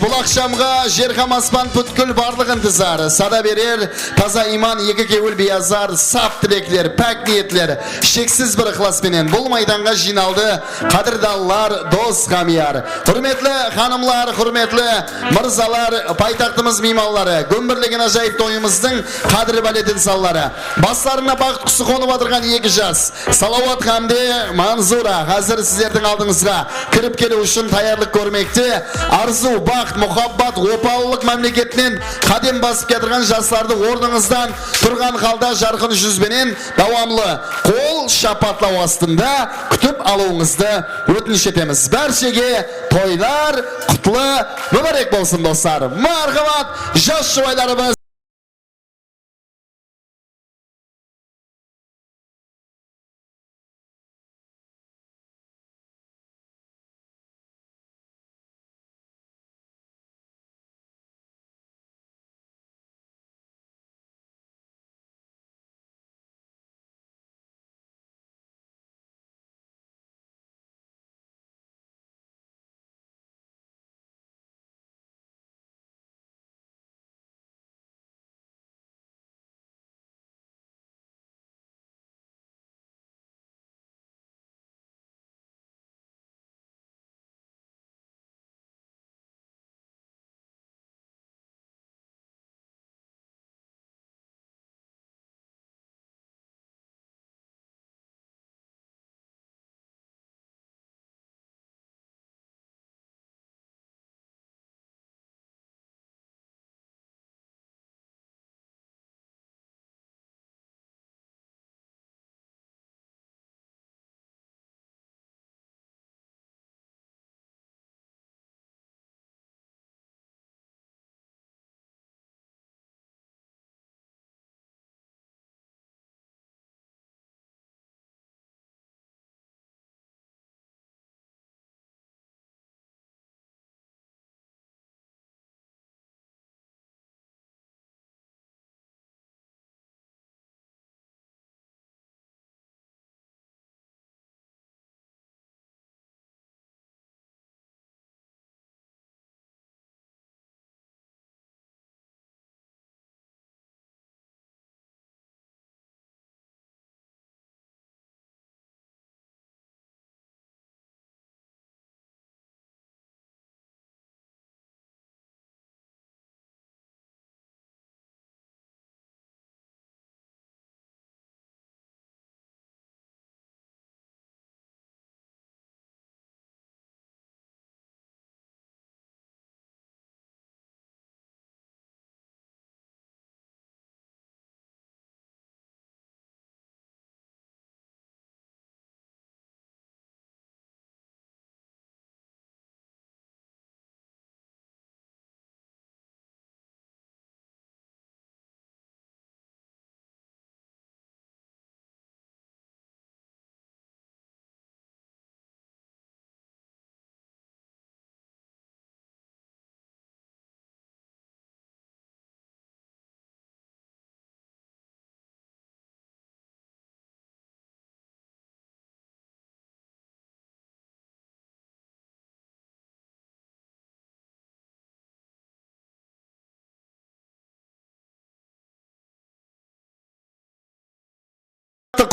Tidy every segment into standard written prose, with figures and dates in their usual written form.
бұл ақшамға жерхам аспан бүткіл барлық ынтызар, сада берер, таза иман екі кеуіл биязар, сап тілеклер, пәк ниетлер, шексіз бір ықыласпенен бұл майданға жиналды қадырдалылар, дос қамияр. Құрметлі ханымлар, құрметлі мырзалар, пайтақтымыз меймаулары, гөмбірлеген ажайып тойымыздың қадір бәлетін саллары. Бастарына бақыт құсы қонып атырған екі жас, Салауат Хамде Манзура, қазір сіздердің алдыңызға кіріп келу үшін таярлық көрмекте. Арзу, бақыт, мұхаббат, опалылық мемлекетінен қадем басып кетірген жастарды орныңыздан тұрған қалда жарқын жүзбенен давамлы қол шапатлау астында күтіп алуыңызды өтініш етеміз. Бәршеге тойлар құтлы мүбәрек болсын достар. Мархабат, жас жұбайларымыз.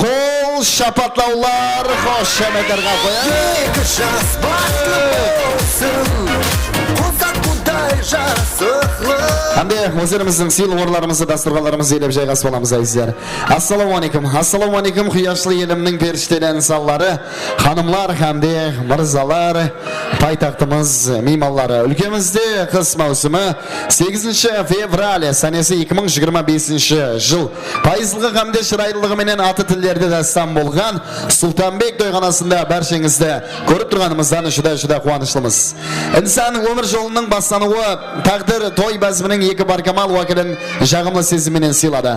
Қол шапатлаулар, қошеметтерге қояйық. Екі жас бақытты болсын, қозақ құдай жасықлы. Әмде өздеріміздің сыйлы орларымызды, дастырғаларымызды елеп жайғас боламыз әйіздер. Ассаламуалейкум, ассаламуалейкум, құяшлы елімнің періштелен саллары, ханымлар, әмде мырзалар, пайтақтымыз, меймаллары. Үлкемізде қыс маусымы 8 февраль санесі 2025 жыл. Пайызлығы әмде шырайлылығы менен аты тілдерді дастан болған Сұлтанбек тойғанасында бәршеңізді көріп тұрғанымыздан жүда қуанышлымыз. Инсан өмір жолының бастануы тағдыр той бәзімінің екі Баркамал уәкілін жағымлы сезімінен сыйлады.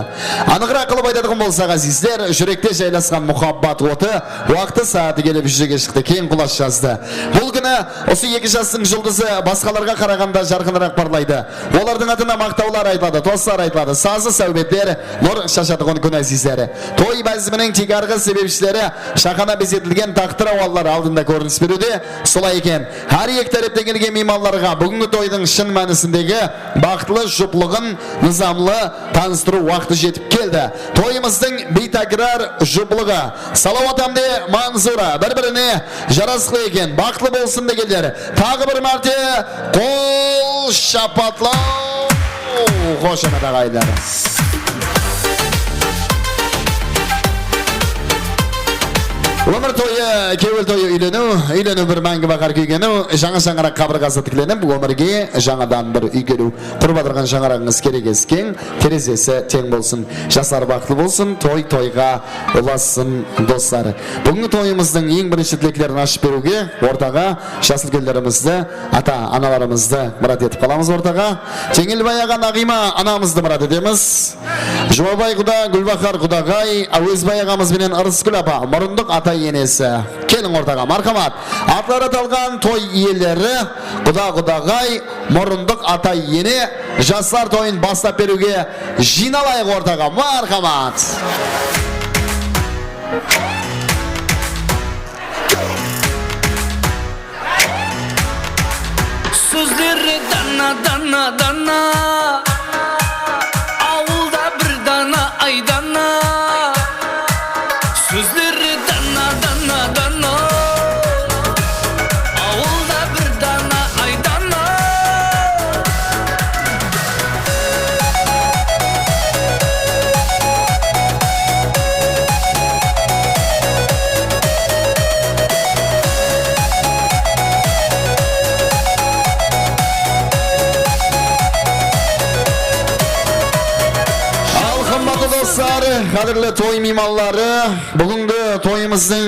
Анығырақ қылып айтатын болсақ азиздер, жүректе жайласқан мұхаббат оты уақыты сағаты келіп жүзеге шықты, кең құлаш жазды. Бұл күні осы екі жастың жұлдызы басқаларға қарағанда жарқынырақ парлайды. Олардың атына мақтаулар айтылады, достар айтылады, сазы сәубеттер, нұр шашатығын күн азиздері. Той бәзімінің тигарғы себепшілері шақана безетілген тақтыр ауалар алдында көрініс беруде. Солай екен, әр екі тәріптен келген мейманларға бүгінгі тойдың шын мәнісіндегі бақытлы жұплығын нызамлы таныстыру уақыты жетіп келді. Тойымыздың бейтаграр жұплығы Салауат Амде Манзура бір-біріне жарасқылы екен, бақытлы болсын дегендер. Тағы бір мәрте қол шапатлау. Қошамет ағайындар. Өмір тойы, кеуіл тойы үйлену бір мәңгі бақар күйгену, жаңа шаңырақ қабырғасы тікленіп, өмірге жаңадан бір үйгелу. Құрбадырған шаңырағыңыз керек ескен, терезесі тең болсын, жасар бақытлы болсын, той-тойға ұласын достары. Бүгінгі тойымыздың ең бірінші тілектерін ашып беруге, ортаға жасылгелдерімізді, ата-аналарымызды мұрат етіп қаламыз ортаға. Теңелбай аға Нағима анамызды мұрат етеміз. Жұмабай құда, Гүлбақар құдағай, Әуезбай ағамызбенен Ырысгүл апа, мұрындық ата енесі. Келің ортаға, мархамат. Атлары аталған той иелері, құдағай, мұрындық ата ене, жастар тойын бастап беруге жиналайық ортаға, мархамат. Сөздері дана ауылда бір дана айдана. Сөздері дана ауылда бір дана айдана. Қадірлі той мейманлары, бүгінгі тойымыздың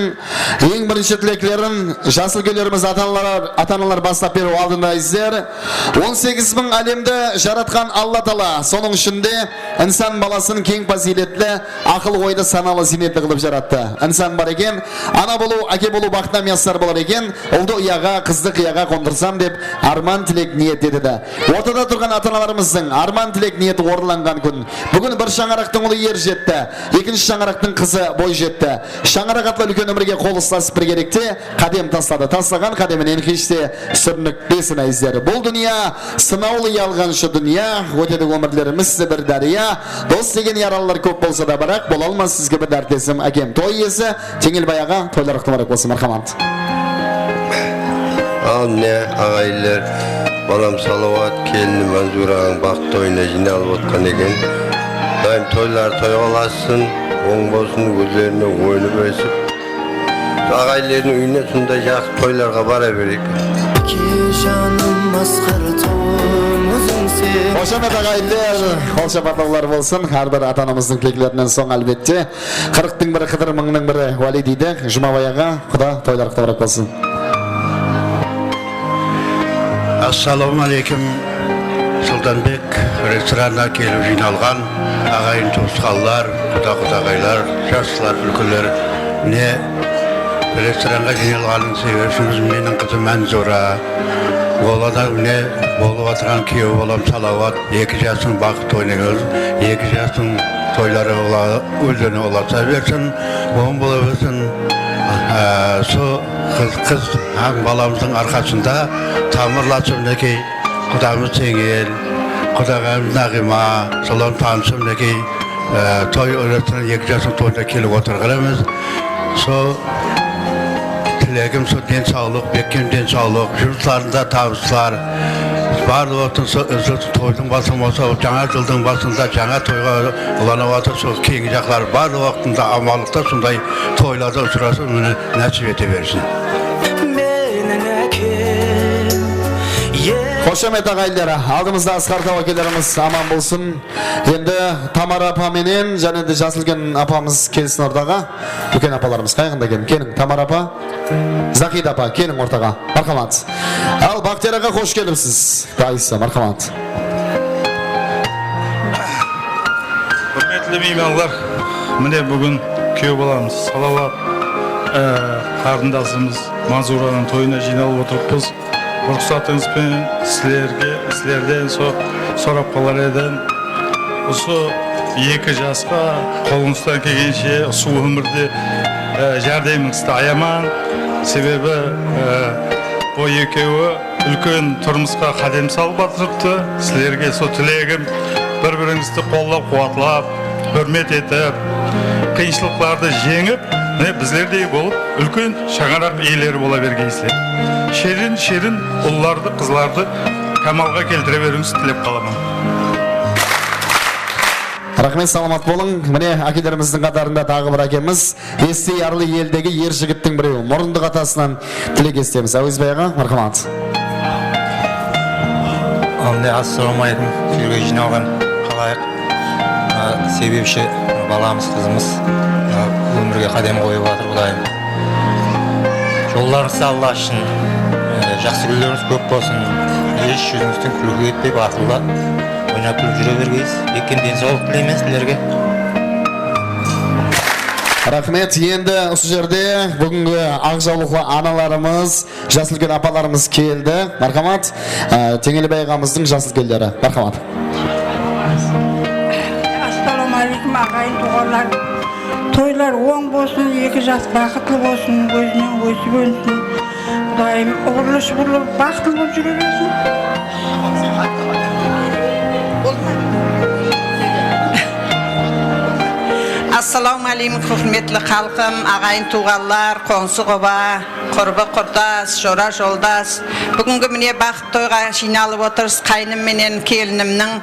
ең бірінші тілеклерін жасылгерлеріміз ата-аналар бастап беру алдында іздер. 18 мың әлемді жаратқан Алла Тағала, соның ішінде инсан баласын кең фазилетлі, ақыл ойды саналы зинетлі қылып жаратты. Инсан бар екен, ана болу, әке болу бақытына мияссар болар екен, ұлды ұяға, қызды қияға қондырсам деп арман тілек ниет деді. Ортада тұрған ата-аналарымыздың арман тілек ниеті орындалған күн. Бүгін бір шаңырақтың ұлы ер жетті, екінші шаңырақтың қызы бой жетті. Шаңырақ атлы үлкен өмірге қол ұстасып бір керекте қадем тастады. Тастаған қадемінен кеште сүрінік бесін айыздері. Бұл дүния сынаулы ялғаншы дүния, өтеді өмірлеріміз бір дәрия. Дос деген яралылар көп болса да бірақ, бола алмас сізге бір дәртесім әкем. Той иесі Теңелбай аға, тойлар ықтымарек болсын, мархамат. Ал не ағайлар, балам Салауат келіні Манзураның бақыт тойына жиналып отқан екен. Дайым тойлар тойға оласын, оң болсын, өздеріне ойынып өсіп. Ағайлардың үйіне сондай жақсы тойларға бара берейік. Қошамет ағайлар, қол шапатлаулар болсын, әрбір ата-анамыздың тілеклерінен соң әлбетте. 40-тың бірі Қыдыр, 1000-ның бірі Уәли дейді. Жұмабай аға, құда тойлар ықтымарек болсын. Ассалаумалейкум. Сұлтанбек ресторанына келіп жиналған ағайын туысқандар, құда-құдағайлар, жастар, үлкілер. Не ресторанға жиналғанын себебі менің қызым Манзура. Олада не болып отырған күйеу балам Салауат. 2 жастың бақыт ойнаған, 2 жастың тойлары өздеріне оласа берсін, оң бола берсін. Қыз баламыздың арқасында тамырласып некей құдамыз Теңел, құдағамыз Нағима, соларын танысып некей той өреттің 2 жасың тойда келіп отырғанымыз. Тілегім сол денсаулық, бекем денсаулық, жұмыстарында табыстар. Барлық тойдың басын болса, жаңа жылдың басында жаңа тойға ұланып атыр, сол кейінгі жақлар барлық уақытында амалықта сондай тойларда ұшырасып, мұны нәсіп ете берсін. Қошамет ағайлары, алдымызда Асқар тауакелеріміз аман болсын. Енді Тамара апаменен және де Жасылген апамыз келсін ортаға. Үлкен апаларымыз қайғында келін. Келің, Тамара апа, Зақид апа, келің ортаға. Мархамат. Ал Бақтияр аға қош келіпсіз. Дайысы, мархамат. Құрметті меймандар, міне бүгін күйеу баламыз Салауат қарындасымыз Манзураның тойына жиналып отырыппыз. Рұқсатыңызбен сіздерден сұрап қалар едім. Осы 2 жасқа қолыңыздан келгенше осы өмірде жәрдеміңізді аяман. Себебі бұл екеуі үлкен тұрмысқа қадам салып жатырыпты. Сіздерге сол тілегім бір-біріңізді қолдап қуатлап, hürmet етіп, қиыншылықтарды жеңіп, біздердей болып үлкен шаңырақ иелері бола бергейсіздер. Шерін ұлларды, қызларды камалға келтіре беруіңізді тілеп қаламын. Рахмет, саламат болың. Міне әкелеріміздің қатарында тағы бір әкеміз, Есте ярлы елдегі ер жігіттің біреуі. Мұрындық атасынан тілек естеміз. Әуезбай аға, мархамат. Ассалаумағалейкум, жерге жиналған қалайық. Себепші баламыз, қызымыз өмірге қадам қойып жатыр, Құдайым. Жолдарыңызды Алла үшін жақсы күндеріңіз көп болсын. Еш жүзіңіздің күлкі етпей, батылда ойнап күліп жүре бергейсіз. Екен денсаулық тілеймін сіздерге. Рахмет, енді осы жерде бүгінгі ақжаулықлы аналарымыз, жасылкөл апаларымыз келді. Мархамат, Теңелбай ағамыздың жасылкөлдері. Мархамат. Ассалаумағалейкум, ағайын туғандар. Тойлар оң болсын, 2 жас бақытлы болсын, өзінен өсіп өнсін. Құдайым ұғырлы шұғырлы бақытлы болып жүре берсін. Ассалаумағалейкум, құрметті халқым, ағайын туғандар, қоңсы қоба, құрбы құрдас, жора жолдас. Бүгінгі міне бақыт тойға жиналып отырыз. Қайным менен келінімнің,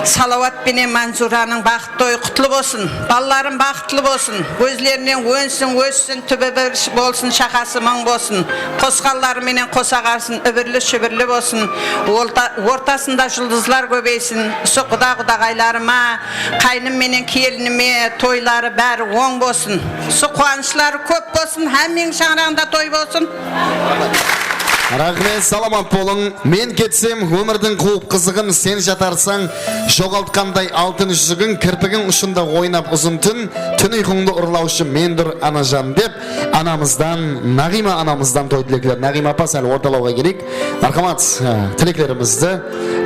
Салауат пенен Манзураның бақыт тойы құтлы болсын. Балаларым бақытлы болсын. Өзлерінен өссін, түбі бір болсын, шақасы мың болсын. Қосқалары менен қосағарсын, үбірлі шүбірлі болсын. Ортасында жұлдызлар көбейсін. Осы құда-құдағайларыма, қайным менен келініме тойлары бәрі оң болсын. Осы қуанышлары көп болсын. Әммен шаңырағында той болсын. Рахмет, саламат болың. Мен кетсем, өмірдің қуып қызығын сен жатарсаң, жоғалтқандай алтын жүзігін кірпігің ұшында ойнап ұзын түн ұйқыңды ұрлаушы мендір анажан деп, Нағима анамыздан той тілеклер. Нағима апа сәл орталауға керек. Мархамат, тілеклерімізді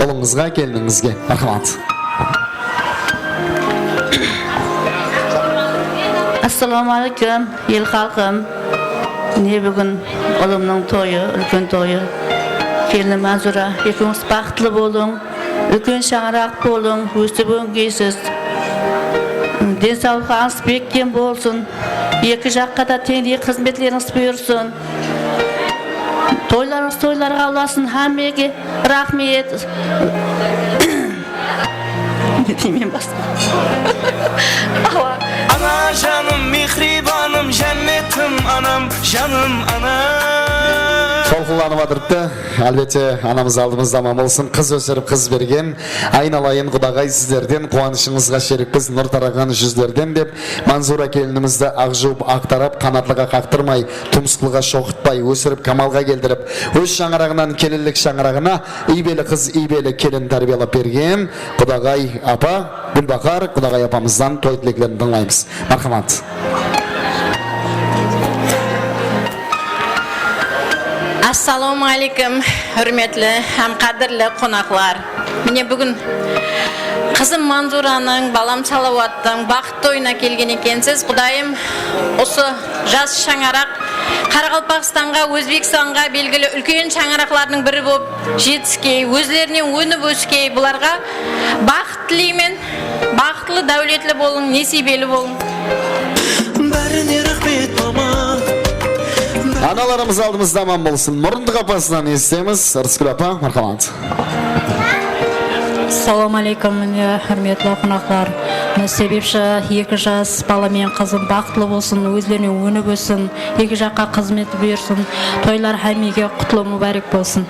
ұлыңызға, келініңізге. Мархамат. Ассалаумағалейкум, ел халқым. Не бүгін ұлымның тойы, үлкен тойы. Келіні Манзура, екіңіз бақытлы болың, үлкен шаңырақ болың, өсіп өңгейсіз. Денсаулыққа аңыз беккен болсын, 2 жаққа да теңдей қызметлеріңіз бұйырсын. Тойларыңыз тойларға ұласын, әммеге рахмет. Деймен басым. Ana canım mihribanım cennetim anam canım anam. Толқыланып атырыпты. Әлбетте, анамыз алдымызда аман болсын. Қыз өсіріп, қыз берген. Айналайын Құдағай сіздерден, қуанышыңызға шерікпіз, нұр тараған жүздерден деп, Манзура келінімізді ақ жуып, ақтарап, қанатлыға қақтырмай, тұмсқылға шоқытпай, өсіріп, камалға келдіріп, өз шаңырағынан келілік шаңырағына ибелі қыз, ибелі келін тәрбиелеп берген Құдағай апа, Гүлбақар, Құдағай апамыздан той тілеклерін тыңлаймыз. Мархамат. Ассалаумағалейкум, hürmetli һәм қадірлі қонақлар. Міне бүгін қызым Манзураның, балам Салауаттың бақыт тойына келген екенсіз. Құдайым осы жас шаңарақ Қарақалпақстанға, Өзбекстанға белгілі үлкен шаңарақлардың бірі болып жетіскей, өзлерінен өніп өскей, бұларға бақыт тілеймін. Бақытлы, дәулетлі болың, несібелі болың. Бәріне рахмет мама. Аналарымыз алдымызда аман болсын. Мұрындық апасынан естеміз. Рыскүл апа, мархамат. Ассалаумағалейкум, hürmetli қонақтар. Себепші 2 жас бала мен қызым бақытлы болсын, өзлеріне өніп өсін, 2 жаққа қызметі бұйырсын, тойлар әмеге құтлы мүбәрек болсын.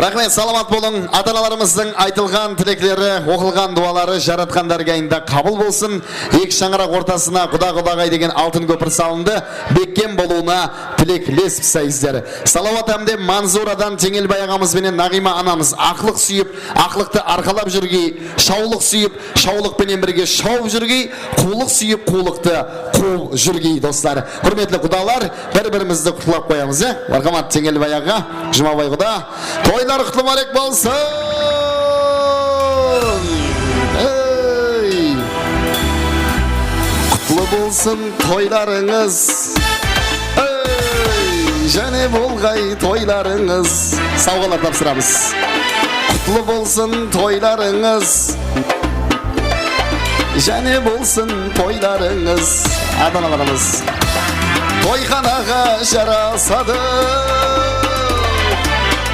Рахмет, саламат болың. Ата-аналарымыздың айтылған тілеклері, оқылған дуалары жаратқан дәргайында қабыл болсын. 2 шаңырақ ортасына Құда-Құдағай деген алтын көпір салынды. Беккен болуына тілеклеспсайыздар. Салават әмде Манзурадан Теңелбай ағамыз бенен Нағима анамыз ақлық сүйіп, ақлықты арқалап жүргей, шаулық сүйіп, шаулық бенен бірге шауып жүргей, қулық сүйіп, қулықты қуып жүргей, достар. Құрметлі құдалар, бір-бірімізді құтылап қоямыз, Мархамат Теңелбай аға, Жұмабай құда, тойлар құтылмарек болсын. Құтлы болсын тойларыңыз, және болғай тойларыңыз. Сауғалар тапсырамыз. Құтлы болсын тойларыңыз, және болсын тойларыңыз. Ата-аналарымыз тойханаға жарасады,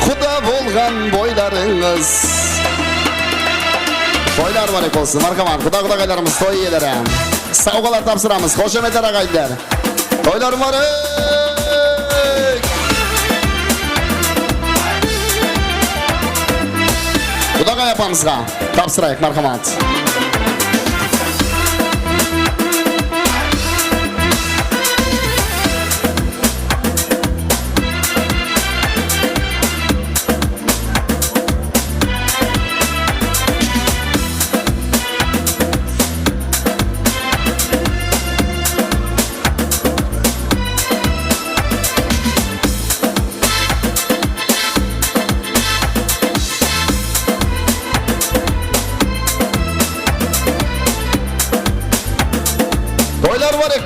құда болған бойларыңыз. Тойлар барек болсын. Мархамат, құда-құдағайларымыз той иелері. Сауғалар тапсырамыз. Қошеметтер ағайындар. Тойлар барек. Құдағай апамызға тапсырайық, мархамат.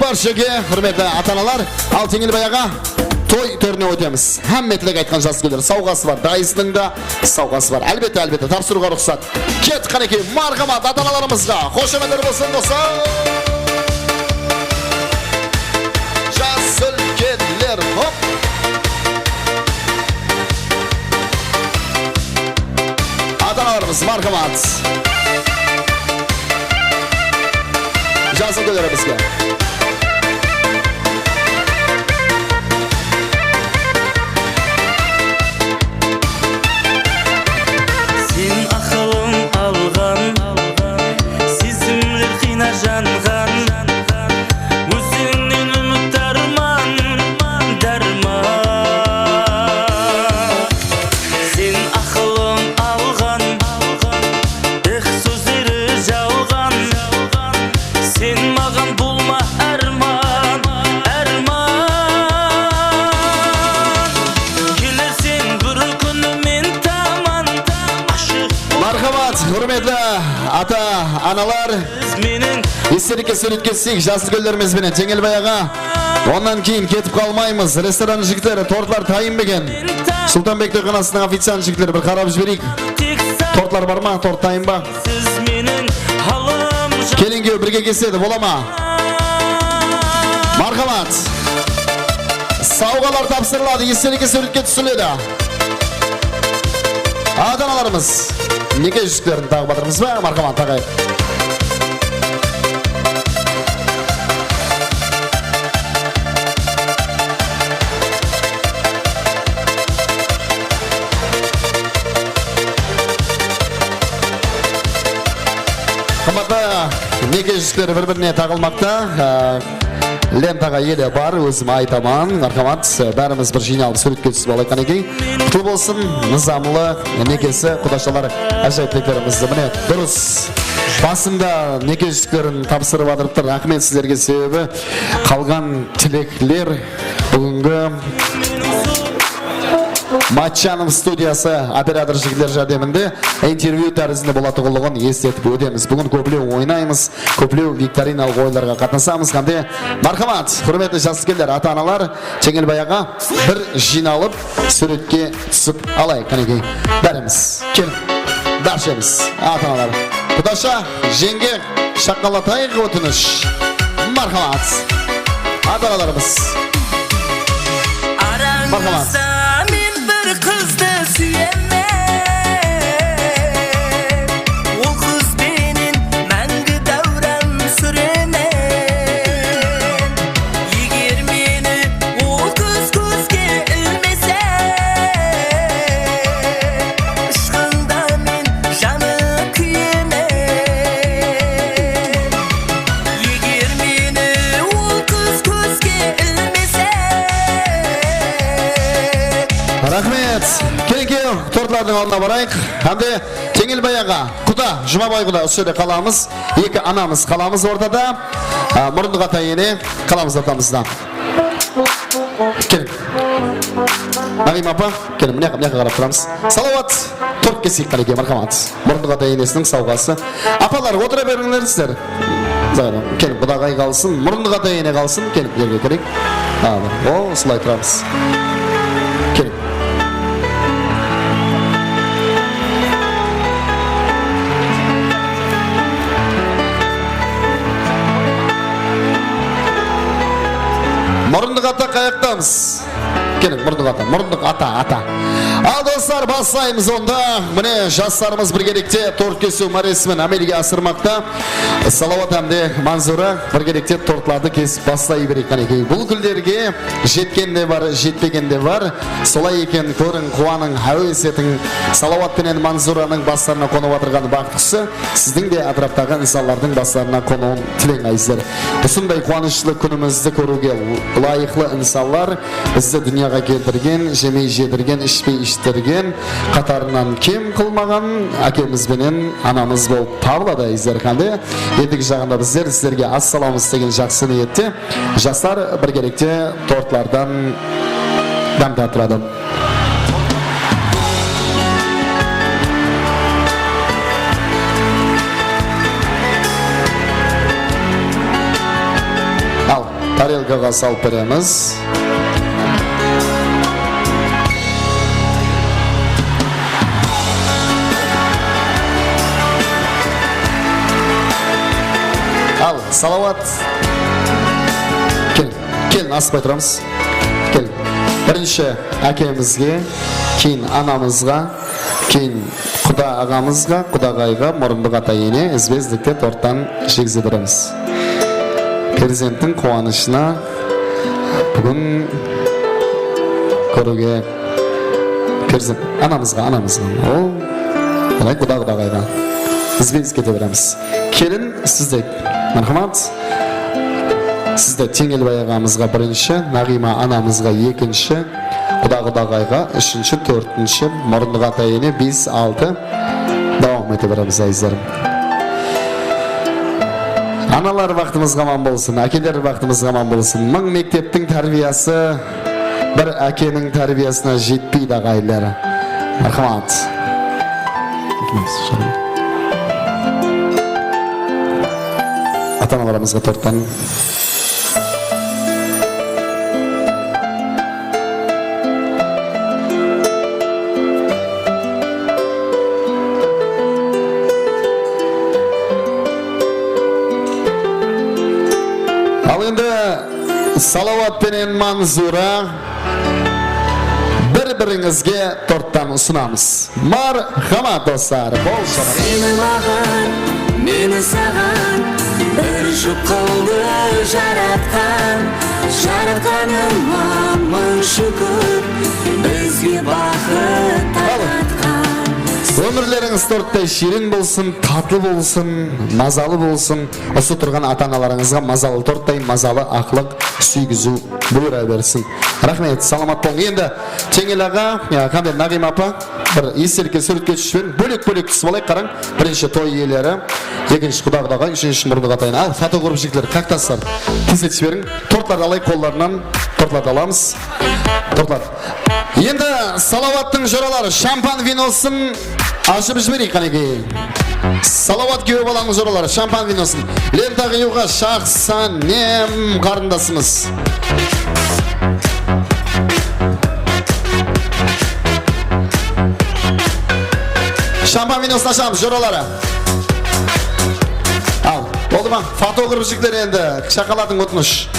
Баршаға құрметті ата-аналар, ал Теңелбай аға той төріне өтеміз. Хәмметілік айтқан жас келер. Сауғасы бар, дайысының да сауғасы бар. Әлбетте, тапсыруға рұқсат. Кет қанеке, мархамат ата-аналарымызға. Қошеметтер болсын, достар. Жас үлкендер, хоп. Ата-аналарымыз, мархамат. Жас үлкендер бізге. Жанған өзіңнен үміт арман дарман. Сен ақылың алған, сөздері жалған. Сен маған болма арман, арман. Келерсен бір күнімен таман. Мархамат, құрметті ата-аналар, естерікке сөйлеткесек, жас көлдеріміз бенен Теңелбай аға. Онан кейін кетіп қалмаймыз. Ресторан жігіттері, тортлар тайын беген. Сұлтанбек тойханасының официант жігіттері бір қарап жіберейік. Тортлар бар ма? Торт тайын ба? Келінге бірге кеседі, бола ма? Мархамат. Сауғалар тапсырылады, естерікке сөйлетке түсіледі. Ата-аналарымыз, неке жүзіктерін тағы батырмыз ба? Мархамат тағайық. Қымбатты неке жүзіктері бір-біріне тағылмақта. Лентаға елі бар, өзім айтаман. Мархамат, бәріміз бір жиналып суретке түсіп алайық қанекей. Құтыл болсын, нызамлы некесі, құдашалар әжайтліктерімізді. Міне, дұрыс. Басында неке жүзіктерін тапсырып адырыптыр. Рахмет сіздерге, себебі қалған тілеклер бүгінгі Матчаным студиясы оператор жігітлер жәрдемінде интервью тәрізінде болатығылығын естетіп өтеміз. Бүгін көплеу ойнаймыз, көплеу викториналық ойындарға қатынасамыз. Қанде мархамат, құрметті жас келдер, ата-аналар, Теңелбай аға бір жиналып суретке түсіп алайық. Қанекей, бәріміз, келіп, баршамыз, ата-аналар. Құдаша, жеңге, шаққалатайық өтініш. Мархамат, ата-аналарымыз. Мархамат. Kızdı süyeme, o kız benim мәңгі дәурен сүреме. Егер мені o kız көзге ілмесе, ышқында мен жаны күйеме. Егер мені o kız көзге ілмесе, Рахмет. Келінке тортлардың алдына барайық. Әмде Теңелбай аға, құда, Жұмабай құда үстеде қаламыз. Екі анамыз қаламыз ортада. Мұрындық ата ене қаламыз ортамызда. Келін. Нағим апа, келін, міне қарап тұрамыз. Салауат, торт кесейік қанеке, мархамат. Мұрындық ата енесінің сауғасы. Апалар, отыра беріңдер сіздер. Келін, құдағай қалсын, Мұрындық ата ене қалсын. Келін, жерге керек. О, солай тұрамыз. Келін. Мұрындық ата қаяқтамыз. Келін, мұрындық ата. Ал достар, басайымыз онда. Міне жастарымыз біргелікте торт кесу маресімен әмелге асырмақта. Салауат әмде Манзура біргелікте тортларды кесіп бастай берек қанекей. Бұл күлдерге жеткен де бар, жетпеген де бар. Солай екен көрің қуаның әуесетін Салауат пенен Манзураның бастарына қонып атырған бақтықсы, сіздің де атыраптағы инсанлардың бастарына қонуын тілеңайсыздар. Осындай қуанышлы күнімізді көруге лайықлы инсанлар бізді дүнияға келтірген, жемей жедірген, ішпей іштерген, қатарынан кем қылмаған әкемізбенен анамыз болып табылады айзерханды. Ендігі жағында біздер сіздерге ассаламыз деген жақсы ниетте жастар біргелікте тортлардан дәм татырады. Ал, тарелкаға салып береміз. Ал, Салауат. Келін, аспай тұрамыз. Келін. Бірінші әкемізге, кейін анамызға, кейін құда ағамызға, құдағайға, Мұрындық ата ене ізбездікте торттан жегізе береміз. Перзенттің қуанышына бүгін көруге перзент анамызға. Олай құдағайға ізбез кете береміз. Келін, сізде мархамат. Сізде Теңелбай ағамызға бірінші, Нағима анамызға екінші, құдағайға үшінші, төртінші, Мұрындық ата ене 5-6 давам ете береміз айыздарым. Аналар вақтымызға аман болсын, әкелер вақтымызға аман болсын. Мың мектептің тәрбиясы бір әкенің тәрбиясына жетпейді ағайлары. Мархамат. Ата-аналарымызға торттан. Ал енді Салауат пенен Манзура бір-біріңізге торттан ұсынамыз. Мархамат достар. Сені маған, мені саған, бір жұп қылды жаратқаныма мың шүкір, бізге бақыт таратқан. Өмірлеріңіз торттай ширин болсын, татлы болсын, мазалы болсын. Осы тұрған ата-аналарыңызға мазалы торттай, мазалы ақлық сүйгізу бұйыра берсін. Рахмет, саламат болың. Енді Теңел аға, қандай Нағим апа, бір естелікке суретке түспен, бөлек-бөлек түсіп алайық, қараң. Бірінші той иелері, екінші құдағай, үшінші Мұрындық атайын. Ал, фотографшиклер, қақтастар, тезет жіберің. Тортларды алайық қолдарынан, тортларды аламыз. Тортлар. Енді Салауаттың жоралары, шампан виносын ашып жіберейік қанекей. Салауат күйеу баланың жоралары, шампан виносын. Лента қиюға шақсан нем қарындасымыз. Шампан виносын ашамыз жоралары. Ал, болды ма? Фотографшиклер енді шақалатын өтініш.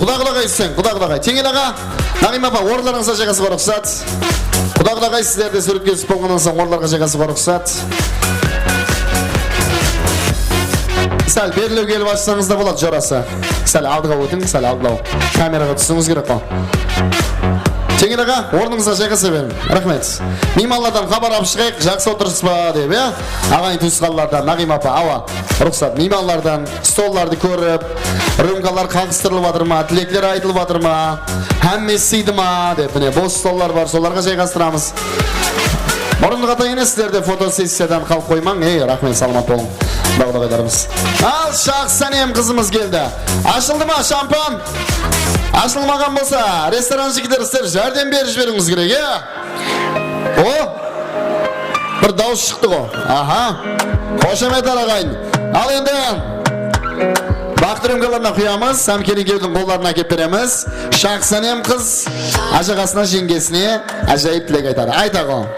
Құдағай сен, құдағай. Теңел аға, Нағим апа, орындарыңызға жайғасуға рұқсат. Құдағай сіздерде суретке түсіп болғаннан соң орындарға жайғасуға рұқсат. Сәл берілу келіп ашсаңыз да болады жорасы. Сәл алдыға өтің, сәл алдыға. Камераға түсіңіз керек қой. Теңер аға, орныңызға жайғаса берin. Рахмет. Меймандардан хабар алып шығайық, жақсы отырсыз ба деп, иә? Ағайын туысқандардан, Нағима апа, ауа, рұқсат. Меймандардан столларды көріп, рюмкалар қағыстырылып жатыр ма, тілектер айтылып жатыр ма, әммесі сыйды ма деп, міне бос столлар бар, соларға жайғастырамыз. Мұрындық ата ене сіздерде фотосессиядан қалып қоймаң. Рахмет, саламат болың. Бағдағайларымыз. Ал Шақсанем қызымыз келді. Ашылды ма шампан? Ашылмаған болса, ресторан жігіттер сіздер жәрдем беріп жіберіңіз керек, О! Бір дауыс шықты ғой. Аха. Қошемет ағайын. Ал енді бақыт рюмкаларына құямыз, Самкелеңкеудің қолдарына кеп береміз. Шақсанем қыз ажағасына жеңгесіне ажайып тілек айтады. Айта ғой.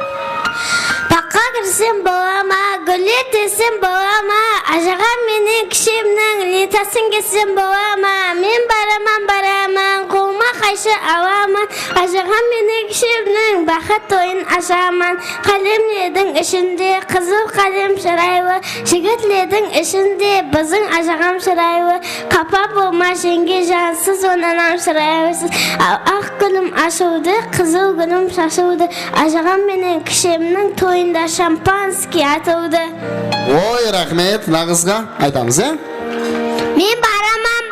Баққа кірсем болама, гүлі тесем болама, ажаға менің кішемнің летасын кесем болама, мен бараман, қолыма қайшы аламан, ажаға менің кішемнің бақыт тойын ашаман, қалемлердің ішінде қызыл қалем шырайлы, жігітлердің ішінде біздің ажағам шырайлы, қапа болма жеңге жансыз онанам шырайлысыз, ақ гүлім ашылды, қызыл гүлім шашылды, ажағам менің кішемнің тойында шампанский атылды. Ой, рахмет, нағызға айтамыз, Мен бараман,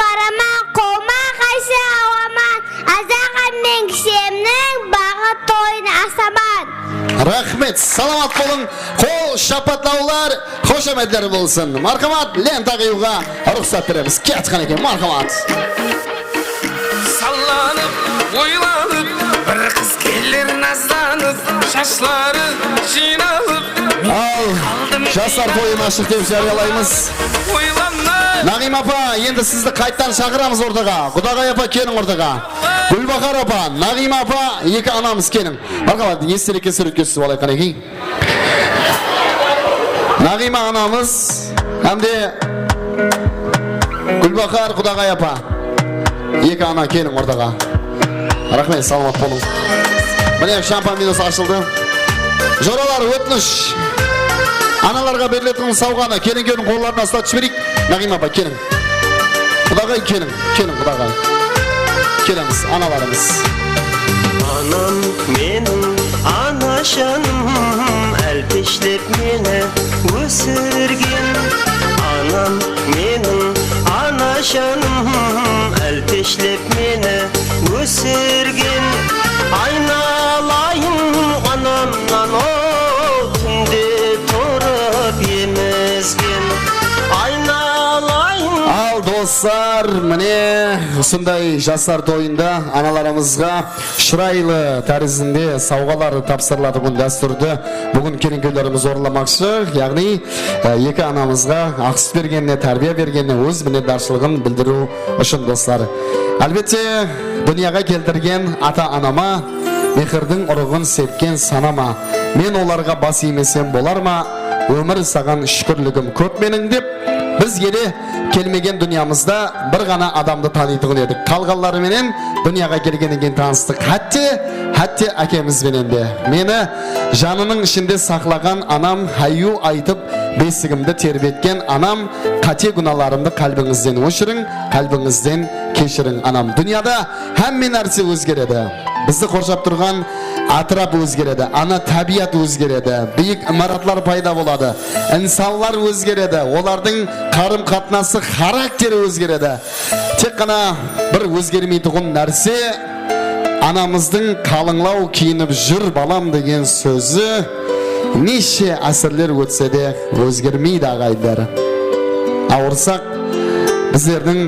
қолма қайсы ауаман, ажағам мен кішемнің бағы тойын асаман. Рахмет, саламат болың, қол шапатлаулар, қошеметтер болсын. Мархамат, лента қиюға рұқсат береміз. Кетқан екен, мархамат. Салланып, ойланып, бір қыз келер назданып, шашлары жиналып. Ал, жастар тойын ашық деп жариялаймыз. Нағима апа, енді сізді қайттан шақырамыз ортаға. Құдағай апа келің ортаға. Гүлбақар апа, Нағима апа, екі анамыз келің. Мархамат, естелікке суреткесіз болай қанекей. Нағима анамыз, әмде Гүлбақар, Құдағай апа, екі ана келің ортаға. Рахмет, саламат болың. Міне шампан минусы ашылды. Жоралар өтініш. Аналарға берілетін сауғаны келін-келін қолларына ұстатып жіберейік. Нағима апа, келің. Құдағай, келің, Құдағай. Келеміз, аналарымыз. Анам менің анашаным, әлпешлеп мені өсірген. Анам менің анашаным, әлпешлеп мені өсірген. Айналайын анамнан о түнде тұрып емізген. Айналайын. Ал достар, міне осындай жастар тойында аналарымызға шырайлы тәрізінде сауғалар тапсырылады. Бүгін дәстүрді бүгін келін-келіндеріміз орындамақшы. Яғни екі анамызға ақсыз бергеніне, тәрбие бергеніне өз мінетдаршылығын білдіру үшін достар. Әлбетте дүнияға келтірген ата-анама мехірдің ұрығын сепкен санама, мен оларға бас имесем болар ма, өмір саған шүкірлігім көп менің деп, біз келе келмеген дүниямызда бір ғана адамды танитын едік. Қалғанларыменен дүнияға келгеннен таныстық. Хәтте әкемізбенен де. Мені жанының ішінде сақлаған анам, хайю айтып бесігімді тербеткен анам, қате күналарымды қалбіңізден өшірің, қалбіңізден кешірің анам. Дүнияда әмме нәрсе өзгереді. Бізді қоршап тұрған атырап өзгереді, ана табиат өзгереді, биік имаратлар пайда болады, инсанлар өзгереді, олардың қарым қатынасы, характері өзгереді. Тек қана бір өзгермейтұғын нәрсе анамыздың қалыңлау киініп жүр балам деген сөзі неше әсірлер өтсе де өзгермейді ағайындар. Ауырсақ біздердің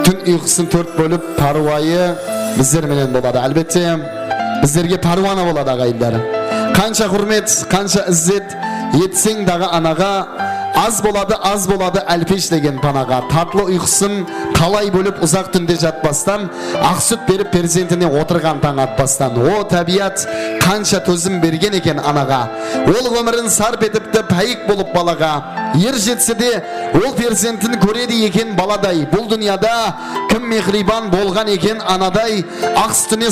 түн ұйқысын төрт бөліп паруайы біздерменен болады. Әлбетте біздерге паруана болады ағайындар. Қанша құрмет, қанша іззет етсең дағы анаға, аз болады әлпеш деген панаға. Татлы ұйқысын қалай бөліп ұзақ түнде жатпастан, ақ сүт беріп перзентіне отырған таң атпастан. О табиат қанша төзім берген екен анаға. Ол өмірін сарп етіпті пәйік болып балаға. ер жетсе де ол перзентін көреді екен баладай. Бұл дүнияда кім мехрибан болған екен анадай. Ақ сүтінен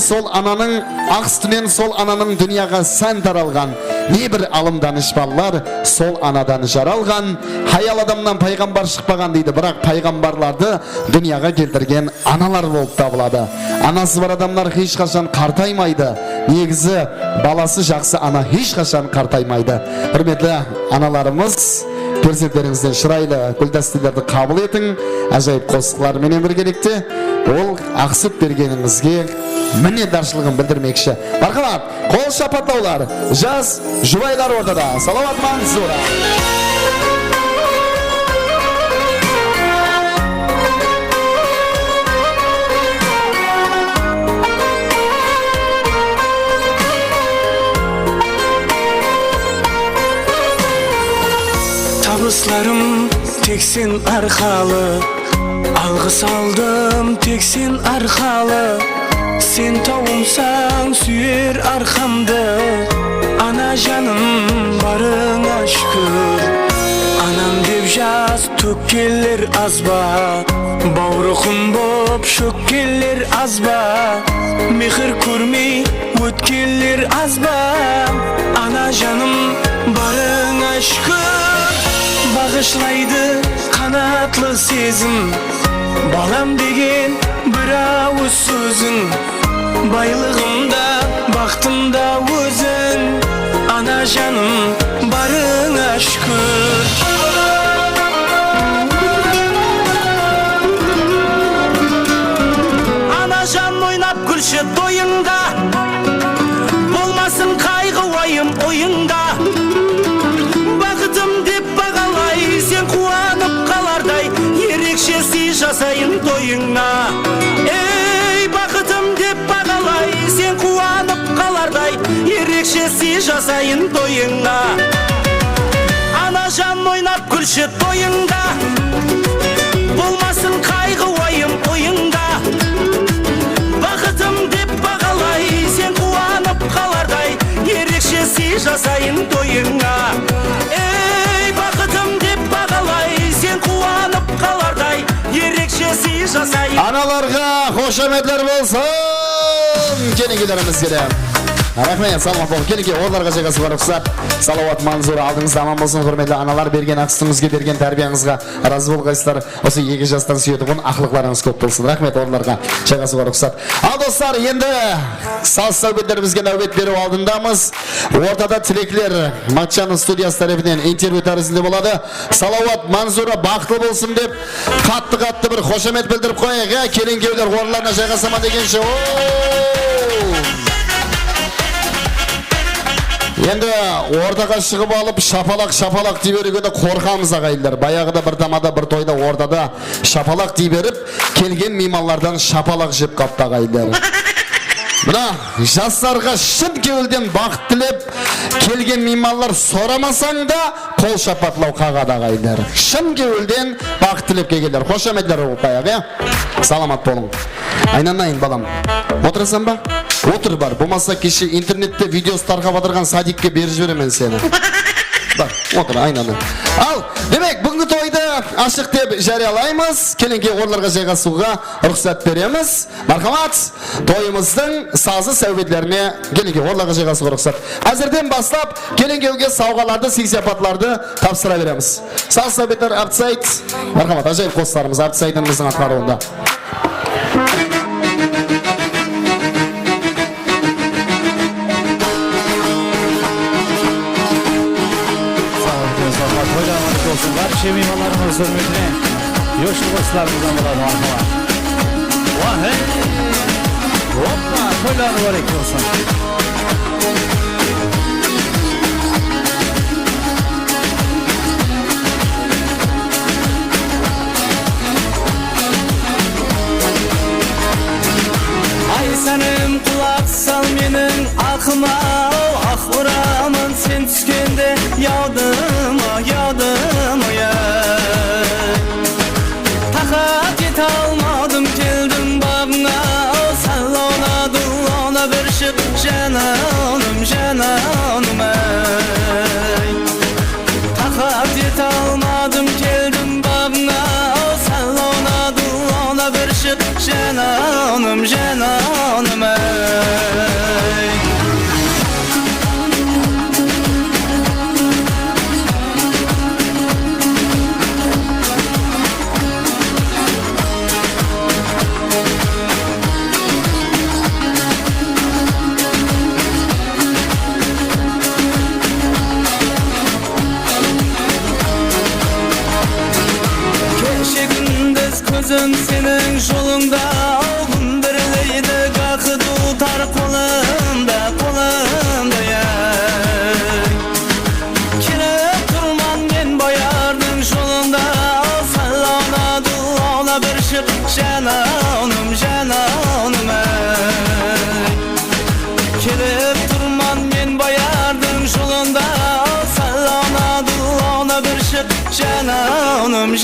сол ананың дүнияға сән таралған. Не бір алымданыш балалар сол анадан жаралған. Хаял адамнан пайғамбар шықпаған дейді, бірақ пайғамбарларды дүнияға келтірген аналар болып табылады. Анасы бар адамдар ешқашан қартаймайды. Негізі баласы жақсы ана ешқашан қартаймайды. Құрметті аналарымыз, перзенттеріңізден шырайлы гүлдәстелерді қабыл етің. Әжайып қосқыларменен біргелікте ол ақсұт бергеніңізге міннетдаршылығын білдірмекші. Мархабат, қол шапаттаулар, жас жұбайлар ортада. Салауат Мансура. Табысларым тек сен арқалы, алғыс алдым тек сен арқалы. Сен тауымсаң сүйер арқамды, ана жаным барыңа шүкір. Анам деп жас төккелер азба, бауырықым боп шөккелер азба. Мехір көрмей өткелер азба, ана жаным барыңа шүкір. Бағышлайды қанатлы сезім, балам деген бір ауыз сөзің. Байлығымда, бақытымда өзің, ана жаным барыңа шүкір. Ана жан ойнап күлші тойыңда, болмасын қайғы ойым ойыңда. Бақытым деп бағалай, сен қуанып қалардай, ерекше сый жасайын тойыңа. Ей, бақытым деп бағалай, сен қуанып қалардай, ерекше сый жасайын тойыңа. Ана жан ойнап күлші тойыңда, болмасын қайғы ойым ойыңда. Бақытым деп бағалай, сен қуанып қалардай, ерекше сый жасайын тойыңа. Ей, бақытым деп бағалай, сен қуанып қалардай, ерекше сый жасайын. Аналарға қошаметлер болсын. Келіңкелеріміз келе. Рахмет, саламат бол. Келіңке, оларға жайғасы бар ұқсат. Салауат Мансура, алдыңызда аман болсын. Құрметті аналар, берген ақсыңызге, берген тәрбияңызға разы болғайсыздар. Осы 2 жастан сүйетіғын ақылықларыңыз көп болсын. Рахмет, оларға жайғасы бар ұқсат. Ал достар, енді саз сәубеттерімізге нәубет беру алдындамыз. Ортада тілеклер Матчаның студиясы тарапынан интервью тәрізінде болады. Салауат Мансура бақытты болсын деп қатты бір қошамет білдіріп қойыңға. Келіңкеулер орынларына жайғасама дегенше. Енді ортаға шығып алып шапалақ дей беруге қорқамыз ағайындар. Баяғыда бір тамада бір тойда ортада шапалақ дей беріп, келген меймандардан шапалақ жеп қапты ағайындар. Мына жастарға шын кеуілден бақыт тілеп, келген меймандар сорамасаң да қол шапатлау қағады ағайындар. Шын кеуілден бақыт тілеп келгендер. Қошаметлер болып қаяқ, саламат болың. Айнанайын балам, отырасың ба? Отыр бар, болмаса кеше интернетте видеосы тарқап отырған садикке беріп жіберемін сені. Бар, отыр, айнаны. Ал, демек, бүгінгі тойды ашық деп жариялаймыз. Келіңке орларға жайғасуға рұқсат береміз. Мархамат, тойымыздың сазы сәубетлеріне келіңке орларға жайғасуға рұқсат. Әзірден бастап, келіңкеуге сауғаларды, сый-сапатларды тапсыра береміз. Саз сәубеттер Абдсайд. Мархамат, ажайып қостарымыз Абдсайдымыздың атқаруында. Meymalarımız hürmetine yoşlu dostlarımızdan bulalım arkama. Vah hey! Hoppa! Koylarını var ekliyorsun. Ay senin kulak sal menin akıma, ah uramın sen tüskende yağdım ya. Takat et almadım geldim bağına, sallana dullana bir şık cananım. gözüm senin yolunda Gün birleydi kakı tutar kolumda ya Kelip turman men bayardın yolunda Sallana duana bir şık cananım Kelip turman men bayardın yolunda Sallana duana bir şık cananım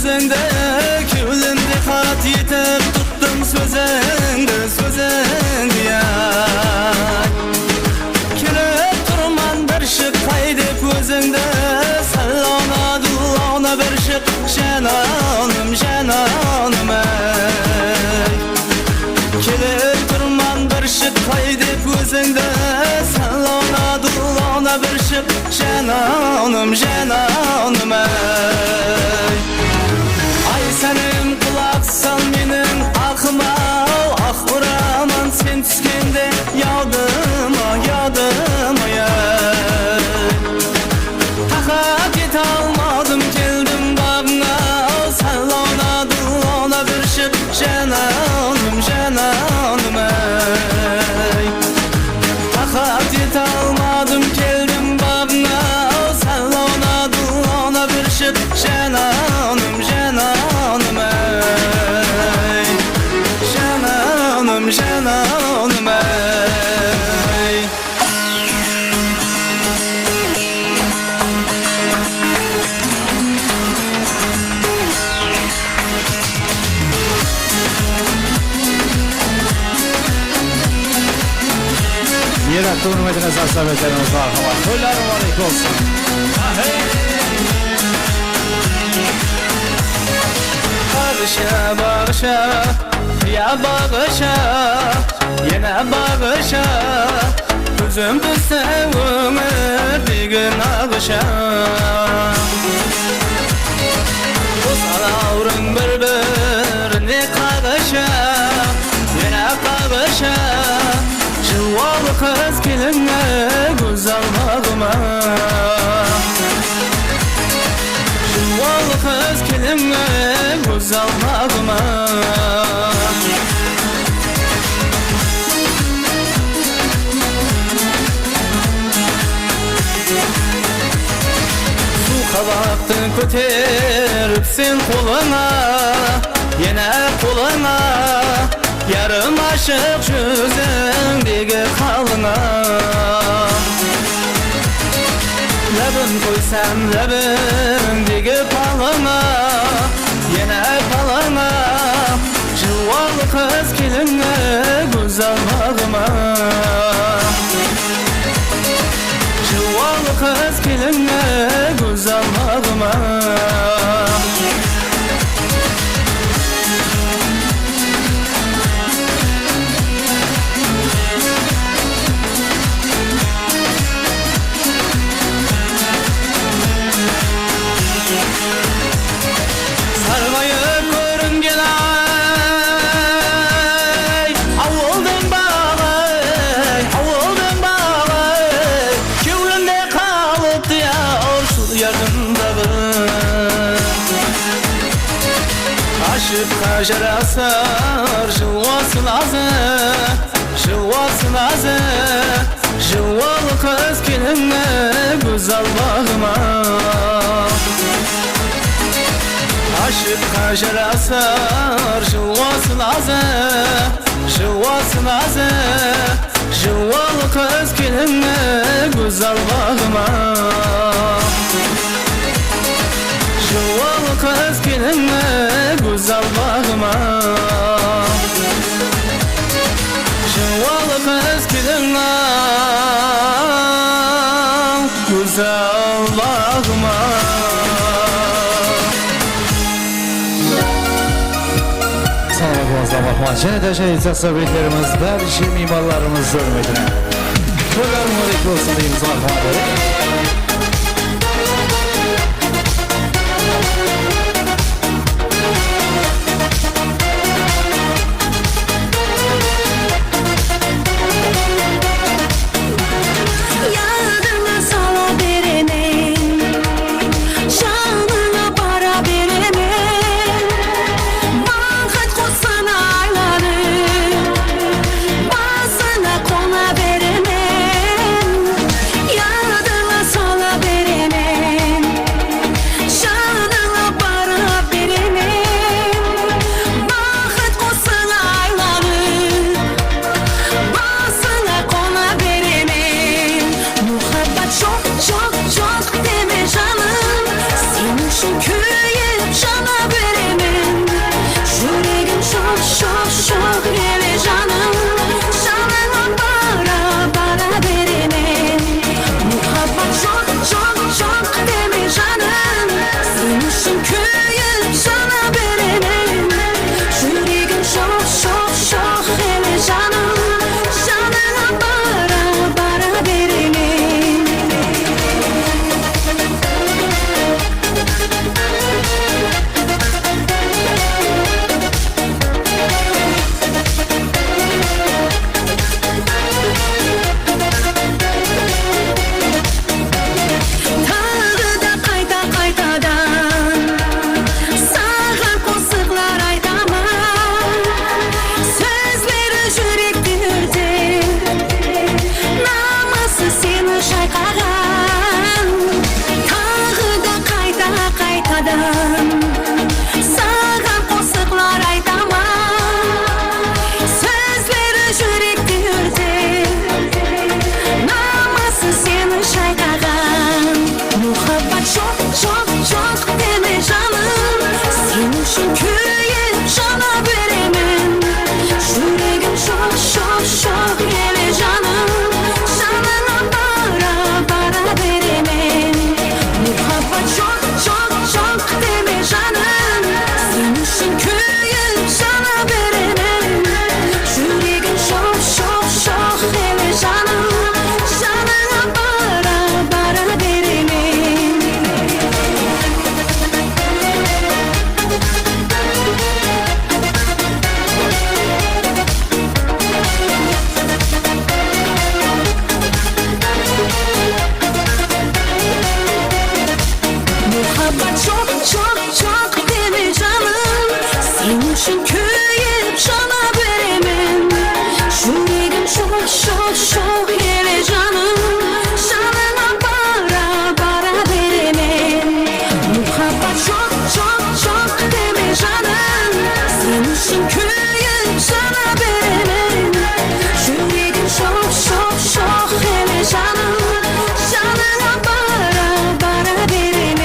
Yüzünde kövlünde kat yetip tuttum sözünde ya Kelip turman bir şık kaydip özünde Sallana duana bir şık cananım Kelip turman bir şık kaydip özünde Sallana duana bir şık cananım Ay senin kulak sal benim akıma Ah uraman sen tüskende yadıma ya Takat et almadım geldim bağına Sallana duana bir şık cananım ey Takat et almadım geldim bağına Sallana duana bir şık cananım ey Cananım ey Yine turnumetine sarsabetlerimiz var. Toylar mübarek olsun. Bağışa ya bağışa yine bağışa Gözüm düşse ömür bir gün ağışa Bu salavrın birbirine karışa yine karışa Civalı kız gelinle güzel bağıma Civalı kız gelinle güzel bağıma Kavaktı köterip sen koluna Yine koluna Yarım aşık yüzündeki kalına Lebin koysam lebindeki palına Yine palına Civalı kız gelinle güzel bağıma Civalı kız gelinle güzel bağıma Sarmayı görün gel ay Avuldan bağay Avuldan bağay Kövlünde kalıp diyor Şu yardımda bir Aşık kaşar asar Juvasın azı Juvasın azı Juvalı kız gelinle güzel bağıma Aşık kaşar asar Juvasın azı Juvasın azı Juvalı kız gelinle güzel bağıma Juvalı kız gelinle güzel bağıma Juvalı kız gelinle güzel bağıma toylarimizdan bakma. Seni de şey tasavvurlarımız, derişi mimarlarımız hürmetine. Toylar mübarek olsun deyimiz bakmaları. Yardımına sala veremem, şanına para veremem. Vakit koşsana ayları, bazına kona veremem. Yardımına sala veremem, şanına para veremem. Vakit koşsana ayları, bazına kona veremem. Muhabbet çok çok çok deme canım, senin için köyüp cana veremem. Yüreğim çok çok çok deme canım, canına para veremem. Muhabbet çok çok çok deme canım, senin için köyüp cana veremem. Yüreğim çok çok çok deme canım, canına para veremem. Tağdı da qaytadan sağan qo'shiqlar aytaman. So'zlari yurakni urdi, namosi seni chayqagan. Tağdı da qaytadan sağan qo'shiqlar aytaman. So'zlari yurakni urdi, namosi seni chayqagan. Muhabbet çok çok çok deme canım, senin için köyüp cana veremem. Yüreğim çok çok çok deme canım, canına para veremem. Muhabbet çok çok çok deme canım, senin için köyüp cana veremem. Yüreğim çok çok çok deme canım, canına para veremem. Muhabbet çok çok çok deme canım, senin için köyüp cana veremem. Yüreğim çok çok çok deme canım, canına para veremem. Muhabbet çok çok çok deme canım, senin için köyüp cana veremem. Yüreğim çok çok çok deme canım, canına para veremem.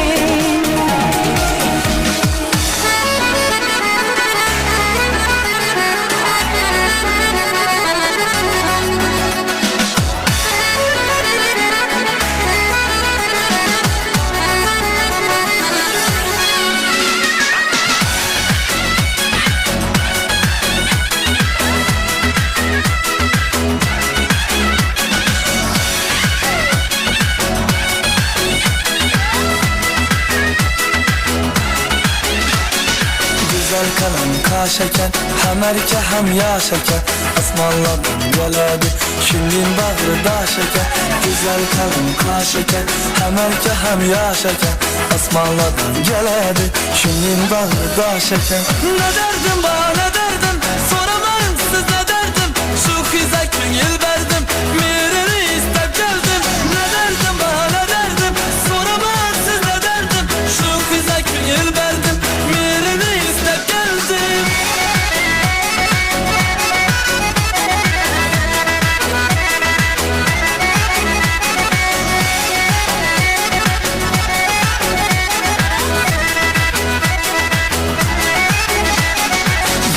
Güzel kalan kaşeken, hem erke hem yaşaken. Osmanlı'dan geledi, şimdinin bağrı daşeken. Güzel kalan kaşeken, hem erke hem yaşaken. Osmanlı'dan geledi, şimdinin bağrı daşeken. Ne derdim bana ne derdim, soramayın siz ne derdim. Şu kıza köngül verdim, mirini istep geldim. Ne derdim bana ne derdim, soramayın siz ne derdim. Şu kıza köngül verdim, mirini istep geldim.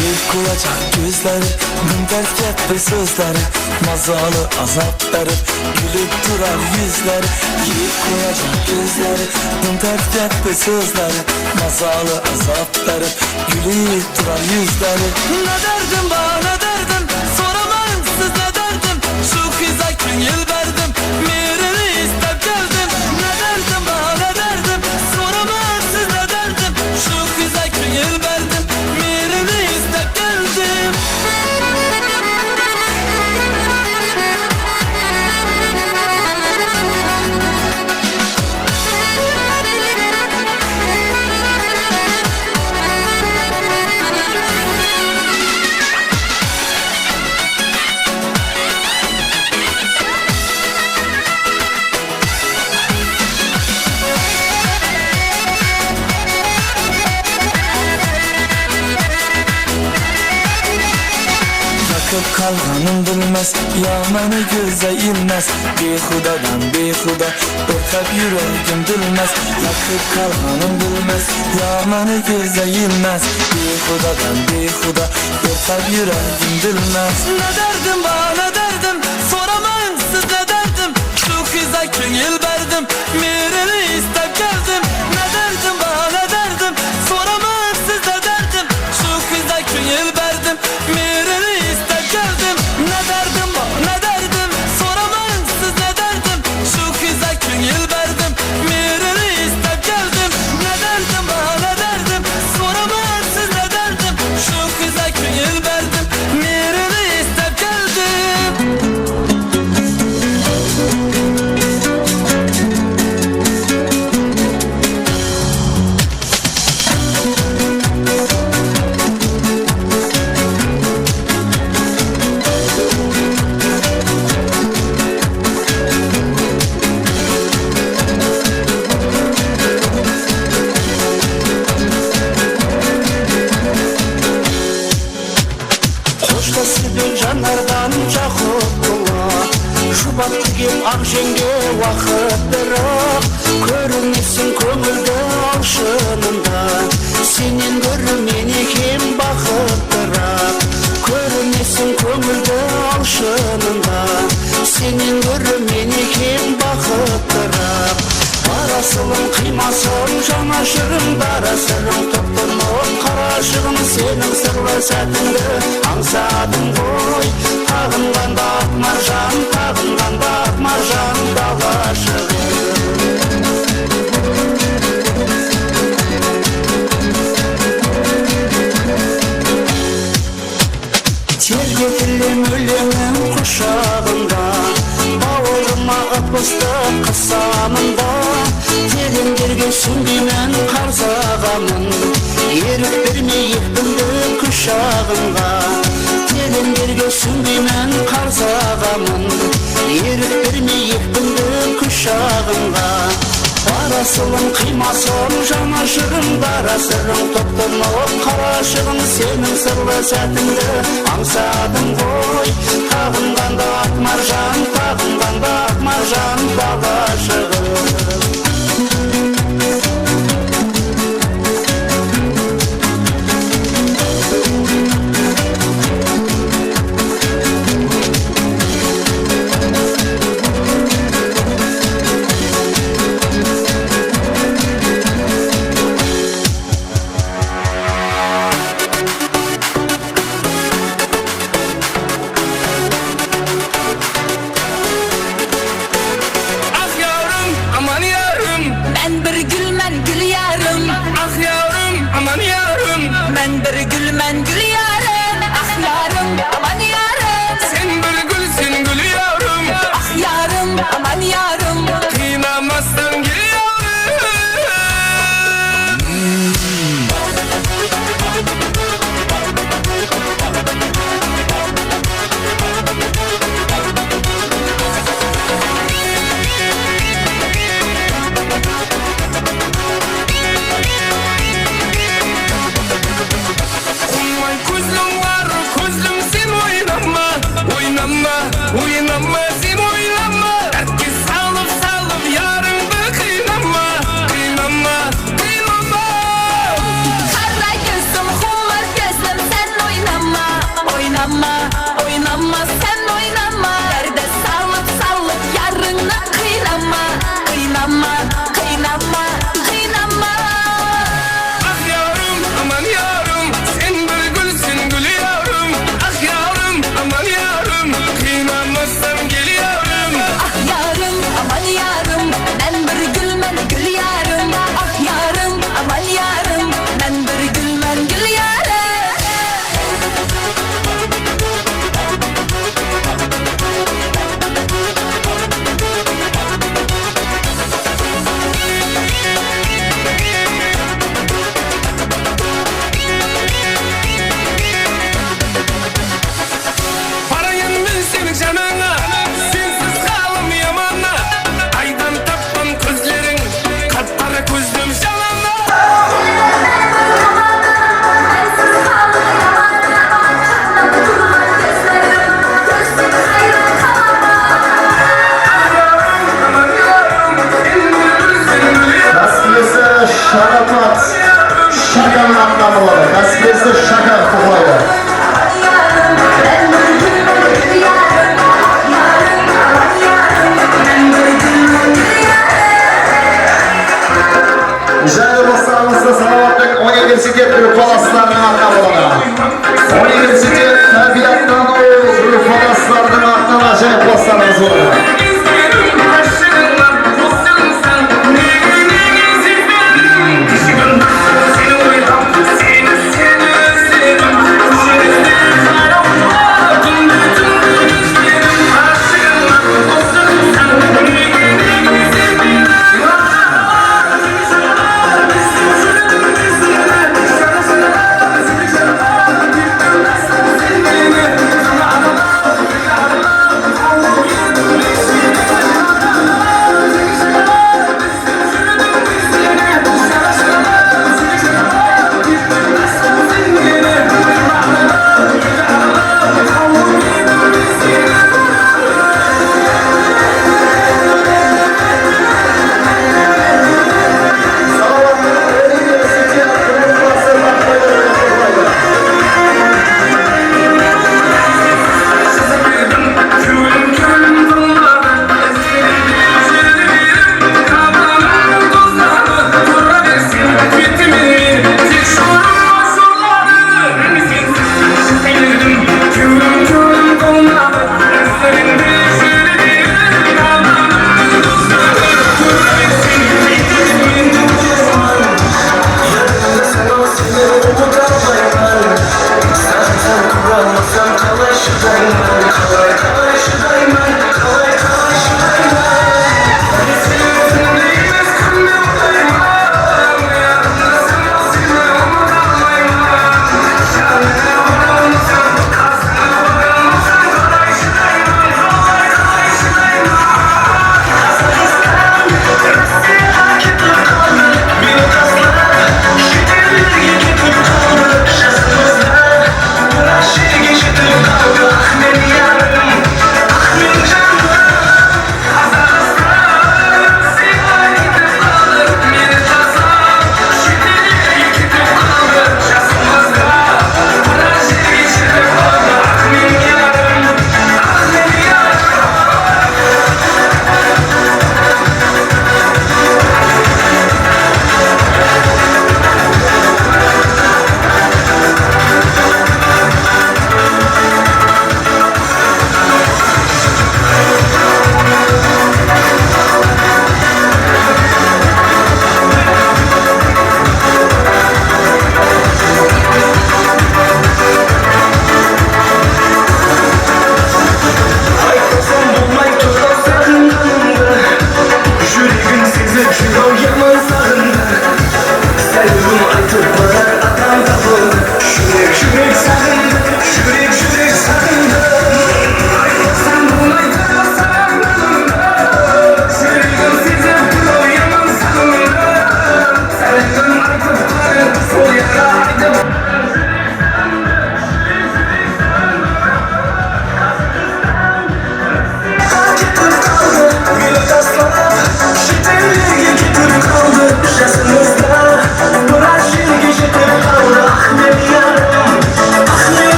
Bir kulacak yüzleri Gün terk etti sözleri Mazalı azap verip Gülüp duran yüzleri Yiyip koyacak gözleri Gün terk etti sözleri Mazalı azap verip Gülüp duran yüzleri Ne derdim bana derdim Soramayın siz ne derdim Şu kıza köngül verdim Mirini istep geldim Ne derdim bana derdim Soramayın siz ne derdim Şu kıza köngül verdim Mirini istep geldim Yakıp kalganım bilmez Yamanı göze inmez Behudadan behuda Örtep yüreğim bilmez Yakıp kalganım bilmez Yamanı göze inmez Behudadan behuda Örtep yüreğim bilmez Ne derdim bana derdim Soramayın siz ne derdim Şu kıza köngül verdim Mirini istep geldim Ne derdim bana derdim Soramayın siz ne derdim Şu kıza köngül verdim Mirini istep geldim Ne derdim ne derdim Soramayın siz ne derdim Şu kıza köngül verdim Mirini istep geldim Ne derdim ne derdim Soramayın siz ne derdim Şu kıza köngül verdim Mirini istep geldim Hoştasıdır canlardan çakıp kula Şubat gibi akşenge vakit bırak Görünmüşsün kömürde alşınında Senin görmeni kim bakıp bırak Görünmüşsün kömürde alşınında Senin görmeni kim bakıp bırak Parasılın kıymasın Çamaşırım darasırım Toplanıp karışırım Senin sırlı sətinde Ansadım koy Tağınğanda atmarcan Tağınğanda atmarcan Dalaşırım Ter getirim ölümün kuşağında Bağırma ıpıstık kısamında Terin dergesin bimen karzağamın Yerip vermeyip bildi kuşağında Terin dergesin bimen karzağamın Yerip vermeyip bildi kuşağında Parasılın kıymasın Çamaşırım darasırım Toplanıp karışırım Senin sırlı sətinde Ansadım koy Tağınğanda atmarcan Tağınğanda atmarcan Dalaşırım Ben bir gül men gül yarım Ah yarım aman yarım Sen bir gülsün gül yarım Ah yarım aman yarım Kıynamazsan gül Ko'zlim var, ko'zlim sen tamamladı. Kasipesi Şakar Kuhlaydı. Jayır dostlarımızda Salavatlık Üniversitet Grup Falaslarının arkamında. Üniversitet Terbilattan Grup Falaslarının arkamında Jayır dostlarımız var.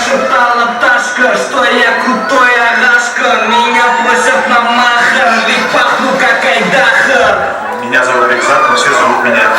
Şıpta Меня зовут Бекзат, но все зовут меня.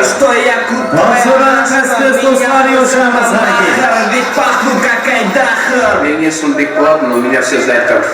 Что я купаю, ведь пахну как айдахар. Я не сундик платно, но меня все знают как.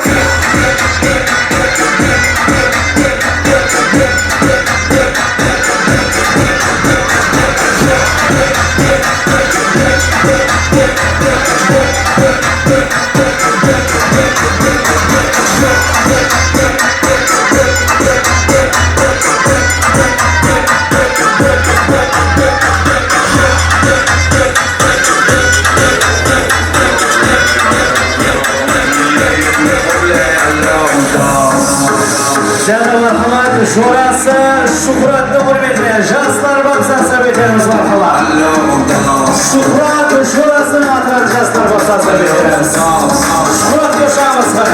Şurası Şuhrat'ın hürmetine Jaslar Baksasa beterimiz marhalar. Şuhrat şurasını atıran Jaslar Baksasa beterimiz. Şuhrat yaşamız var.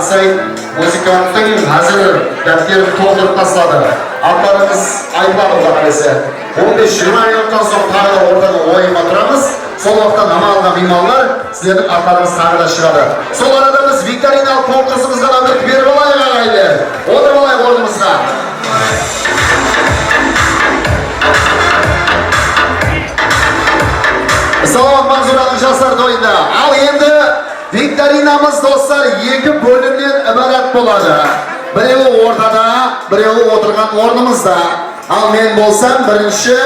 Aksay muzikanttың hazır defterini to'ldirib tashladi. Atlarimiz aytmadi ularga. 15-20 minutdan so'ng tag'da o'rtada o'yinga turamiz. Sol vaqtda namozni mehmonlar sizlarning atlaringiz tag'da chiqadi. Sol arada biz viktorinal konkursimizga navbat berib olaylik og'aylar. O'tirib olaylik o'rnimizga. Salomat Manzuraning yoshlar to'yida. Al endi viktorinamiz do'stlar 2 bo'limdan iborat bo'ladi. Biri o'rtada, biri o'tirgan o'rnimizda. Al men bo'lsam birinchi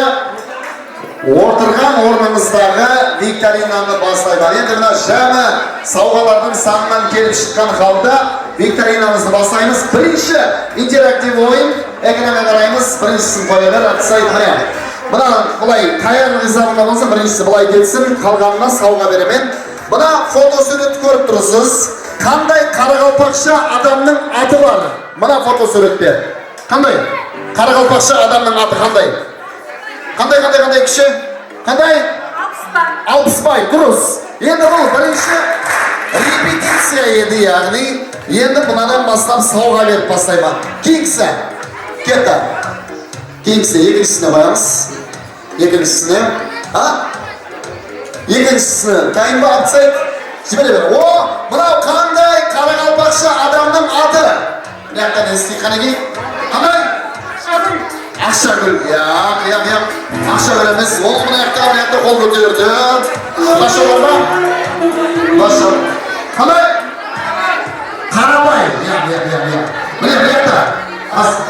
o'tirgan o'rnimizdagi viktorinani boshlayman. Endi mana jami sovg'alarning sonidan kelib chiqqan holda viktorinamizni boshlaymiz. Birinchi interaktiv o'yin ekranga qaraymiz. Birinchisini qo'yaver, Aksay qarang. Buna bulay tayyorlig'ingizda bo'lsa birinchisi bulay ketsin, qolganini sovg'a beraman. Buna fotosurat ko'rib tursiz. Qanday qarag'alpoqcha odamning ati bor? Mana fotosuratda. Qanday? Qarag'alpoqcha odamning ati qanday? Qanday kishi? Qanday? Alpsbay, Cruz. Endi bu birinchi repetitsiya edi, ya'ni endi bunadan boshlab sovg'a berib boshlayman. Kingsa. Ketdi. Kingsa ikkinchisini qo'yamiz. Ikkinchisini, ha? Ikkinchisini tayinga olsak, jibiraver. O, buna qanday qarag'alpoqcha odamning ati? Yoqdan istiqanaga. Qanday? Akşagül. Ya. Akşagül emas. O, buna yoqda qo'l ko'tardi. Boshqa Boshqa. Qanday? Qarabay. Ya. Mana bu yoqda.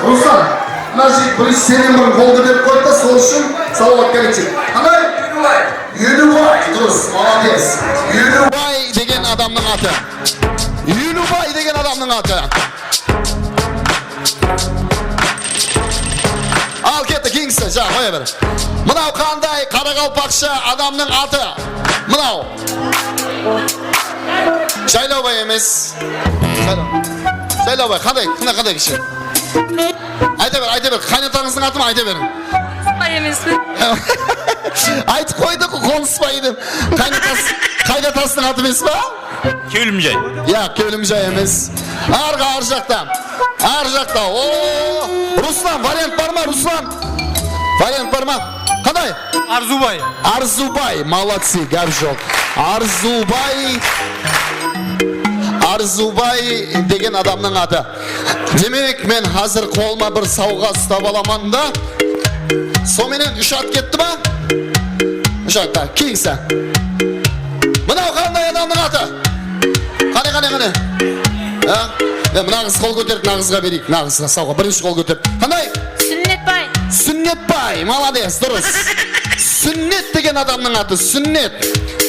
Ruslan. Nasıl polis senin bir kol ko'tarib qo'ydi, sol uchun salovat kerakchi. Qanday? Yunubay. Durust. Молодец. Yunubay degan odamning ati. Yunubay degan odamning ati. Al ketdi Kingsa, ja, qo'yaver. Mana qanday qarag'alpoqcha odamning ati? Mana. Shaylovay emas. Shaylovay, qanday kishi? Aytaver, qaynotangizning atimi aytaverin. Qonsibay emasmi? Aytib qo'ydi-ku, Qonsibay deb. Qaynotasining ati emasmi? Kelimjoy. Ya, Kelimjoy emas. Ar joqda. O, Ruslan, variant bormi, Ruslan? Variant bormi? Qanday? Arzubay, молодцы, gap yo'q. Arzubay degan odamning ati. Demek men hozir qo'lma bir sovg'a ustab olaman-da. Someni ushat ketdimi? Ushatda, Kingsa. Mana qanday odamning ati? Qani. Ha? Mana qiz qo'l ko'tarib, nag'izga berik, nag'izga sovg'a. Birinchi qo'l ko'tarib. Qanday? Sunnetbay, молодец, durust. Sunnet degan odamning ati, Sunnet.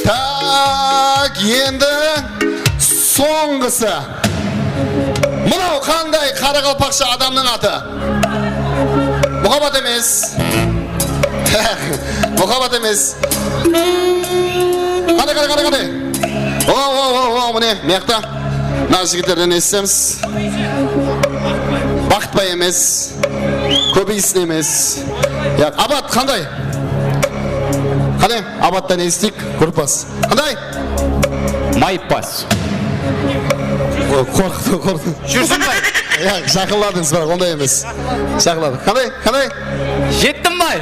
Tak, endi so'nggisi. Mana qanday qarag'alpoqcha odamning ati? Muhabbat emas. Muhabbat emas. Qanday? O, mana maqta. Nashigitlardan esamiz. Baxtbay emas. Ko'bisni emas. Yo'q, Abad qanday? Qanday? Abaddan esdik, Kurpas. Qanday? Maypas. Qo'rqdi. Shursunbay. Yo'q, shaqilladingiz bor, unday emas. Shaqiladi. Qanday? Jettimbay.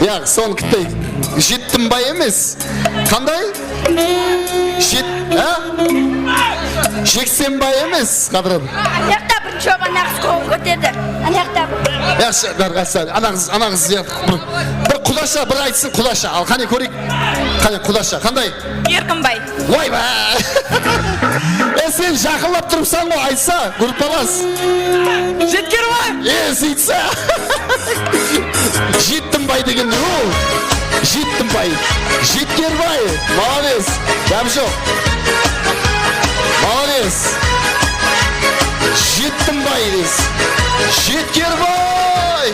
Yo'q, son kitday. Jettimbay emas. Qanday? Ha? Jeksenbay emas, qadrim. Yoqda bir cho'ban naqs qo'l ko'tardi. Yoqda. Yaxshi, qarqasa. Anaqız bir Qudasha bir aytsin Qudasha. Al, qani ko'rik. Qani Qudasha, qanday? Erkinbay. Voy be. Sen jaqillab turibsan-ku, aytsa, gruppalas. Jetkerboy. Sitsa. Jettimbay degan u. Jettimbay. Jetkerboy. Молодец. Yaxshi. Молодец. Jettimbay des. Jetkerboy.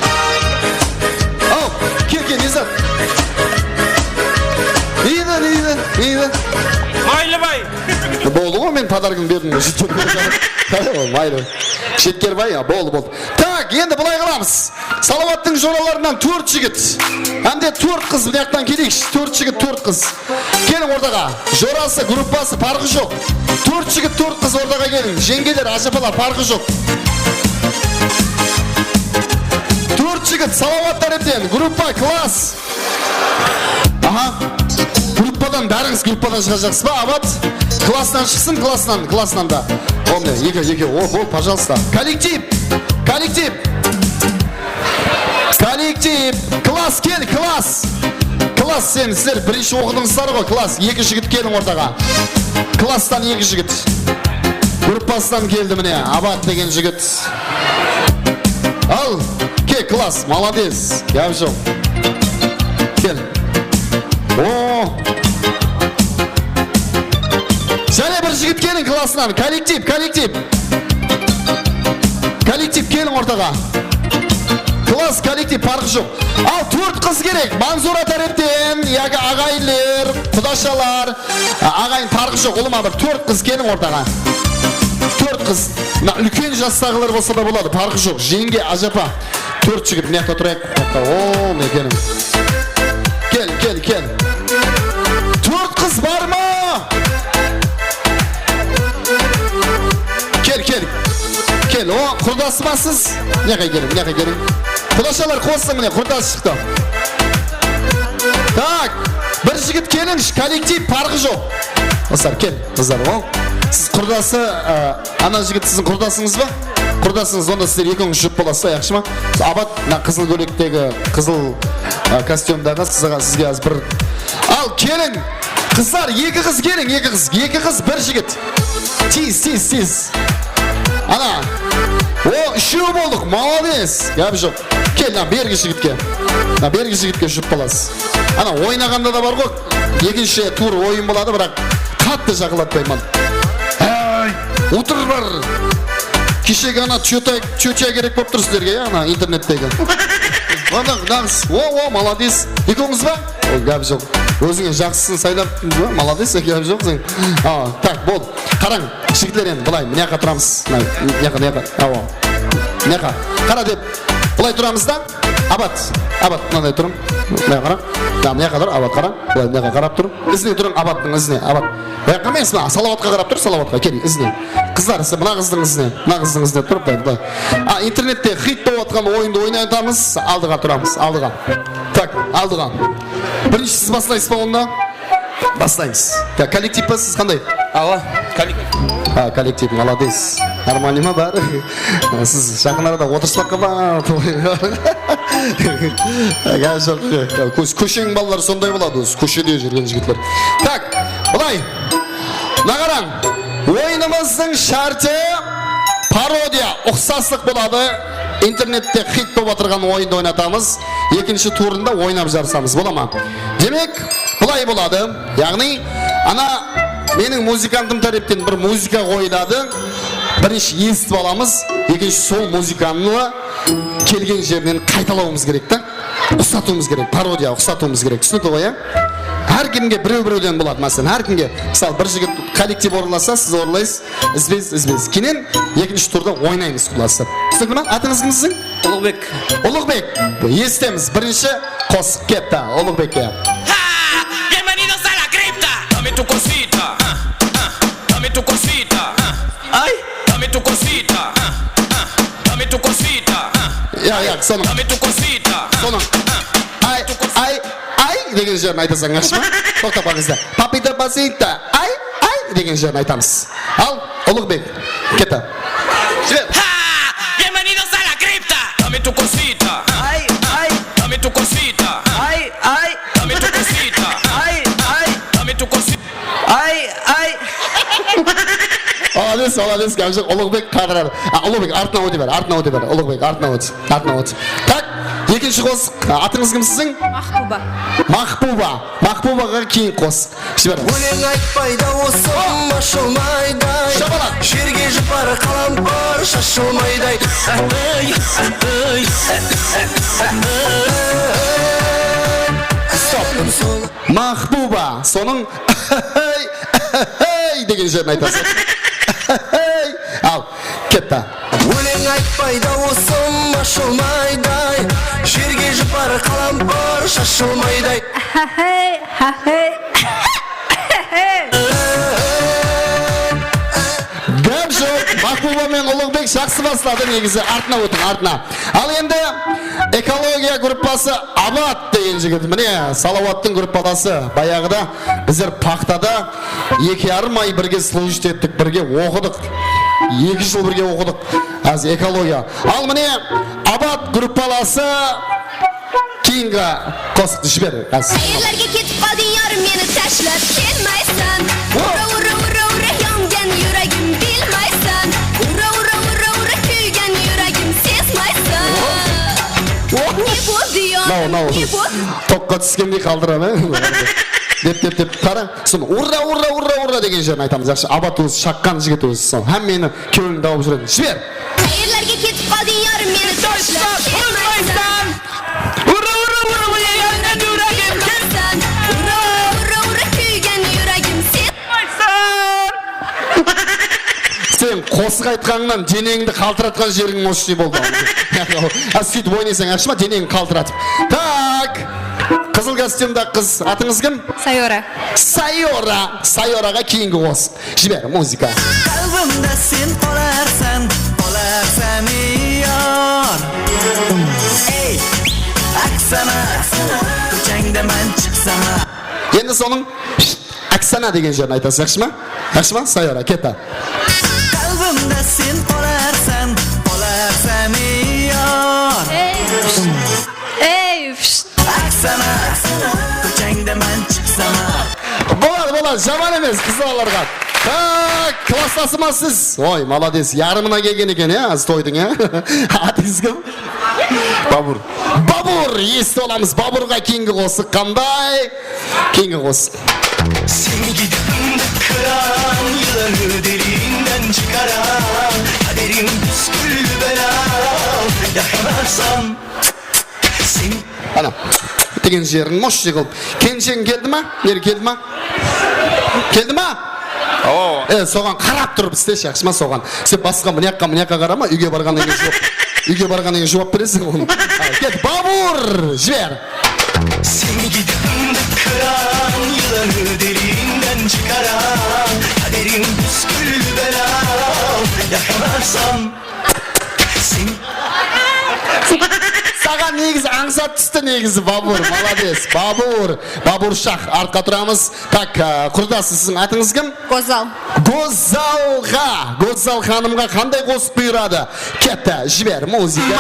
Oh, kel, Nizat. Neydi? Maylibay. Bo'ldi-ku, men padargim berdim. Mayli. Jetkerboy, bo'ldi. Tak, енді былай қыламыз. Салауаттың жораларынан 4 жігіт. Әнде 4 қыз бұл жақтан келейікші. 4 жігіт, 4 қыз. Келің ортаға. Жорасы, группасы парқы жоқ. 4 жігіт, 4 қыз ортаға келің. Жеңгелер, ажапалар парқы жоқ. 4 жігіт, салауаттар ертен. Группа, класс. Аха. Группадан, бәріңіз группадан шыға ба? Абат. Классынан шықсын, классынан да. О, пожалуйста. Коллектив. Класс, кел, класс. Класс, сіздер бірінші оқыдыңыздар ғой, класс. 2 жігіт келің ортаға. Класстан 2 жігіт. Группасынан келді міне, Абат деген жігіт. Ал, кел, класс, молодец. Кел. О! Және бір жігіт келің классынан. Коллектив. Коллектив келің ортаға. Класс, коллектив, парқы жоқ. Ал 4 қыз керек. Манзура тарептен, яғы ағайлер, құдашалар. Ағайын парқы жоқ. Олыма бір 4 қыз келің ортаға. 4 қыз. Үлкен жастағылар болса да болады. Парқы жоқ. Жеңге, ажапа. 4 жігіт. Міне отырайық. О, мекенім. Кел. 4 қыз бар ма? Кел, о, құрдасы басыз. Неғай келің. Құдашалар қосын міне, құрдасы шықты. Так, бір жігіт келіңш, коллектив парқы жоқ. Осылар, кел, қыздар, ол. Сіз құрдасы, ана жігіт сіздің құрдасыңыз ба? Құрдасыңыз, онда сіздер екіңіз жұп боласы, аяқшы ма? Абат, қызыл көліктегі, қызыл костюмдағы сізге аз бір... Ал, келің, қыздар, 2 қыз келің, 2 қыз, 1 жігіт. Тез. Ана, о, 3 болдық, молодец. Гәбі жоқ. Кел, бергі жігітке жұп боласы. Ана, ойнағанда да бар ғой, 2-ші тур ойын болады, бірақ қатты жақылатпаймын. Отыр бар. Кешегі ана чөтя керек болып тұр сіздерге, ана, интернеттегі. О, молодец. Екіңіз ба? Ол, гәбі жоқ. Өзіңе жақсысын сайлап, молодец, гәбі жоқ сен. Так, бол. Қараң, жігітлерен, бұлай, мыняқа тұрамыз. Мыняқа. Қара деп, бұлай тұрамыз да? Абат, мынандай тұрым. Мыняқа тұр, Абат қара. Бұлай, мыняқа қарап тұр. Ізіне тұрың, Абаттың ізіне, Абат. Бұяққа мен сына, салауатқа қарап тұр, салауатқа. Кел, ізіне. Қыздар, мына қыздың ізіне тұрып, бұлай. Интернетте хит болып атқан ойынды ойнайтамыз, алдыға тұрамыз, алдыға. Так, алдыға. Бірінші сіз бастайсыз ба онда? Бастаймыз. Коллектив па сіз қандай? Ала, коллектив. Коллектив, молодец. Нормальный ма бәрі? Сіз жақын арада отырыспаққа ба? Көшең балалар сондай болады, көшеде жүрген жігітлер. Так, бұлай, нағаран, ойынымыздың шарты пародия, ұқсаслық болады. Интернетте хит болып отырған ойынды ойнатамыз. 2-ші турында ойнап жарысамыз, бола ма? Демек, бұлай болады. Яғни, ана менің музыкантым тарептен бір музыка қойылады. Бірінші естіп аламыз. 2-ші сол музыканы келген жерінен қайталауымыз керек та. Ұқсатуымыз керек, пародия ұқсатуымыз керек. Түсінікті ғой, әр кімге біреу-біреуден болады. Мәселен, әр кімге, мысалы, бір жігіт коллектив орындаса, сіз орындайсыз, ізбез. Кенен 2-ші турда ойнаймыз құласы. Түсінікті ма? Атыңыз кім сіздің? Ұлықбек. Естеміз. Бірінші қосық кетті. Ұлықбекке. Bienvenidos a la cripta. Dame tu cosita. Dame tu cosita. Ay, dame tu cosita. Dame tu cosita. Соның. Dame tu cosita. Соның. Ай деген жерін айтасың ашма. Тоқтап қалыңызда. Папита басита. Ай деген жерін айтамыз. Ал, Ұлықбек. Кетті. Жібер. Bienvenidos a la cripta. Dame tu cosita. Ay. Dame tu cosita. Ay. Dame tu cosita. Ay. Dame tu cosita. Ay. Молодец, кәмшік. Ұлықбек қадырады. Ұлықбек, артына өте бер. Ұлықбек, артына өте. Так, 2-ші қосық. Атыңыз кім сіздің? Мақбубаға кейін қосық. Жібер. Өлең айтпайды осым ашылмайдай. Шабалақ. Жерге жұпар қалампар шашылмайдай. Стоп. Мақбуба. Соның деген жерін айтасың. Ал, Ketdi. Өлең айтпайды осым ашылмайдай Жерге жұпар қалампыр шашылмайдай Гәп жоқ, Мақбуба мен Ұлықбек жақсы бастады негізі, артына өтің, артына. Ал енді экология группасы Абат деген жігіт. Міне, Салауаттың группаласы. Баяғыда біздер Пақтада 2,5 ай бірге служит еттік, бірге оқыдық. 2 жыл бірге оқыдық. Аз экология. Ал міне, Абат группаласы кейінгі қосықты жібер. Қайырларға кетіп қалдың ярым мені тәшіліп келмайсың Ура, ура, ура, ура, yangan yüreğim bilmeysen Uра, ура, ура, ура, kүйген yüreğim сезмайсың Не болды яным, не болды Тоққа түскендей қалдырам, деп қара. Соны ура, ура, ура, ура деген жерін айтамыз. Жақсы, Абат өзі шаққан жігіт өзі. Соны һәм мені көлін дауып жүреді. Жібер. Қайырларға кетіп қалдың ярым мені тәшіліп келмейсің Ура, ура, ура, ура, yangan yüreğim Uра, ура, ура, kүйген yüreğim сезмайсың Сен қосық айтқаныңнан денеңді қалтыратқан жерің осы болды. Сөйтіп ойнайсың, ақшы ма, денеңді қалтыратып. Так, қызыл костюмда қыз, атыңыз кім? Сайора. Сайораға кейінгі қос. Жібер, музыка. Қалбымда сен қоларсан яр Ей, Ақсана, көшеңде мән шықсана Енді соның Ақсана деген жерін айтасыз, ақшы ма? Ақшы ма, Сайора, кетті. Қалбымда сен қоларсан яр Ey, Ақсана, көшеңде мән шықсана Болады, жаман емес қызаларға. Так, класстасы ма сіз? Ой, молодец, ярымына келген екен, аз тойдың, атыңыз кім? Бабур, есті оламыз. Бабурға кейінгі қосық қандай? Кейінгі қосық. Seni gidimde kıran yılan derinden çıkaran Kaderim püskül belam Yakalarsam Seni Ana, деген жерін мош жығылып. Кеншен келді ма? Нері келді ма? Келді ма? Соған қарап тұрып істеші, ақшыма соған. Сен басқа мұняққа қарама, үйге барғаннан кейін жауап бересің оны. Кет, Бабур, жібер. Seni gidimde kıran yılan derinden çıkaran Kaderim püskül belam Yakalarsam Seni Саған негізі аңсат түсті негізі, Бабур, молодец. Бабур шах, артқа тұрамыз. Так, құрдасы, сіздің атыңыз кім? Гозал. Гозал ханымға қандай қосып бұйырады? Кетті, жібер, музыка.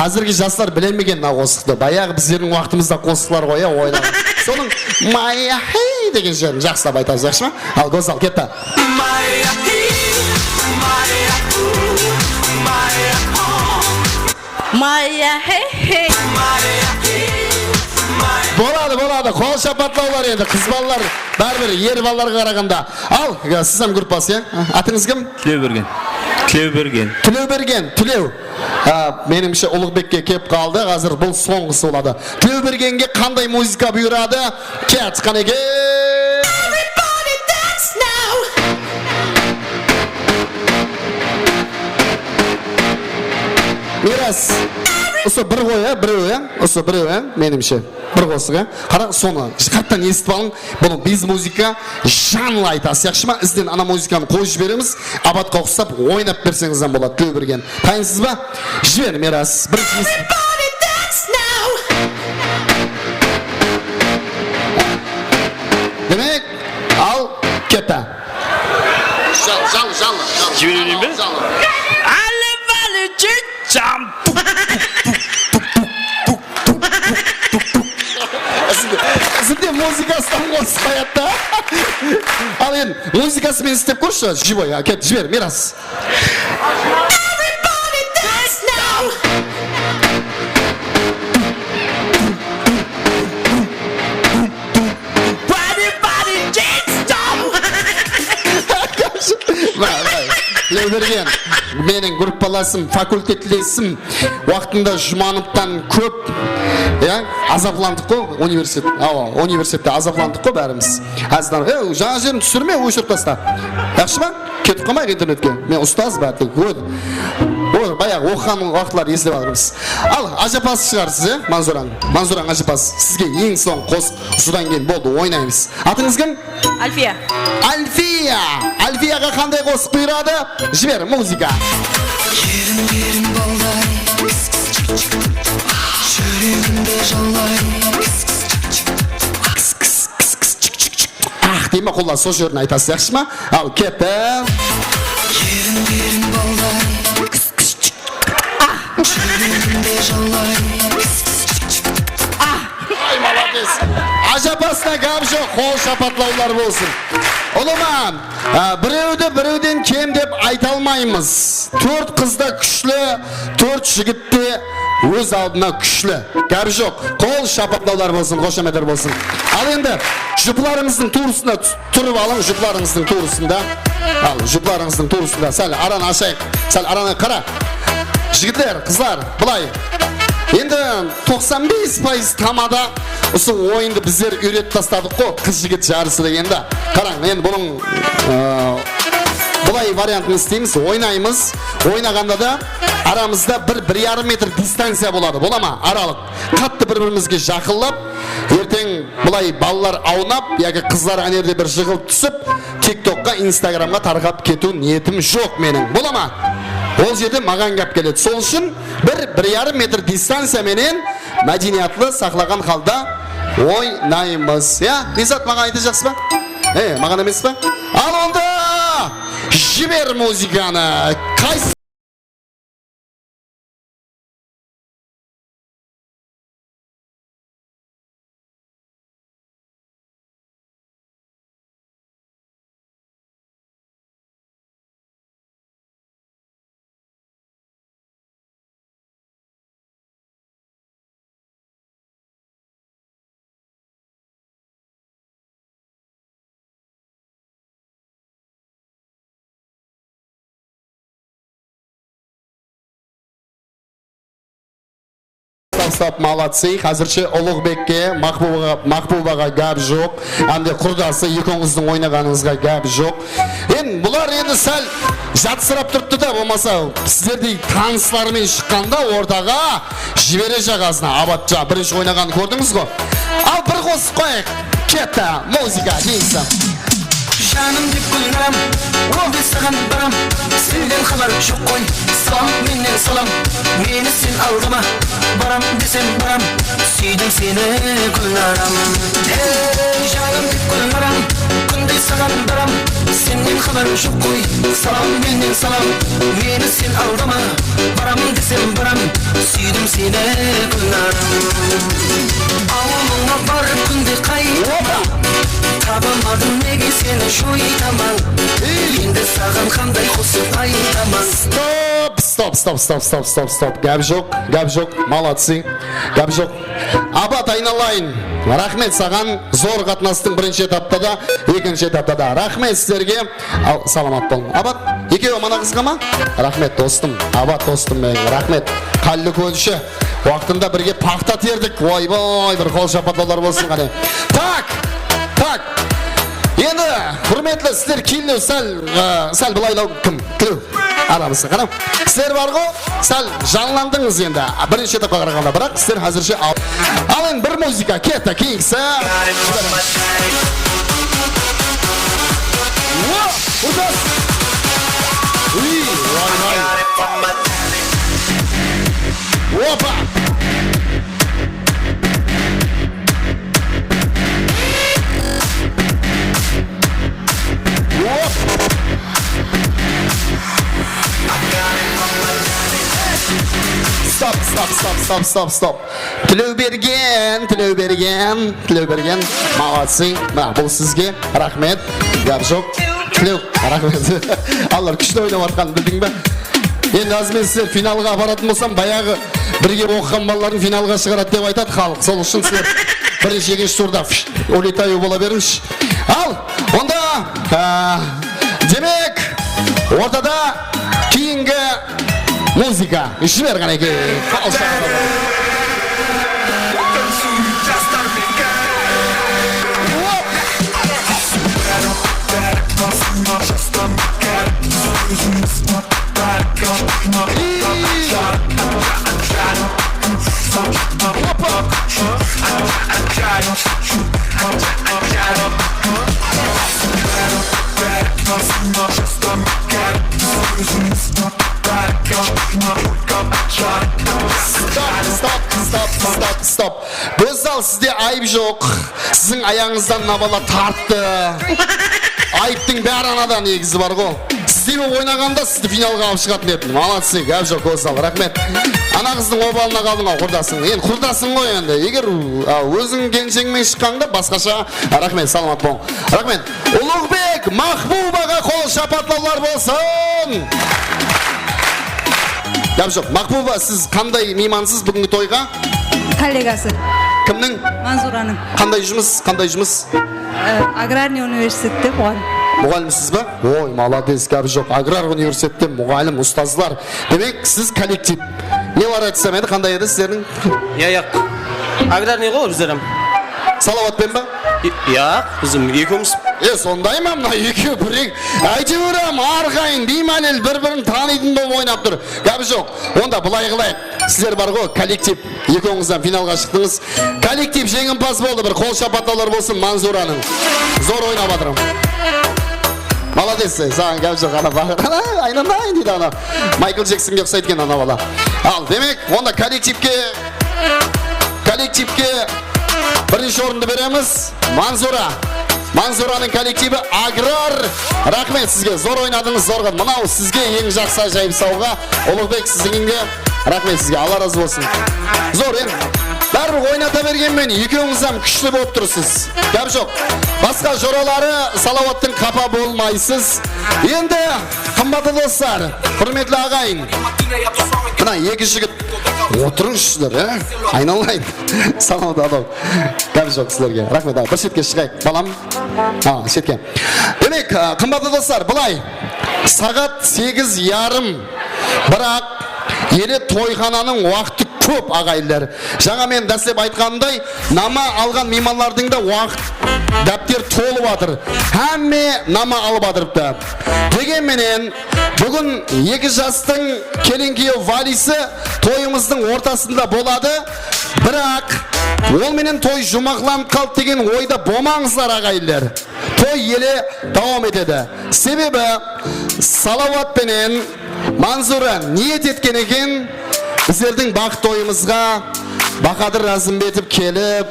Қазіргі жастар білемеген на қосықты. Баяғы біздердің уақытымызда қосықлар қоя ойнаған. Соның Майя хей деген жерін жақсылап айтамыз, жақсы ма? Ал Гозал, кетті. Майя хей. Болады, қол шапатлаулар енді, қыз балалар, бәрбір ер балаларға қарағанда. Ал, сіздің группасы, атыңыз кім? Тілеуберген. Меніңше Ұлықбекке кеп қалды, қазір бұл соңғысы болады. Тілеубергенге қандай музыка бұйырады? Кет, қанеге! Everybody dance now Мирас, осы бір қой, біреу, меніңше. Бір қосық, қара соны, қаттан естіп алың, бұны біз музыка жанлы айтасы, яқшы ма? Ізден ана музыканы қойып жібереміз, Абатқа ұқсап, ойнап берсеңізден болады, Тілеуберген. Тайынсыз ба? Жібер, Мирас. Everybody dance now Демек, ал, кетті. Жанлы. Жіберейін бе? Әлі жүтчам Сізде музыкасынан қосып қаятта. Ал енді, музыкасымен істеп көрші, живой, кет, жібер, Мирас. Everybody dance now Everybody dance now Тілеуберген, менің группа группаласым, факультетлесім уақытында Жұмановтан көп азапландық қой университетте азапландық қой бәріміз. Аздан жаңа жерін түсірме, өшіріп таста. Жақсы ма? Кетіп қалмайық интернетке. Мен ұстаз бәрді баяғы оқыған уақытлар есіліп алырмыз. Ал, ажапасы шығарсыз, Манзураң ажапасы. Сізге ең соң қос судан кейін болды, ойнаймыз. Атыңыз кім? Альфия. Альфияға қандай қосып бұйырады? Жібер, музыка. Ерін балдай, жүрегімді жалай. Дейме қолда сол жерін айтасыз, яқшы ма? Ал, кетті. Ерін балдай, жүрегімді жалай. Ай, молодец. Ажапасына қап жоқ, қол шапатлаулар болсын. Ұлыман, біреуден кем деп айта алмаймыз. 4 қызда күшлі, 4 жігітте өз алдына күшлі. Қап жоқ, қол шапатлаулар болсын, қошаметер болсын. Ал енді, жұпларыңыздың турысында тұрып алың, жұпларыңыздың турысында. Ал, жұпларыңыздың турысында. Сәл араны ашайық, сәл араны қара. Жігіттер, қызлар, бұлай. Енді 95% тамада осы ойынды біздер үйретіп тастадық қой, қыз жігіт жарысы дегенді. Қараң, енді бұның бұлай вариантын істейміз, ойнаймыз. Ойнағанда да арамызда 1-1,5 метр дистанция болады, бола ма? Аралық. Қатты бір-бірімізге жақылап, ертең бұлай балалар аунап, яғы қызлар әнерде бір жығылып түсіп, TikTokқа, Instagramға тарғап кету ниетім жоқ менің. Бола ма? Ол жерде маған кеп келеді. Сол үшін 1-1,5 метр дистанция менен мәдениетлі сақлаған қалда ойнаймыз. Ризат, маған айты жақсы ба? Маған емес ба? Ал онда жібер музыканы. Қайсы? Стоп, молодцы. Қазірше Ұлықбекке, Мақбубаға гәп жоқ. Әнде құрдасы екіңіздің ойнағаныңызға гәп жоқ. Бұлар енді сәл жатсырап тұртты да, болмаса сіздердей таныстарымен шыққанда ортаға жібере жағасына. Абатжа бірінші ойнағанын көрдіңіз ғой. Ал бір қосып қойық. Кетті, музыка дейсің. Жаным деп гүлнарам, ол саған барам. Сенден хабар жоқ қой, салам менен салам. Мені сен алдыма, барам десем барам. Сүйдім сені гүлнарам. Жаным деп гүлнарам, күнде саған барам. Сенден хабар жоқ қой, салам менен салам. Мені сен алдыма, барам десем барам. Сүйдім сені гүлнарам. Ауылыңа барып күнде қайта, табамадым неге сені жойтаман. Енді саған қандай қосып айтаман. Стоп. Гәп жоқ, молодцы. Гәп жоқ. Абат, айналайын. Рахмет саған, зор қатынастың бірінші этапта да, екінші этапта да. Рахмет сіздерге. Саламат болың. Абат, екеуі мана қызға ма? Рахмет достым. Абат достым мен. Рахмет. Қаллы көдіші. Уақытында бірге пақта тердік. Ой, бір қол шапатлар болсын қане. Так. Енді, құрметлі сіздер келу сәл бұлайлау кім? Кілу. Арамызды қарам. Сіздер бар ғой, сәл жанландыңыз енді. Бірінші етапқа қарағанда, бірақ сіздер әзірше алын бір музыка. Кетті, кейіксі. Опа! Стоп. Тілеуберген. Молодцы. Бұл сізге рахмет. Гәп жоқ. Тілеу, рахмет. Аллар күшті ойнап атқан білдің бе? Енді азмен сіздер финалға апаратын болсам, баяғы бірге оқыған балалардың финалға шығарады деп айтады халық. Сол үшін сіздер бірінші екінші турда улетаю бола беріңіз. Ал, онда демек ортада кейінгі Muzika. Жібер қанеке. Стоп. Көзал, сізде айып жоқ. Сіздің аяңыздан набала тартты. Айыптың бәрі анадан негізі бар ғой. Сізде ойнағанда сізді финалға алып шығатын едім. Молодцы, айып жоқ Көзал, рахмет. Ана қыздың обалына қалдың ау, құрдасың. Енді құрдасың ғой енді. Егер өзің келіншегіңмен шыққанда басқаша. Рахмет, саламат бол. Рахмет. Ұлықбек Махбубаға қол шапатлаулар болсын. Айып жоқ. Махбуба, сіз қандай меймансыз бүгінгі тойға? Коллегасы. Кімнің? Манзураның. Қандай жұмыс? Аграрный университетте мұғалім. Мұғалімсіз ба? Ой, молодец, кәбі жоқ. Аграр университетте мұғалім, ұстазлар. Демек, сіз коллектив. Не бар айтсам еді, қандай еді сіздердің? Яқ. Аграрный ғой біздерім. Салауатпен ба? Яқ, біздің екеуміз. Сондай ма мына екеу бірек? Әйтеуір арғайын, беймәлел бір-бірін танитын болып ойнап тұр. Кәбі жоқ. Онда былай қылайық. Сіздер бар ғой, коллектив. Екеуіңізден финалға шықтыңыз. Коллектив жеңімпаз болды, бір қол шапаттаулар болсын Манзураның. Зор ойнап жатырмын. Молодец, саған кәбі жоқ, ана бар. Айнамайын дейді ана. Майкл Джексонге ұқсайды екен ана бала. Ал, демек, онда коллективке бірінші орынды береміз. Манзураның коллективі Аграр. Рахмет сізге, зор ойнадыңыз, зор қад. Мынау сізге ең жақсы жайып сауға. Ұлықбек сізгенге рахмет сізге, Алла разы болсын. Зор, бәрі ойната бергенмен екеуіңізден күшті болып тұрсыз. Кәп жоқ. Басқа жоралары Салауаттың қапа болмайсыз. Енді қымбатты достар, құрметлі ағайын. Мына екі жігіт отырыңыздар, айналайын. Салауат адау. Кәп жоқ сіздерге. Рахмет, бір шетке шығайық. Балам. Шетке. Демек, қымбатты достар, бұлай. Сағат 8:30. Бірақ елі тойхананың уақыты көп ағайлар. Жаңа мен дәслеп айтқандай, нама алған меймандардың да уақыт дәптер толып жатыр. Әмме нама алып жатырыпты. Дегенменен бүгін 2 жастың келінкеу валисі тойымыздың ортасында болады. Бірақ ол менен той жұмақланып қалды деген ойда болмаңыздар ағайлар. Той елі давам етеді. Себебі Салауат пенен Манзура ниет еткен екен біздердің бақыт тойымызға Бақадыр Разымбетов келіп,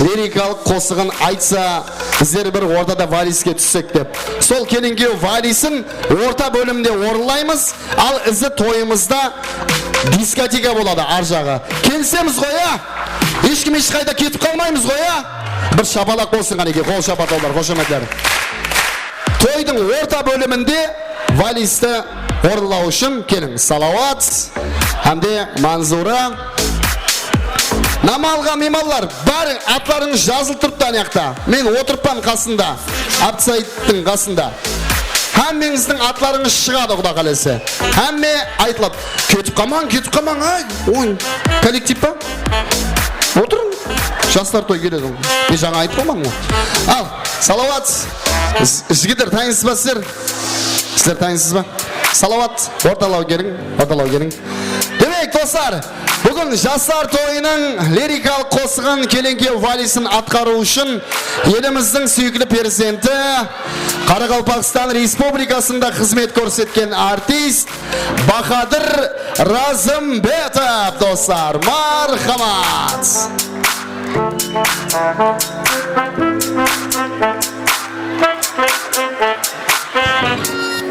лирикалық қосығын айтса, біздер бір ортада валиске түссек деп. Сол келінкеу валисін орта бөлімде орынлаймыз, ал ізі тойымызда дискотека болады ар жағы. Келсеміз ғой, ешкім ешқайда кетіп қалмаймыз ғой. Бір шапалақ болсын қанеке, қол шапатаулар, қошеметлер. Тойдың орта бөлімінде валисті орынлау үшін келіңіз. Салауат, әмде Манзура. Намалға меймандар, бәрі атларыңыз жазылып тұрыпты анаяқта. Мен отырппан қасында, Абдсайыттың қасында. Әммеңіздің атларыңыз шығады құда қалесі. Әмме айтылады, кетіп қалмаң, ай, ойын, коллектив па? Отырың, жастар той келеді. Мен жаңа айтып болмам ғой. Ал, Салауат, жігіттер тайынсыз ба сіздер? Сіздер тайынсыз ба? Салауат, орталау келің. Демек, достар, бүгін жастар тойының лирикалық қосығын келінкеу валисін атқару үшін еліміздің сүйікті перзенті Қарақалпақстан Республикасында қызмет көрсеткен артист Бақадыр Разымбетов, достар, мархамат.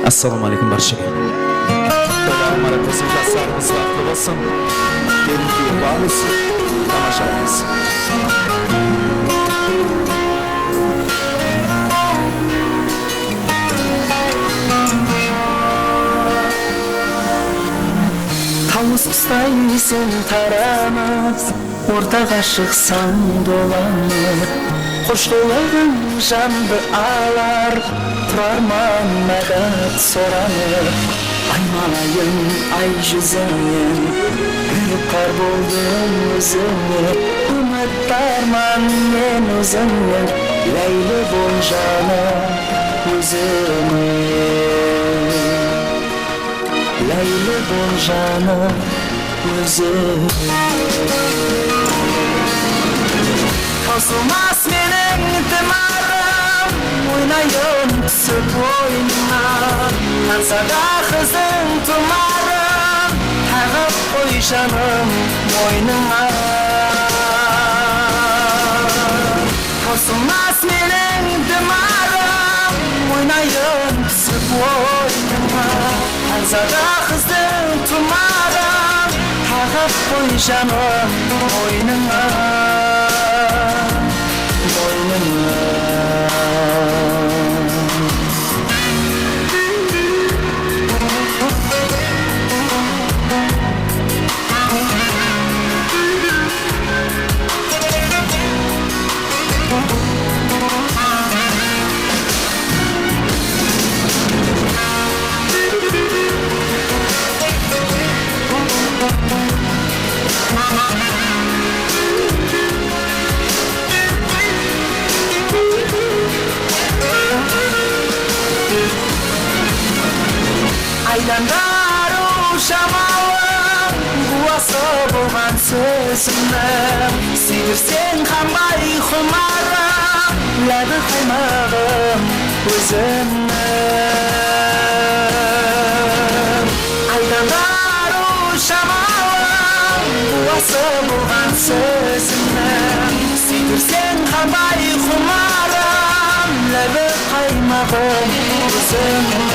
Assalomu alaykum barchaga. Jastlarimiz vaqti bo'lsin. Keling, ba'lis tomosha qilamiz. Tavus istaysan taramas, o'rtaga chiqsam dolanır. Qo'shqo'lag'im jambi alar, turarman madad so'ranib. Aymalayım ay yüzünden Ürkar buldum özümü Umutlarman men özümden Leyli bol canım özümü Leyli bol canım özümü Kosulmaz menin dımarım Oynayın süt oyna Kansada kızın tumarım Tağıp koy canım boynuna Kosulmaz menin dımarım Oynayın süt oyna Kansada kızın tumarım Tağıp koy canım boynuna Aylanlar uşamağım Guası boğan sözümüm Sevirsen kanbay xumarım Ladı kaymağım özümüm Aylanlar uşamağım Guası boğan sözümüm Sevirsen kanbay xumarım Ladı kaymağım özümüm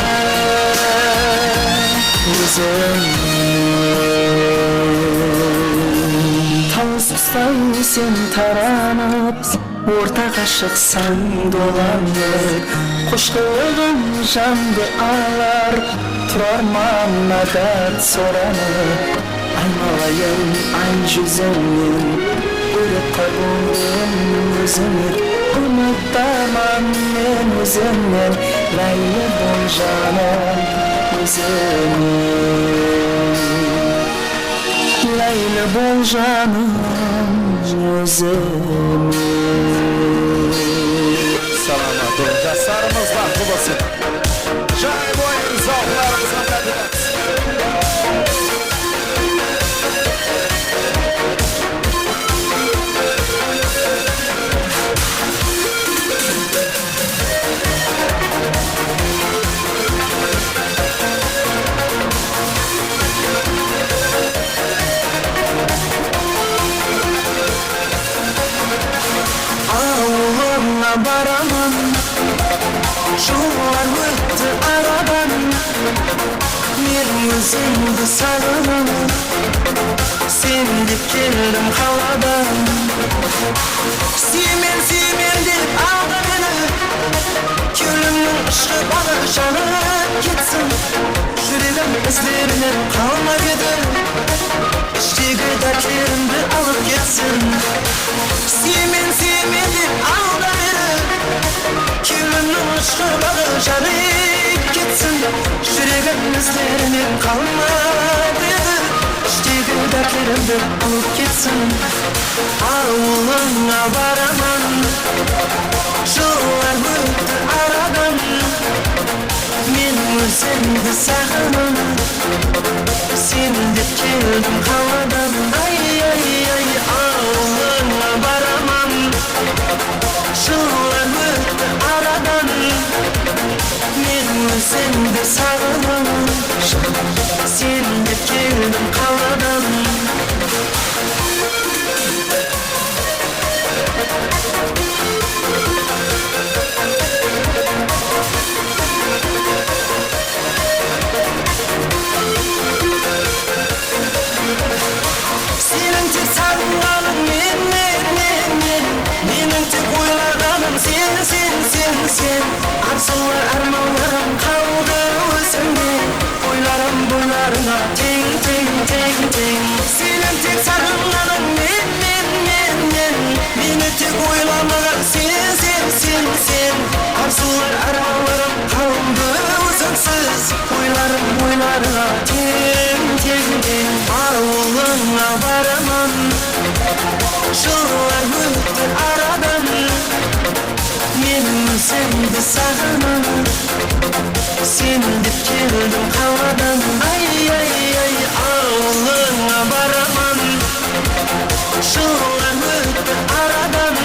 Tavsızdan sen taranıp Ortağa çıksan dolanır Koştuğun candı ağlar Turar manadat soranır Aymalayın ay yüzünün Ürüp kalbim özünür Unuttamam men özümün Leyli bol canım Leyli bol canım özüm Salamat olun. Jaslarımızlar bulasın. Jay boyun zavlarımızla tədqiqat. Ağlarına baramam Şular öttü aradan Bir yüzümdü sarılan Sen dip geldim havadan Simen dip aldı beni Külümün ışığı bana janıp gitsin Yüreğim izlerine kalma gider İşteki dertlerimdi alıp gitsin Simen dip aldı beni Külümün ışığı bana janıp gitsin Yüreğim izlerine kalma gider İşteki dertlerimdi alıp gitsin Ağlına varamam Şular öttü aradan Men özümdü sağınam Sen dip keldim havadan Ay ay ay ağlına varamam Şular öttü aradan Men özümdü sağınam Sen dip keldim havadan Senin tek sarılalım men Benim tek oylardanım sen Arzular armanlarım kaldı özümde Oylarım boylarına teng Senin tek sarılalım men Beni tek oylamak sen Arzular armanlarım kaldı özümsüz Oylarına ten Ağlına varamam Şıllar müttü aradan Men seni sağlamam Sen dip keldim havadan Ay ağlına varamam Şıllar müttü aradan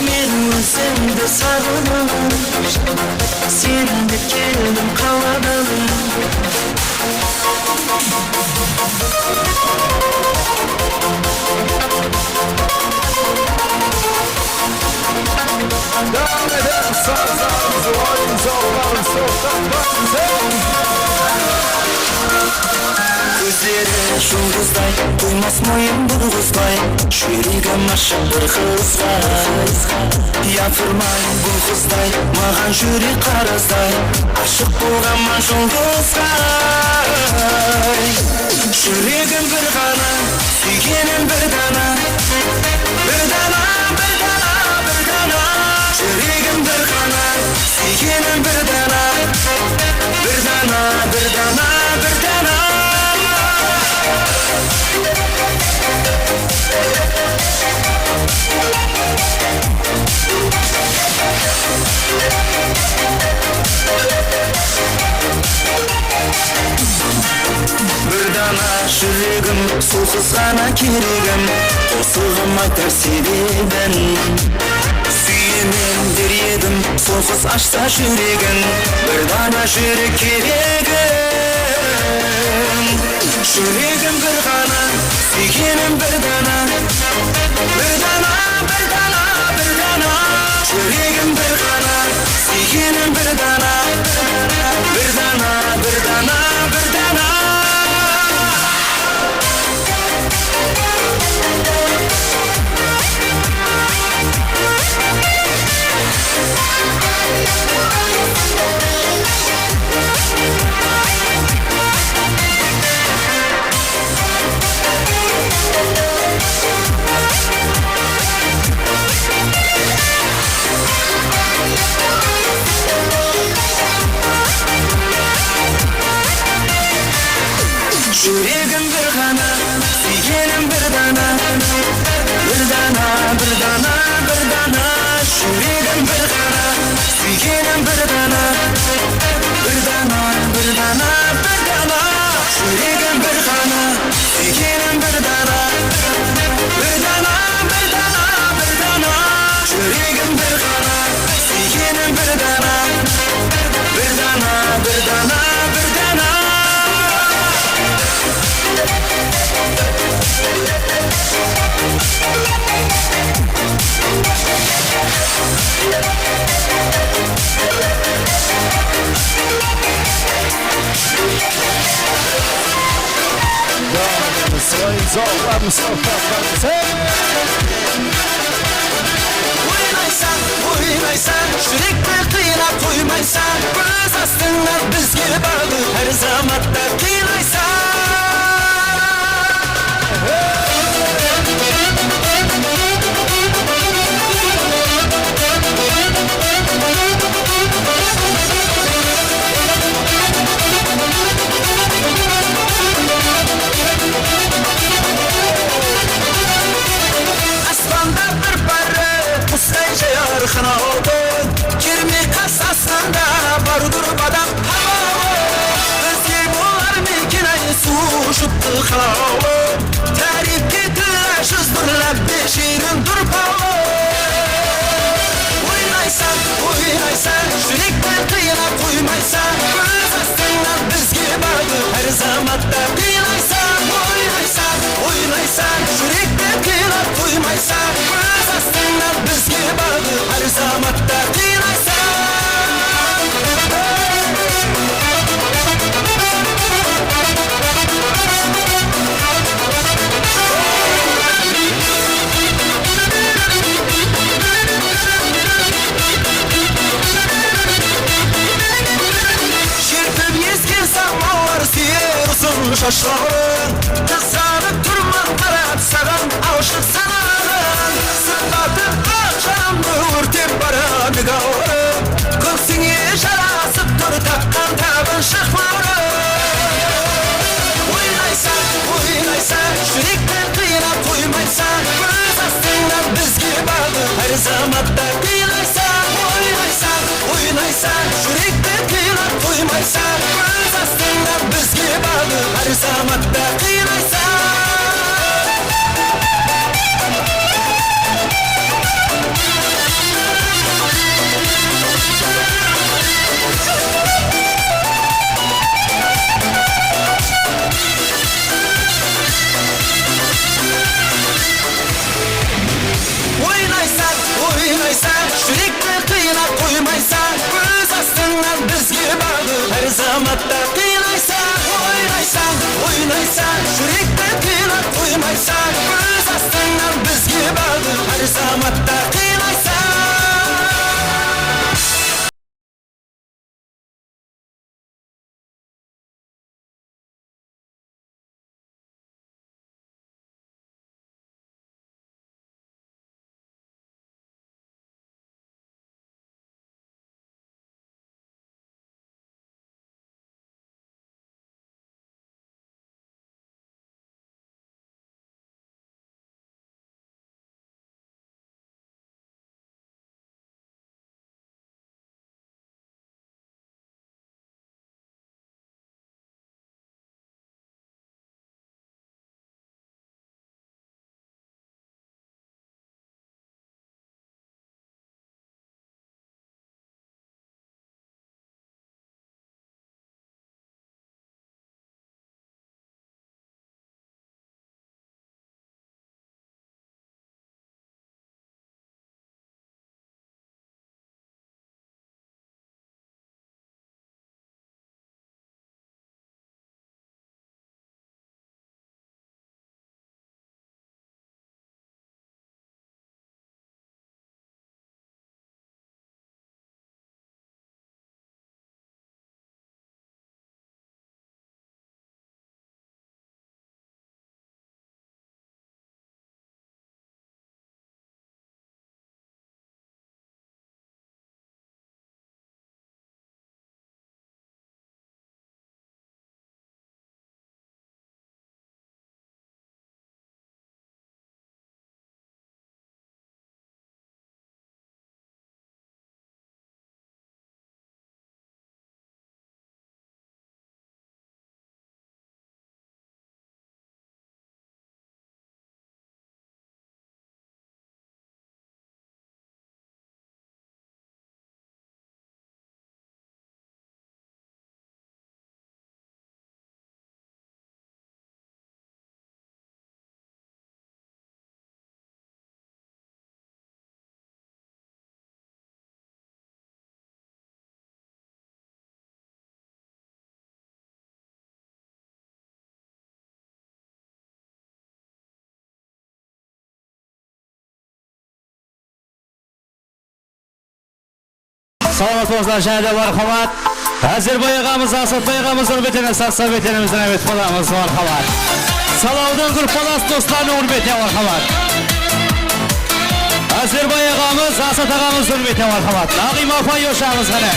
Men seni sağlamam Sen dip keldim havadan Devam edelim sazlarımızı oyun zorlarım sokaklarımızı Gözleri şulduzday Duymas moyun bulguzday Şürigim aşık bir kızga Yapırmay bu kızday Mağan jüri qarazday Aşık bolğanman şulduzga Şürigim bir gana Suygenim bir dana Bir dana, bir dana, bir dana Şürigim bir gana Suygenim bir dana Bir dana, bir dana, bir dana Bir dana şürigim Sulsuz gana kerigim Tosug'um aytar sebeben Suyemem der edim Sulsuz açsa şürigin Bir dana şürig kerigim Şürigim bir gana Suygenim bir dana Bir dana, bir dana, bir dana Şürigim bir gana Suygenim bir dana Bir dana, bir dana, bir dana Şürigim bir gana, suygenim bir dana Bir dana, bir dana, bir dana Şürigim bir gana, suygenim bir dana Bir dana, bir dana, bir dana Şürigim bir gana, suygenim bir dana Bir dana, bir dana, bir dana Şürigim bir gana, suygenim bir dana Bir dana, bir dana, bir dana Oyun zorlarım sokaklarımızı Oynaysan, oynaysan Şürik bir kıyına koymaysan Göz astınlar bizge bağlı Her zamanda kıynaysan Asmanda bir barı Ustayca yarıkına oldu Kirmi kasasında Bardur badam hava Özge bular mekine Suşuptu hava Tarif getirlaşız Durlabde şirin durpağı Oynaysan, oynaysan Şürik bir kıyına koymaysan Göz astınlar bizge bağlı Her zamanda kıynaysan Oynaysan, oynaysan Şürik bir kıyına koymaysan Göz astınlar bizge bağlı Her zamanda kıynaysan Şaşlarım Kızarıp durma Arap saran Aşık sanarım Sıfatı akşamda Urtip bana bir gavurum Kılsın yaşarasıp dur takkan бізге бағы әр заматта қинайсың. Ойнайсың, жүректі қинап қоймайсың, өз астыңнан бізге бағы әр заматта қинайсың. Ойнайсың, жүректі қинап қоймайсың, өз астыңнан бізге бағы әр заматта қинайсың. Саламат болыңыздар, және де мархамат. Әзірбай ағамыз, Асатбай ағамыз үрбетіне сақса бетеніміздің әмет боламыз мархамат. Салаудың күрпалас достарының үрбетіне мархамат. Әзірбай ағамыз, Асат ағамыз үрбетіне мархамат. Нағим апай ошағыз ғана.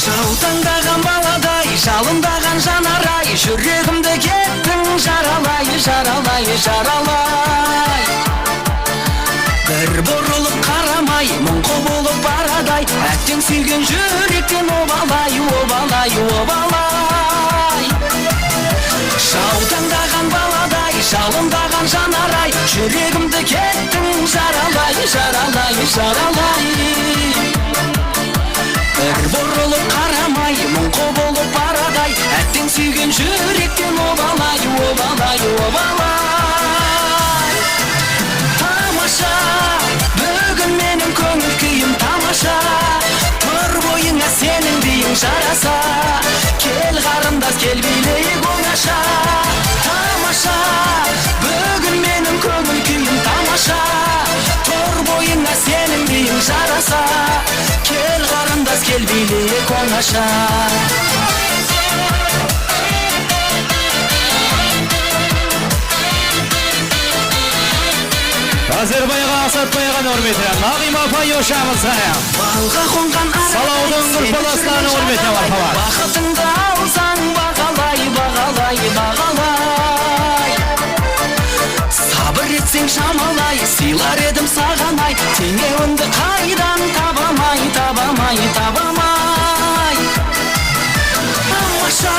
Жаутаңдаған баладай, жалындаған жанарай, жүрегімді кеттің жаралай, жаралай, жаралай. Бір бұрылып қарамай, мұңқы болып барадай, әттен сүйген жүректен обалай, обалай, обалай. Жаутаңдаған баладай, жалындаған жанарай, жүрегімді кеттің жаралай, жаралай, жаралай. Бір бұрылып қарамай, мұңқы болып барадай, әттен сүйген жүректен обалай, обалай, обалай. Тамаша, бүгін менің көңіл күйім тамаша, тұр бойыңа сенің дейін жараса, кел қарындас, кел билейік оңаша. Тамаша, бүгін менің көңіл күйім тамаша, тұр бойыңа сенің дейін жараса, кел қарындас, кел билейік оңаша. Әзірбайға, Асатбайға нұрметі, Нағим апай ошағыз ғана. Салаудың күрпаластарының үрметі мархамат. Бақытыңды алсаң бағалай, бағалай, бағалай. табамай Тамаша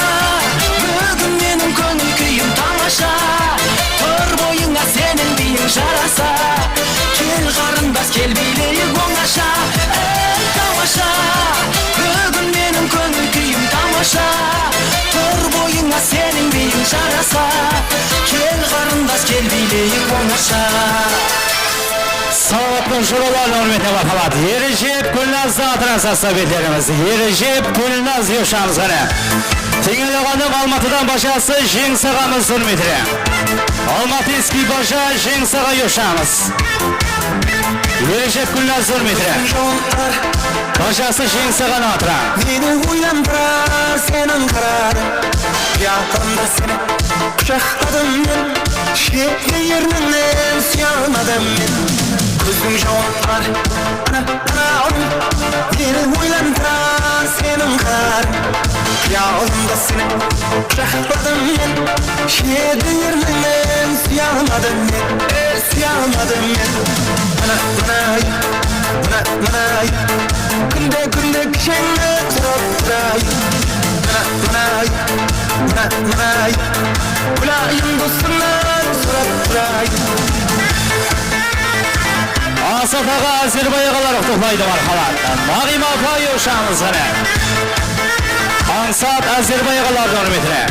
бүгін менің көңіл күйім тамаша Тұр бойыңа сенің биің жараса Кел қарындас кел билейік оңаша Эй тамаша бүгін менің көңіл күйім тамаша Тұр бойыңа сенің биің жараса Кел қарындас кел билейік оңаша Салаваттың жұраларын өрметіне бақалат. Ережеп Гүлназды атыран састап етеріміз. Ережеп Гүлназ еушамыз ғана. Теңел оғаным Алматыдан башасы Жеңсағамыз өрметіне. Алматы ескі баша Жеңсаға еушамыз. Ережеп Гүлназ өрметіне. Башасы Жеңсағаны атыран. Мені ойландырар сенің қарарың Жақында сені құшақтадым мен Шетке ерніңнен сиялмадым мен Көздің жауаптар Мені ойландырар сенің қарарың Жақында сені құшақтадым мен Шетке ерніңнен сиялмадым мен Сиялмадым мен Күнде кішеңді тұрып тұрайын Күлайын достымнан сұрап тұрайын Асатаға Әзербай ағалар ұқтықлайды мархалат. Нағима апай еушамыз ғана. Аңсат Әзербай ағалардың өрметіне.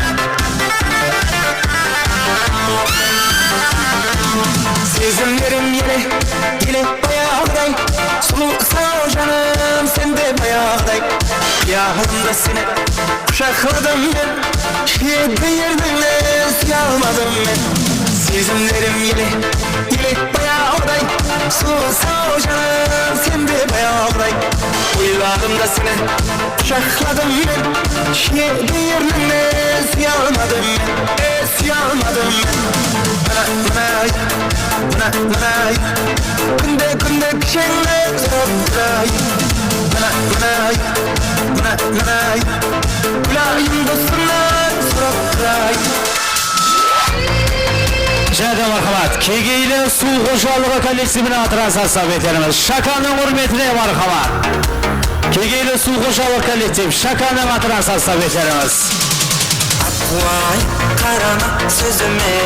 Сезімдерім еле баяғыдай Сұлу сау жаным сенде баяғыдай Яғында сені құшақладым мен Шеткі ерніңнен сүйе алмадым мен Сезімдерім еле баяғыдай Сұлу сау жаным сенде баяғыдай Ойлағымда сені құшақладым мен Шеткі ерніңнен сүйе алмадым мен Сүйе алмадым мен Күнде кішеңді тұрып тұрайын Күлайын достымнан сұрап тұрайын Және мархамат, Кегейлі су қожалығы коллективіне атыран састап етеріміз. Шаканың өрметіне мархамат. Кегейлі су қожалығы коллектив, Шаканың атыран састап етеріміз. Атқуай қарама сөзіме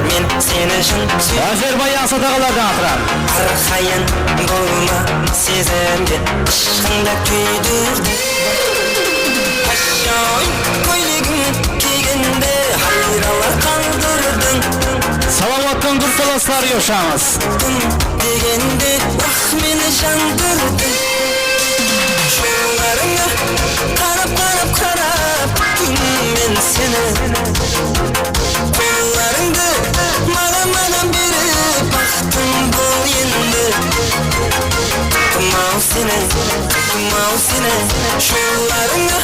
мен сені шын сүйем Әзербай аңсатағалардан атыран. Арқайын болма сезімде Ішқында күйдірді Ашай көйлегін кигенде Хайралар қалдырдың Салаваттың дұрталастар еушамыз. Дегенде уақ мені жандырдың Жолдарыңа қарап Мен сені Қолдарыңды маған беріп Бақтың бол енді Тұмау сені Жолдарыңа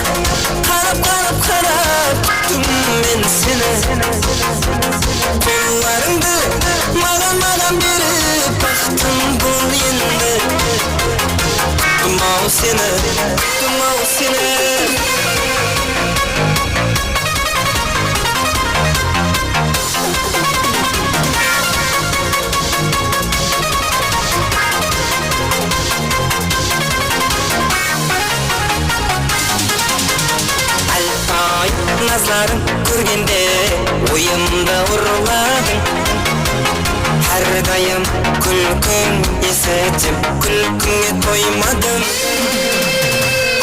қарап Мен сені Қолдарыңды маған беріп Бақтың бол енді Тұмау сені Назарын көргенде ойымда ұрладың Әрдайым күлкің есетім күлкіңе тоймадым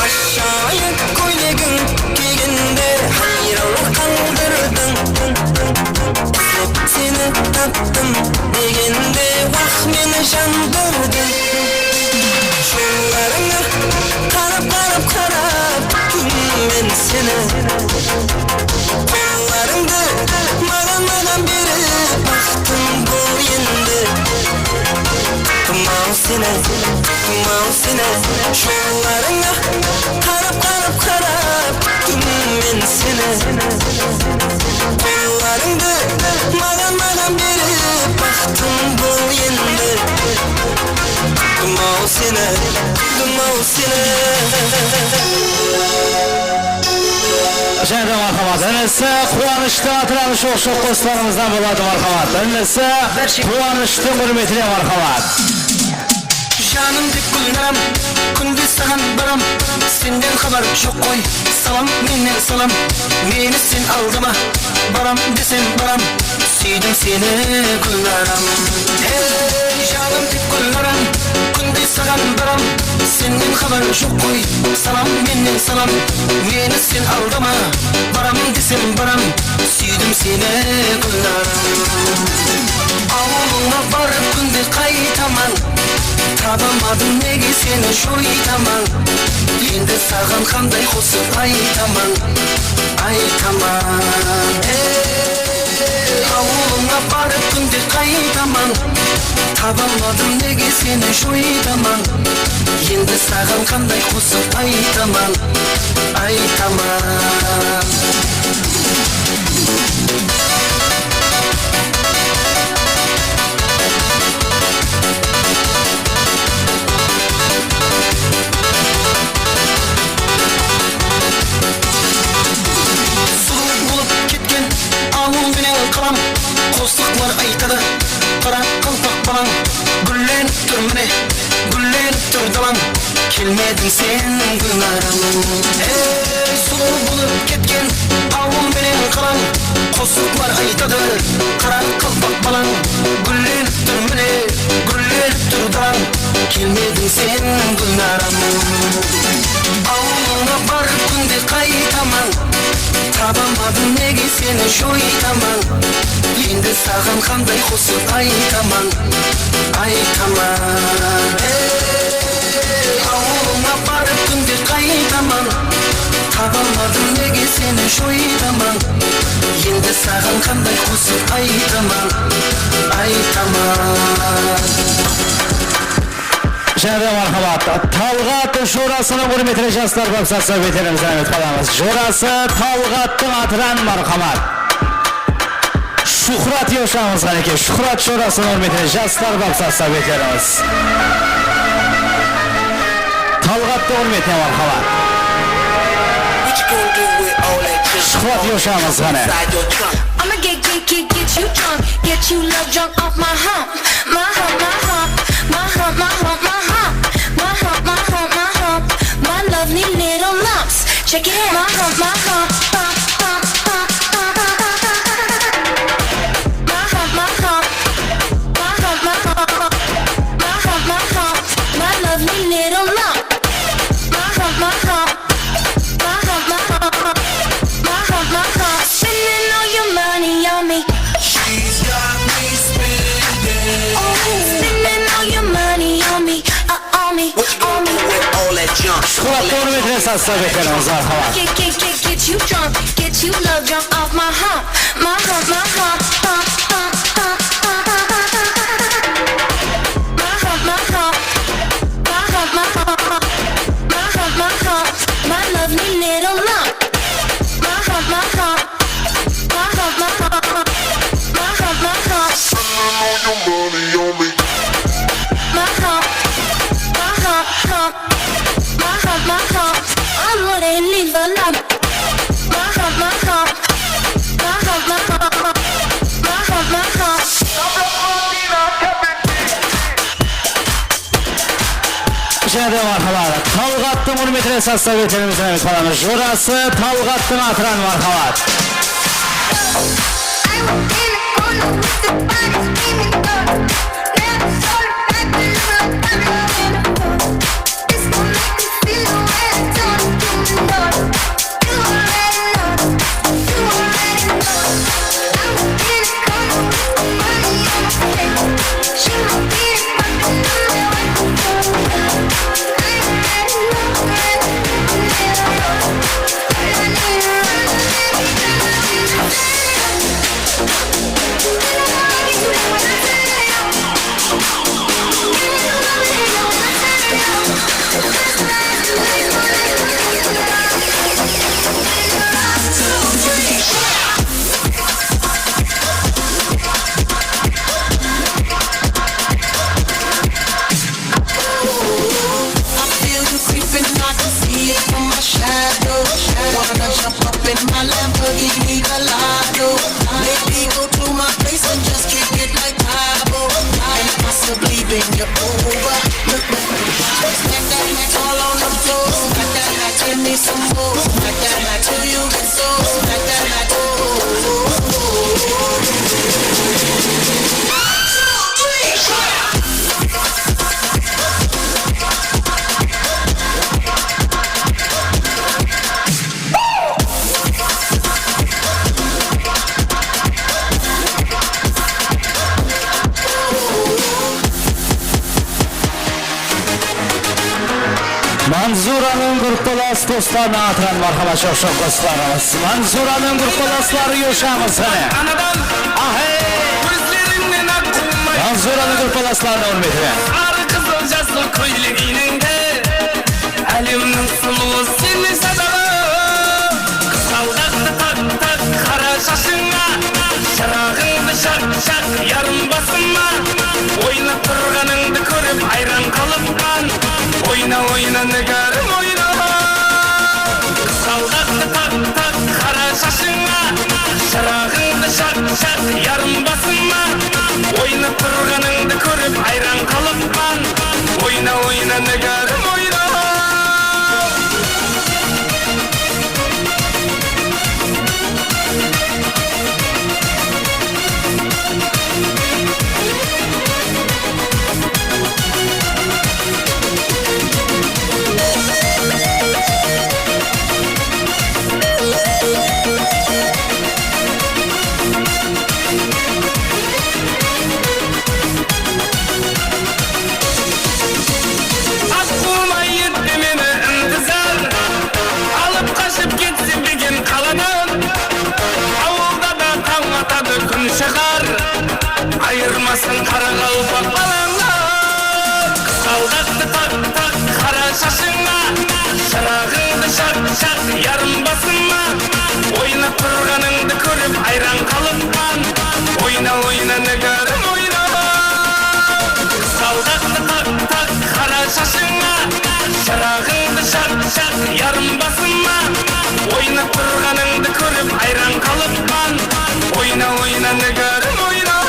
Ашайын көйлегің кигенде хайралар қалдырдың Сені таптым дегенде уақ мені жандырдың Жолдарыңа қарап Мен сені Қолдарыңды маған беріп Бақтың бол енді Тұмау сені Жолдарыңа қарап Мен сені Қолдарыңды маған беріп Бақтың бол енді Тұмау сені Және мархамат, інісі қуанышты атыраны шоқ қостарымыздан болады мархамат. Інісі қуаныштың үрметіне мархамат. Жаным деп güllerim Gündüz sağan baram Senden haber yok koy Salam menden salam Meni sen aldıma Baram desem baram Süydüm seni güllerim Hey canım dip güllerim Gündüz sağan baram Senden haber yok koy Salam menden salam Meni sen aldıma Baram desem baram Süydüm seni güllerim Avuluna barıp günde kaytaman Tabamadım negi seni şoytaman Endi sağın kanday kosip aytaman Aytaman Avuluna barıp günde kaytaman Tabamadım negi seni şoytaman Endi sağın kanday kosip aytaman Aytaman Kostuklar aytadı Kara kalpak balan Güllenip dur mene Güllenip dur dalan Kelmedin sen güllerim Sulu bulup ketken Avun benen kalan Kostuklar aytadı Kara kalpak balan Güllenip dur mene Güllenip dur dalan Kelmedin sen güllerim Avununa barıp günde kaytaman Tabamadım negi seni şoytaman Endi sağın kanday kosip aytaman Aytaman Avuluna barıp günde kaytaman Tabamadım negi seni şoytaman Endi sağın kanday kosip aytaman Aytaman Şəhərdə marhamat. Talğat Şurasının hürmetine şahslar babsatsa beterimiz Ahmet Palamız. Şurası Talğat'ın atıran marhamat. Şuhrat yoşamız haneke. Şuhrat Şurasının hürmetine şahslar babsatsa beterimiz. Talğat'ın hürmetine marhamat. Şuhrat yoşamız hane. I'ma get you drunk, get you love drunk off my hump, my hump, my hump, my hump, my hump, my hump, my hump, my hump, my hump, my lovely little lumps. Check it out, my hump, my hump, hump, hump, hump, hump, my hump, my hump, my hump, my hump, my hump, my hump, my lovely little lump. My hump, my hump, my hump, my hump, my hump, my hump. Spending all your money on me. She's got me spending Spending all your money on me, on me, on me. Şuhrat'ın hürmetine şahslar beterimiz marhamat. Get you drunk, get you love drunk off my hump, my hump, my hump, hump, hump, hump, hump, my hump, my hump, my hump, my hump, my hump, my hump, my lovely little lump, my hump, my hump, my hump, my hump, my hump, my hump. Spending all your money on me My hump, my hump, hump, my hump, my hump. I wouldn't leave a lump. My hump, my hump, my hump, my hump, my hump, my hump. Şəhərdə marhamat. Talğat'ın hürmetine şahslar beterimiz Ahmet Palamız. Şurası Talğat'ın atıran marhamat. Manzura'nın gruptalas dostlarına atıran marhaba çok dostlarımız. Manzura'nın gruptalasları yaşamız seni. Manzura'nın gruptalaslarına hürmetine. Arı kızıl jasıl köylüğünde Elimnin suluğu seni sadalı Kısaldaktı tak tak kara şaşına Şarağındı şak şak yarım basınma Oyna turganыңды көріп ayran kalıpkan Oyna oyna nögәрім oyna Kısaldaktı tak tak kara şaşına Şarağındı şak şak yarım basınma Oyna turganыңды көріп ayran kalıpkan Oyna oyna nögәрім oyna Ayırmasın kara kalpak balana Kısaldaktı tak tak kara şaşına Şarağındı şak şak yarım basınma Oyna turganыңды көріп ayran kalıpkan Oyna oyna nögәрім oyna Kısaldaktı tak tak kara şaşına Şarağındı şak şak yarım basınma Oyna turganыңды көріп ayran kalıpkan Oyna oyna nögәрім oyna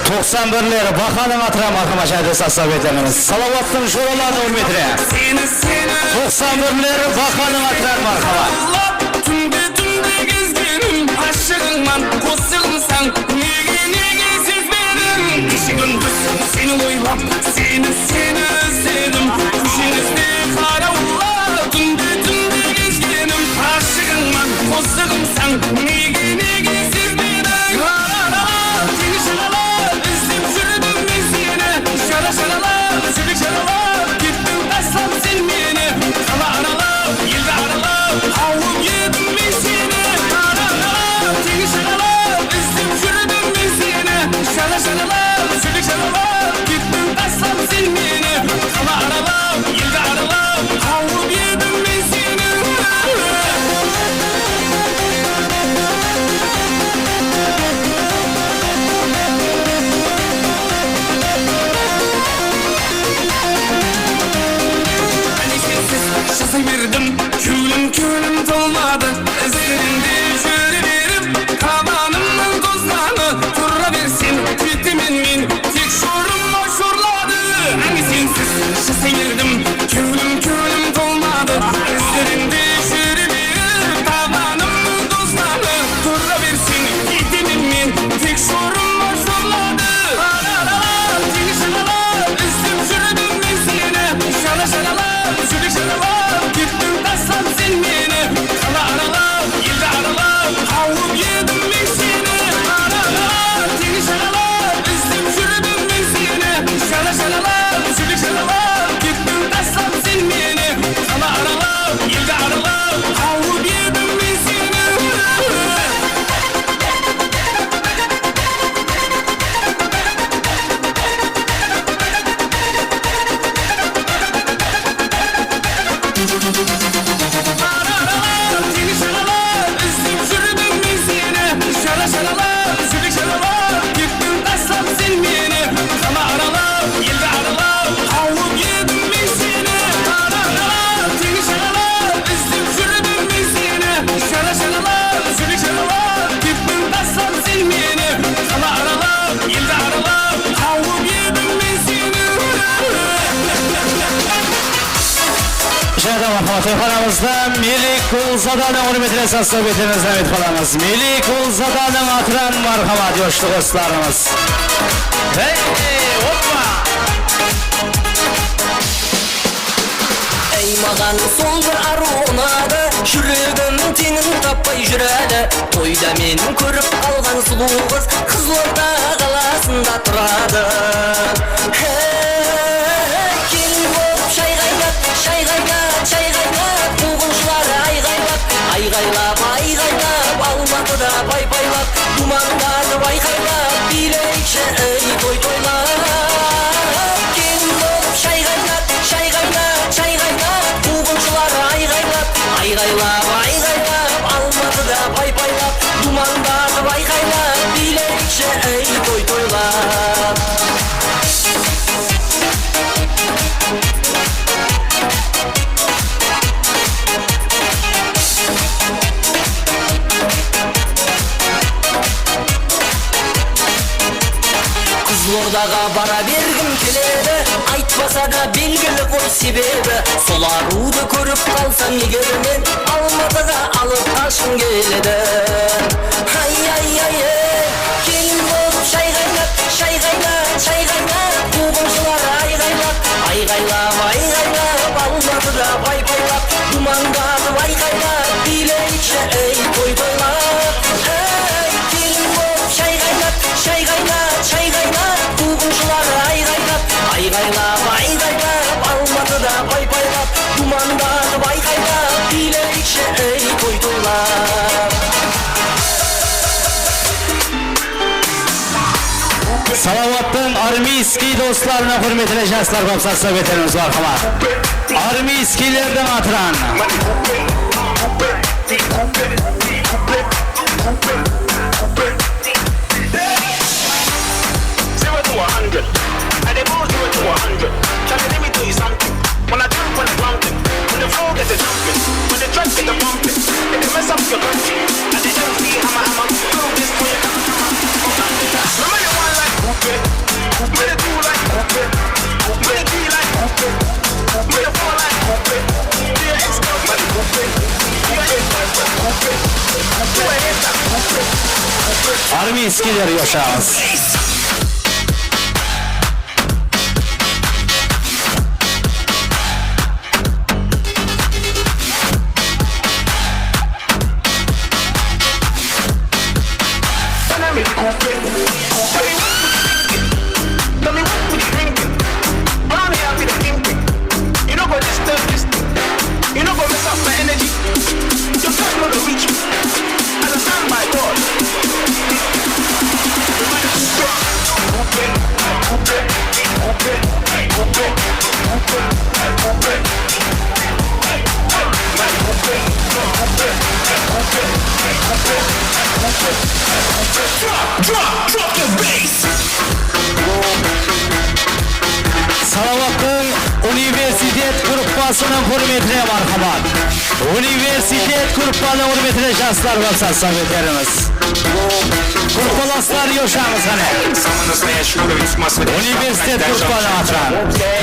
Toksan birleri bakanın atıra marhaba şahide sassa bedenimiz. Salavattın şuralarını hürmetine. 91 bakanın atıra marhaba. Tünde tünde gezgenim aşığınman kosığımsan Nege sezmedim Kişi gündüz seni oylap Seni özledim Kuşinizde karavullar Tünde tünde gezgenim aşığınman kosığımsan Nege sezmedim Seni şaralar özlem sürdüm ben seni Şara şaralar sübük şaralar Gittim taşlam sen beni Kala aralar yılda aralar Avum yedim ben seni Seni şaralar özlem sürdüm ben seni Şara şaralar sübük şaralar Gittim taşlam sen beni Kala aralar yılda aralar Avum yedim ben seni Şaşırdım, külüm dolmadı İzlerinde yürüyelim Kabanımın tozlarını Turra versin, bitimin min Tek şurum boşurladı Hani sensiz şaşırdım, külüm dolmadı İzlerinde yürüyelim Kabanımın tozlarını Turra versin, bitimin min Tek şurum boşurladı Seni şaralar, üstüm sürdüm ben seni Şara şaralar, sübük şaralar Gittim taşlam sen beni Kala aralar, yılda aralar Avum yedim ben seni Seni şaralar, üstüm sürdüm ben seni Şara şaralar, sübük şaralar Gittim taşlam sen beni Kala aralar, yılda aralar Avum yedim ben seni Seni şaralar, üstüm sürdüm ben seni Şara şaralar, sübük şaralar Gittim taşlam sen beni Kala aralar, yılda aralar Avum yedim ben seni Seni şaralar, üstüm sürdüm ben seni Şara şaralar, sübük şaralar Gittim taşlam sen beni Kala aralar, yılda aralar Avum yedim ben seni Şahide marhaba telefonumuzda Melik Kulzada'nın hürmetine sassa bedenimiz Ahmet falanız. Melik Kulzada'nın atıran marhaba diyoruz dostlarımız. Hey hoppa. Маған сол бір ару ұнады, жүрегім теңін таппай жүреді. Тойда менің көріп қалған сұлу қыз Қызылорда қаласында тұрады. Келін болып шай қайнат, қуғыншылары айғайлап, Алматыда пай-пайлап, думандарды байқайлап, билейікші ей той-тойлап. Келін болып шай қайнат, қуғыншылары айғайлап, Алматыда пай-пайлап, думандарды байқайлап, билейікші ей той-тойлап. Қызылордаға бара бергім келеді, айтпаса да белгілі ғой себебі. Сол аруды көріп қалсам егер мен Алматыға алып қашқым келеді. Келін болып шай қайнат, қуғыншылары айғайлап, Алматыда пай-пайлап, думандарды байқайлап, билейікші ей той-тойлап. Келін болып шай қайнат, қуғыншылары айғайлап, Алматыда пай-пайлап, думандарды байқайлап, билейікші ей той-тойлап. Салауаттың армейский достарына құрметіне жастар қопсат советтеріміз барқыма. Армейскийлердің атыран. 100, and they both do it to 100. Charlie, let me tell you something. When I jump on the mountain, when the floor gets a jumping, when the drugs get the pumping, if they mess up your country, and they don't see hammer, throw this to your remember you want like whoopie, when they do like whoopie, when they be like whoopie, when they fall like whoopie, your ex-girlfriend whoopie, your ex-boyfriend whoopie, you a hater whoopie. Armiyskiler yaşamız. Drop the bass. Salavattın Üniversitet Gruppasının hürmetine marhamat. Üniversitet Gruppalı hürmetine şanslar varsa sovetlerimiz. Gruppalaslar yaşamız hani. Üniversitet Gruppalı atran.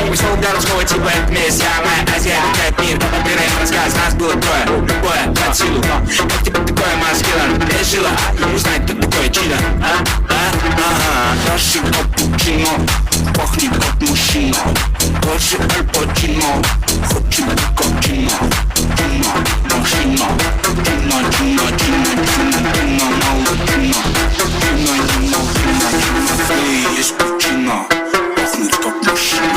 Мы солдаты школы типа вместе, самая Азия, как мир, выбираем рассказ, нас было трое, любое под силу. Как тебе такое маскила, решила узнать, кто такой чудо, Наши капучино, пахнет как мужчина, тоже альпачино, хочет капучино, машина, есть причина, пахнет как мужчина.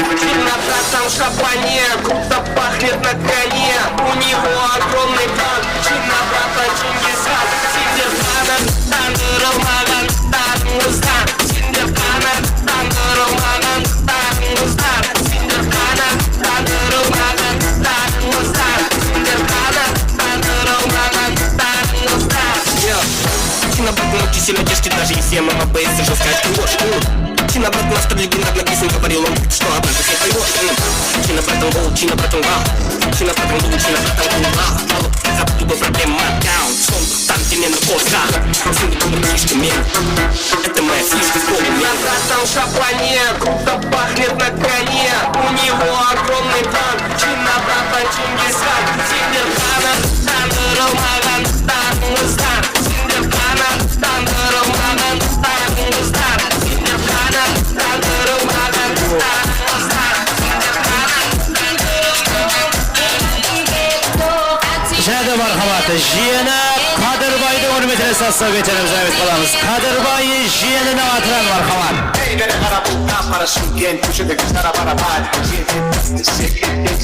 На красном шапане, круто пахнет на коне, у него огромный план, чина брата Чингисхан, Синдерханан, Тандырылмаган, Таңыздан, Синдерханан, Тандырылмаган, Таңыздан, Синдерханан, Тандырылмаган, Таңыздан, Синдерханан, Тандырылмаган, Таңыздан. Чина брат ночи сильно тяжкий, даже если я мама боится жесткая ложь. Чина брат мастер легендарно песен говорил он, что однажды всех поймешь. Чина братан гол, Чина братан вал, Чина братан дул, Чина братан кулал. Забыл проблема даун, сон там где не на коска. Синды был фишка мир, это моя фишка в поле. На красном шапане, круто пахнет на коне, у него огромный план. Чина братан Чингисхан, Синдерханан, Тандырылмаган, Таңыздан, Синдерханан, Тандырылмаган, Таңыздан. Jiyeni Kadirbay'da hürmetine satsab geçelim Zahmet kalamız. Kadirbay jiyenine atıran marhamat. Ey beni kara buldan para Şıмкент köşede kızlara para bari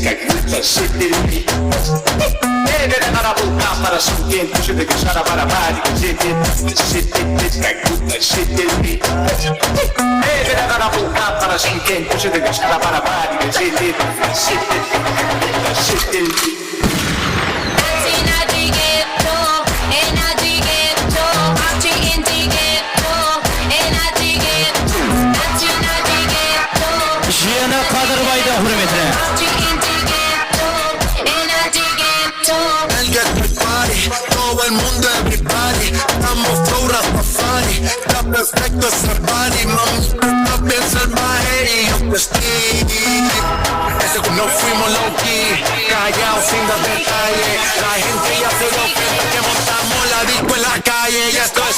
как будто шипели. Ey beni kara buldan para Şıмкент köşede kızlara para bari как будто шипели. Ey beni kara buldan para Şıмкент köşede kızlara para bari şipeli. Jiyeni Kadirbay'da hürmetine. Todo el mundo, everybody, estamos flow Rastafari, está perfecto ese body, mami, está bien salvaje y yo prestige. Ese no fuimos low key, callados sin dar detalles, la gente ya se dio cuenta que montamos la disco en la calle y esto es...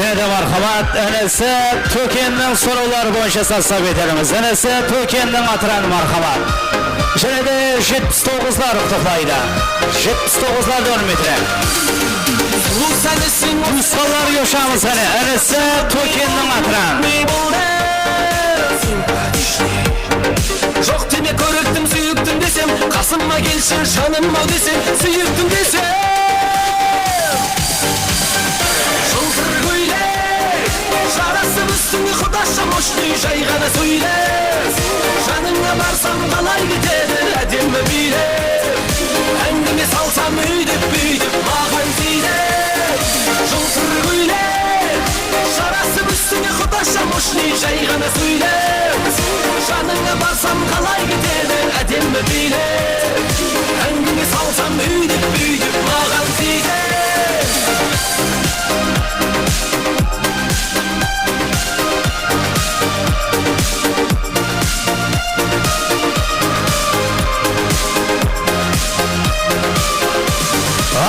Şöyle marhamat, enesi Töken'den sorular boyunca satsab eterimiz. Enesi Töken'den atıran marhamat. Şöyle de 79'lar tutuklaydı. 79'lar 4 metre. Muskalar yoşamız hani. Enesi Töken'den atıran. Жоқ деме көріктім сүйіктім десем қасыма келші жаным ау десем сүйіктім десем жылтыр көйлек жарасып үстіңе құдаша мощный жай ғана сөйлеп жаныңа барсам қалай кетеді әдемі билеп әңгіме салсам өйдеп бүйтіп маған тиді жылтыр көйлек жарасып үстіңе құдаша мощный жай ғана сөйлеп жаныңа барсам қалай кетеді әдемі билеп әңгіме салсам өйдеп бүйтіп маған тиді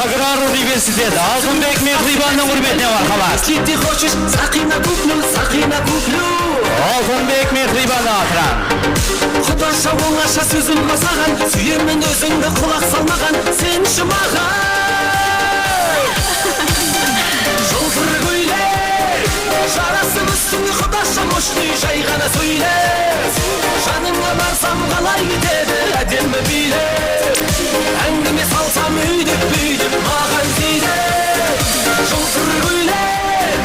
Аграр университет, Алтынбек Мехрибанның hürmetine marhamat. Если ты хочешь, сақина куплю Алтынбек Мехрибанның атыран. Құдаша оңаша сөзім қосаған сүйемін өзіңді құлақ салмаған сенші маған жылтыр көйлек жарасып үстіңе құдаша мощный жай ғана сөйлеп жаныңа барсам қалай кетеді әдемі билеп әңгіме салсам өйдеп бүйтіп маған тиді жылтыр көйлек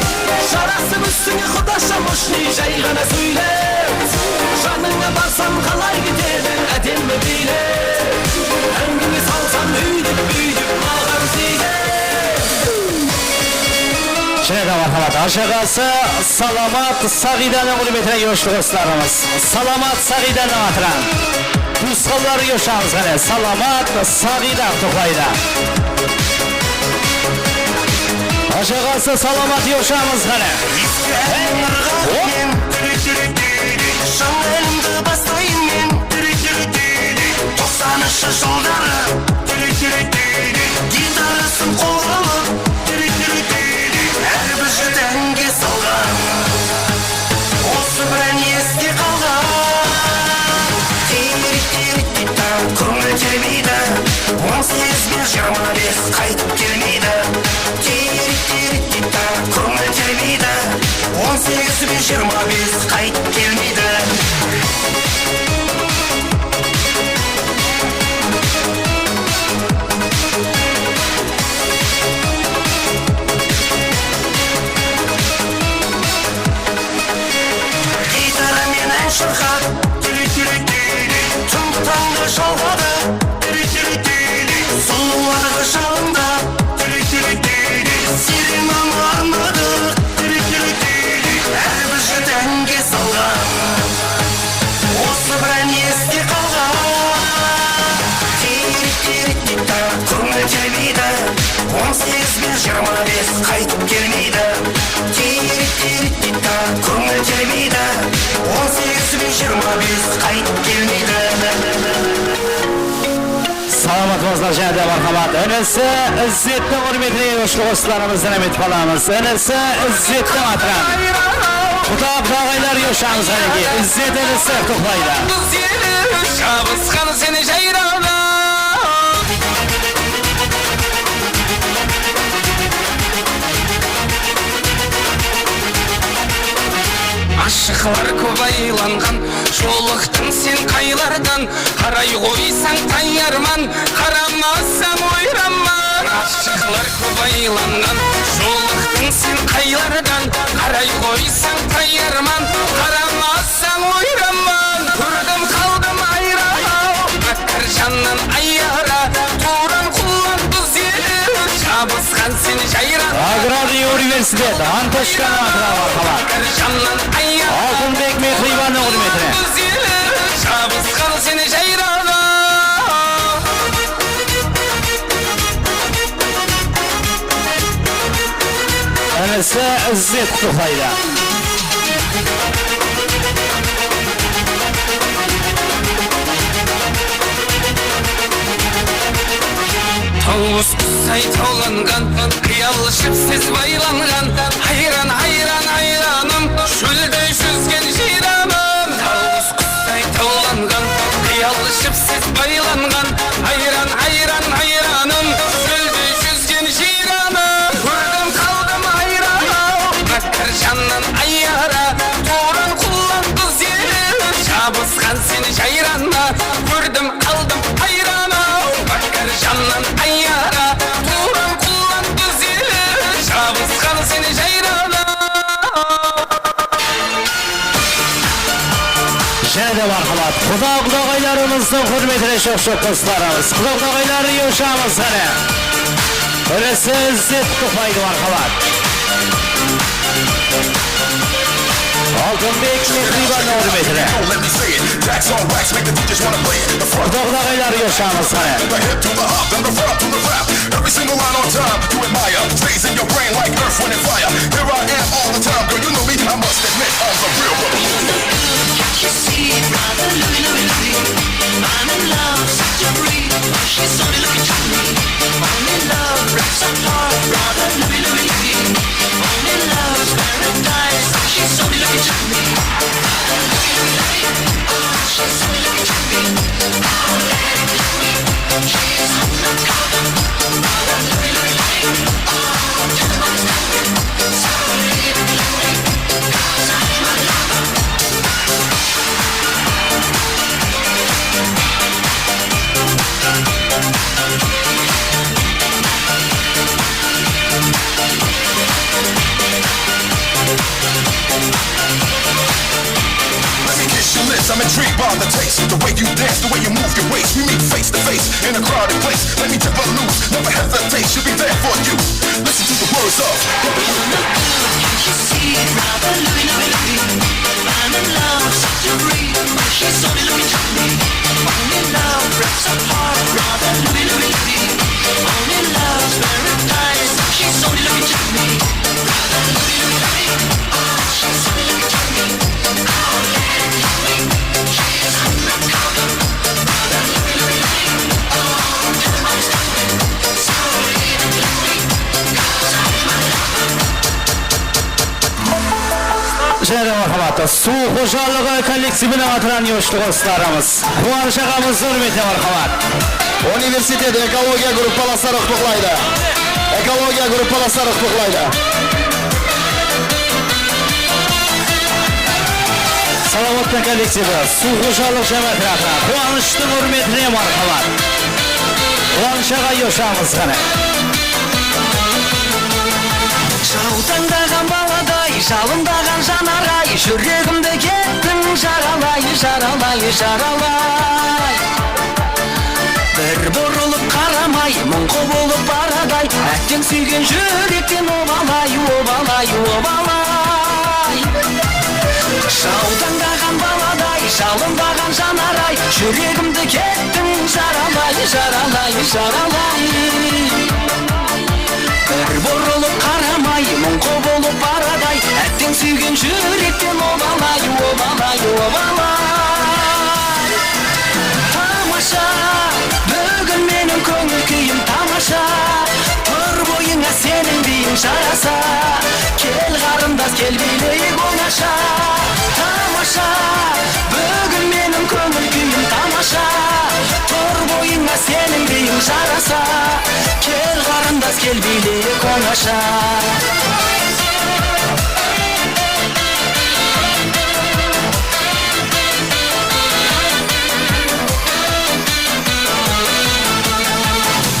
жарасып үстіңе құдаша мощный жай ғана сөйлеп жаныңа барсам қалай кетеді әдемі билеп әңгіме салсам өйдеп бүйтіп маған тиді Şöyle marhamat, aşağısı Salamat Sagidan'ın hürmetine görüşlü dostlarımız. Salamat Sagidan'ın atıran. Muskalar yoşamız hani. Salamat Sagidan tuklaydı. Aşağısı Salamat yoşamız hani. Şanlarımды бастайын мен 90-шы жылдары гитарасын қолға алып әрбір жігіт әнге салған осы бір ән есте қалған көңіл тербейді 18 бен 25 қайтып келмейді көңіл тербейді 18 бен 25 қайтып келмейді гитарамен ән шырқап түнгі таңды жалғады сұлуларға жалындап сиренаны арнадық әрбір жігіт әнге салған осы бір ән есте қалған көңіл тербейді 18 бен 25 қайтып келмейді көңіл тербейді 18 бен 25 қайтып келмейді Salamat dostlar, jada marhamat. Inisi İzzetning hurmatli yoshli do'stlarimizdan umid qilamiz. Inisi İzzetning atran. Xudo tog'aylar yoshamiz haligi. İzzet inisi to'xlaydi. Shabizxon seni jayrona. Aşıqlar көп айланған, жолықтың сен қайлардан. Қарай қойсаң тайярман, қарамасаң ойраман. Aşıqlar көп айланған, жолықтың сен қайлардан. Қарай қойсаң тайярман, қарамасаң ойраман. Көрдім қалдым айрау, бәкір жаннан айара. Туран құлан бұз ел, жабысқан сен жайран. Agrariy universitet Antoshka marhamat. Oltinbek Mehribanning hurmatine. Shabizxon seni jayrona. Inisi İzzet to'xlaydi. Tavus qusay tavlangan, qiyal shipsiz baylangan. Hayran hayran hayranım, shulday yüzgen jiramım. Tavus qusay tavlangan, qiyal shipsiz baylangan. Hayran hayran hayranım, shulday yüzgen jiramım. Ko'rdim qaldim hayran, bakkar jannan ayyara. Turan qullan biz yer, Shabizxon seni jayranma. Ko'rdim qaldim hayran, bakkar jannan ayyara. Turan qullan biz yer, Shabizxon seni jayrona. Jada marhamat. Xudo tog'aylarimizning hurmatli sho'x do'stlarimiz. Xudo tog'aylari yoshamiz qani. Inisi İzzet to'xlaydi marhamat. Oltinbek Mehribanning hurmatine. Xudo tog'aylari yoshamiz qani. Every single line on time, you admire. Stays in your brain like earth, wind, and fire. Here I am all the time, girl, you know me. I must admit, I'm a real Can't you see, brother Louie, Louie, Louie? I'm in love, such a breeze. She's only looking to me. Only love breaks apart, brother Louie, Louie, Louie. Only love's paradise. She's only looking to me. Brother Louie, Louie, Louie. She's only looking to me. Oh, let it to me. She's undercover. Brother Louie, Louie, Louie. Oh, tell them I'm coming. So leave it, Louie, 'cause I'm my lover. Let me kiss your lips, I'm intrigued by the taste. The way you dance, the way you move your waist. We meet face to face in a crowded place. Let me tip her loose, never hesitate. She'll be there for you. Listen to the words of. Can't you see, brother Louie, Louie, Louie? I'm in love, such a breeze. She's only looking to me. Only love breaks apart, brother Louie, Louie, Louie. Only love's paradise. She's only looking to me. Brother Louie, Louie, Louie. Oh, she's only looking to me. Oh, let it to me. She's undercover. Brother Louie, Louie, Louie. Oh, tell them I'm coming. So leave it, Louie, 'cause I'm my lover. Jada marhamat. Suv xo'jaligi kollektivining atran yoshli do'stlarimiz. Quvonish og'amiz hurmatli marhamat. Universitet ekologiya gruppalari huquqlaydi. Ekologiya gruppalari huquqlaydi. Salomatlik kollektivi, suv xo'jalik jamiyati, quvonishning hurmatli marhamat. Quvonish og'a yoshamiz qani. Жаутаңдаған баладай, жалындаған жанарай, жүрегімді кеттің жаралай, жаралай, жаралай. Бір бұрылып қарамай, мұңқы болып барадай, әттең сүйген жүректен обалай, обалай, обалай. Жаутаңдаған баладай, жалындаған жанарай, жүрегімді кеттің жаралай, жаралай, жаралай. Бір бұрылып қарамай, мұңқы болып барадай, әттең сүйген жүректен обалай, обалай, обалай. Тамаша, бүгін менің көңілім жараса. Кел қарындас, кел билейік оңаша. Тамаша, бүгін менің көңіл күйім тамаша. Тұр бойыңа сенің биің жараса. Кел қарындас, кел билейік оңаша.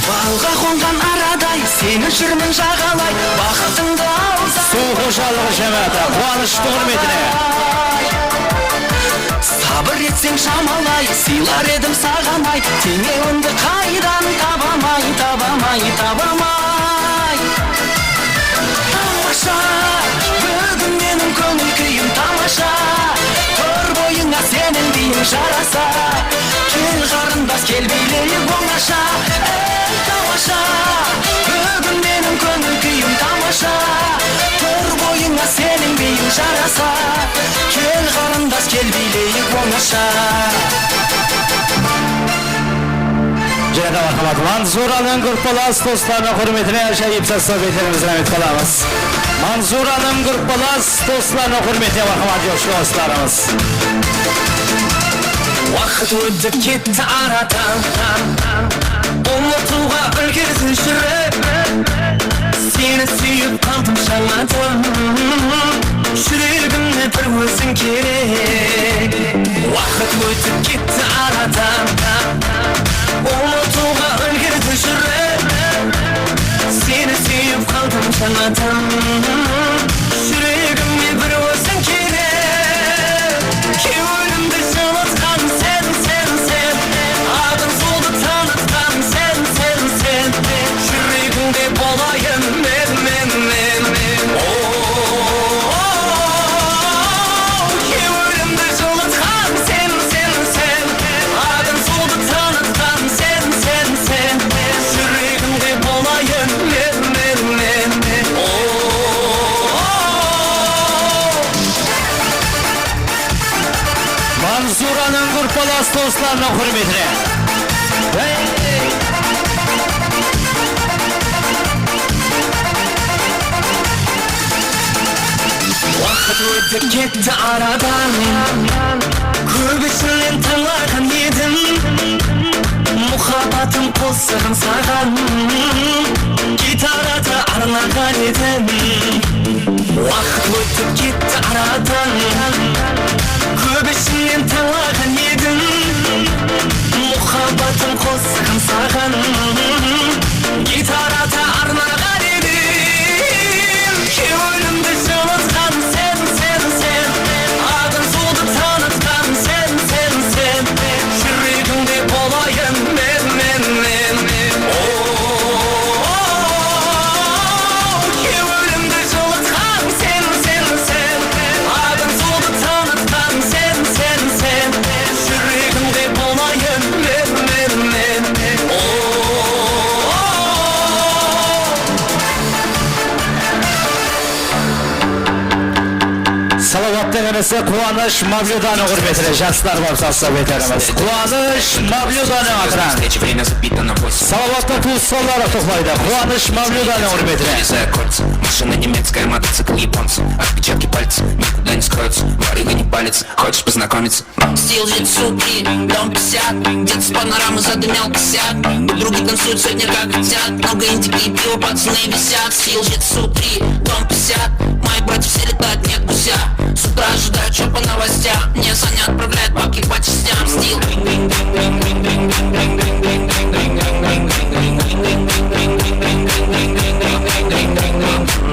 Балға қонған арадай, сені жүрмін жағалай, бақытыңды алса. Су қожалығы жәмәті, қуанышты құрметіне. Сабыр етсең шамалай, сыйлар едім сағамай, теңеуіңді қайдан табамай. Тамаша, бүгін менің көңіл күйім тамаша. Тұр бойыңа сенің биің жараса. Кел қарындас, кел билейік оңаша. Тамаша, бүгін менің көңіл күйім тамаша. Тұр бойыңа сенің биің жараса. Кел қарындас, кел билейік оңаша. Және мархамат, Манзураның группалас достарына құрметіне жайып састап етерімізді рахмет қаламыз. Манзураның группалас достарына құрметіне мархамат жолшыластарымыз. Уақыт өтіп кетті арадан, ұмытуға үлгерді жүрек. Сені сүйіп қалдым жаңадан, жүрегімде бір өзің керек. Уақыт өтіп кетті арадан, ұмытуға үлгерді жүрек. Сені сүйіп қалдым жаңадан, жүрегімде бір өзің керек. Кеуілімді жылытқан сен, адым солды танытқан сен, жүрегіңде болайын мен. Кеуілімді жылытқан сен, адым солды танытқан сен, жүрегіңде болайын мен. Манзураның группалас достарына құрметіне. Уақыт өтіп кетті арадан, көбісінен таңлаған едім. Мұхаббатым қосығын саған, гитарада арнаған едім. Уақыт өтіп кетті арадан, көбісінен таңлаған едім. Мұхаббатым қосығын саған, гитарада арнаған едім. Кеуілімді жылытқан сен, адым солды танытқан сен, жүрегіңде болайын мен. Кеуілімді жылытқан сен, адым солды танытқан сен, жүрегіңде болайын мен. Салауаттың інісі Қуаныш Мавлюданы құрметіне жастар бар састап етеріміз. Қуаныш Мавлюданы атыран. Салауатты туысталары тұқлайды. Қуаныш Мавлюданы құрметіне. Машина немецкая, мотоцикл японца. Отпечатки пальцев никуда не скроются. Барыга не палится, хочешь познакомиться? Стил жит-сутри, дом 50. Дед с панорамы задымел косяк. Подруги танцуют сегодня как хотят. Много индики и пиво, пацаны висят. Стил жит-сутри, дом 50. Мои братья все летают, нет гуся. С утра ожидают, что по новостям. Мне Саня отправляет бабки по частям. Стил.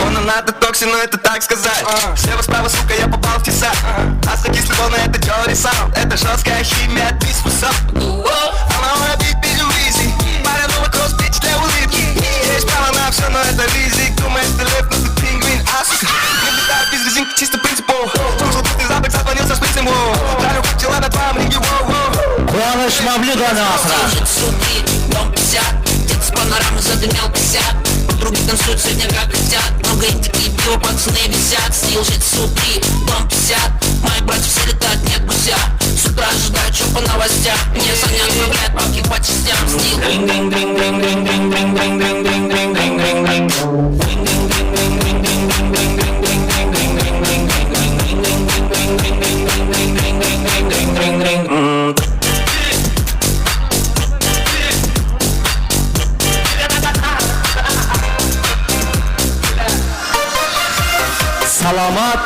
Он надо токси, но это так сказать. Слева справа, сука, я попал в тесак. Астро-кислый волны, это Джори Саунд. Это жесткая химия, ты спусак. Она моя бит-бит Луизи. Паранова кросс-пич для улыбки. Есть право на все, но это ризик. Думаешь, ты лев, но ты пингвин, а сука. Не летаю без резинки, чисто принципу. Слушал пустый запах, зазвонился шприцем. Жарю как дела на твоем ринге, воу-воу. Қуаныш Мавлюданы атыран. Дом 50. Дед с панорамы задымел косяк. Подруги танцуют сегодня как хотят. Много индики и пиво, пацаны висят. Стил жит-сутри, дом 50. Мои братья все летают, нет гуся. С утра ожидают, что по новостям. Мне Саня отправляет бабки по частям. Стил.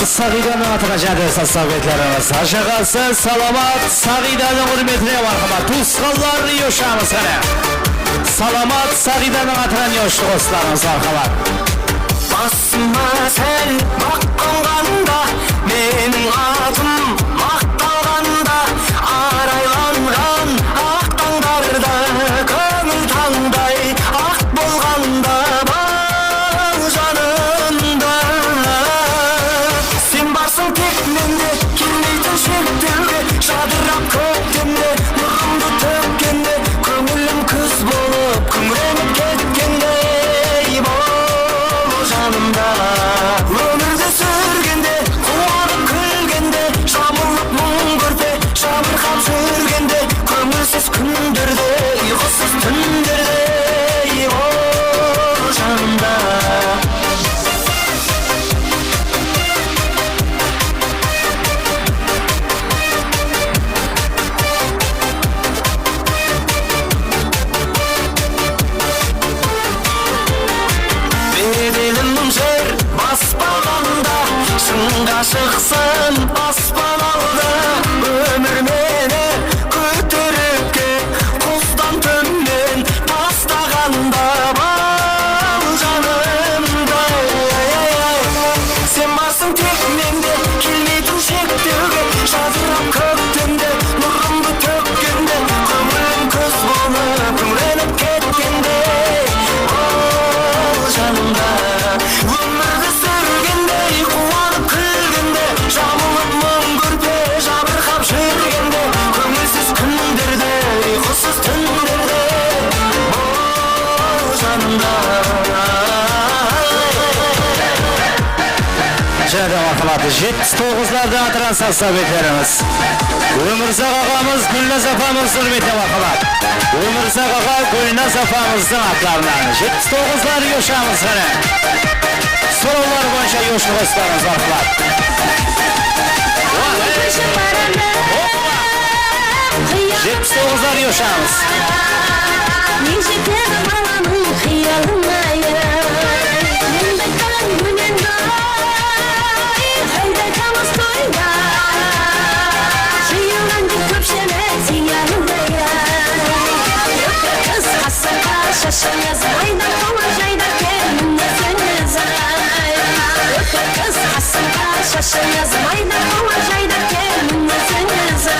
Sagidanın atına cadı sasabetlerimiz. Aşağısı Salamat Sagidanın hürmetine marhamat. Tuzkallar yoşamız sana. Salamat Sagidanın atına yoşlu dostlarımız marhamat. Basma sen bakkanganda benim adım maktalganda araylangan ak tаңдарда көңіл таңдай ақ болғанда бал жанымда сен барсың тек менде келмейтін шектеуге жадырап көктемде нұрымды төккенде көңілім күз болып күңіреніп кеткендей бол жанымда өмірді сүргенде қуанып күлгенде жамылып мұң көрпе жабырқап жүргенде көңілсіз күндерде ұйқысыз түндерде бол жанымда беделім жер баспағанда шыңға шықсын аспан алды өмір мені көтеріп кеп құздан төмен тастағанда бал жанымда сен барсың тек менде келмейтін шектеуге жазырап көктемде нұрымды төккенде көңілім күз болып күңіреніп кеткенде бол жанымда өмірді сүргенде қуанып күлгенде жамылып мұң көрпе жабырқап жүргенде көңілсіз күндерде ұйқысыз түндерде бол жанымда Cadı marhamat. 79'larda atıran sasabetlerimiz. Ömürzak ağamız Gülnaz Afamız hürmetine marhamat. Ömürzak ağa Gülnaz Afamız'ın atlarından 79'lar yoşamız sana. Sorular boyunca yoşlu dostlarımız marhamat. 79'lar yoşamız. Şaşın yazmayda olacayda kendine seni zay. Kız hasında şaşın yazmayda olacayda kendine seni zay.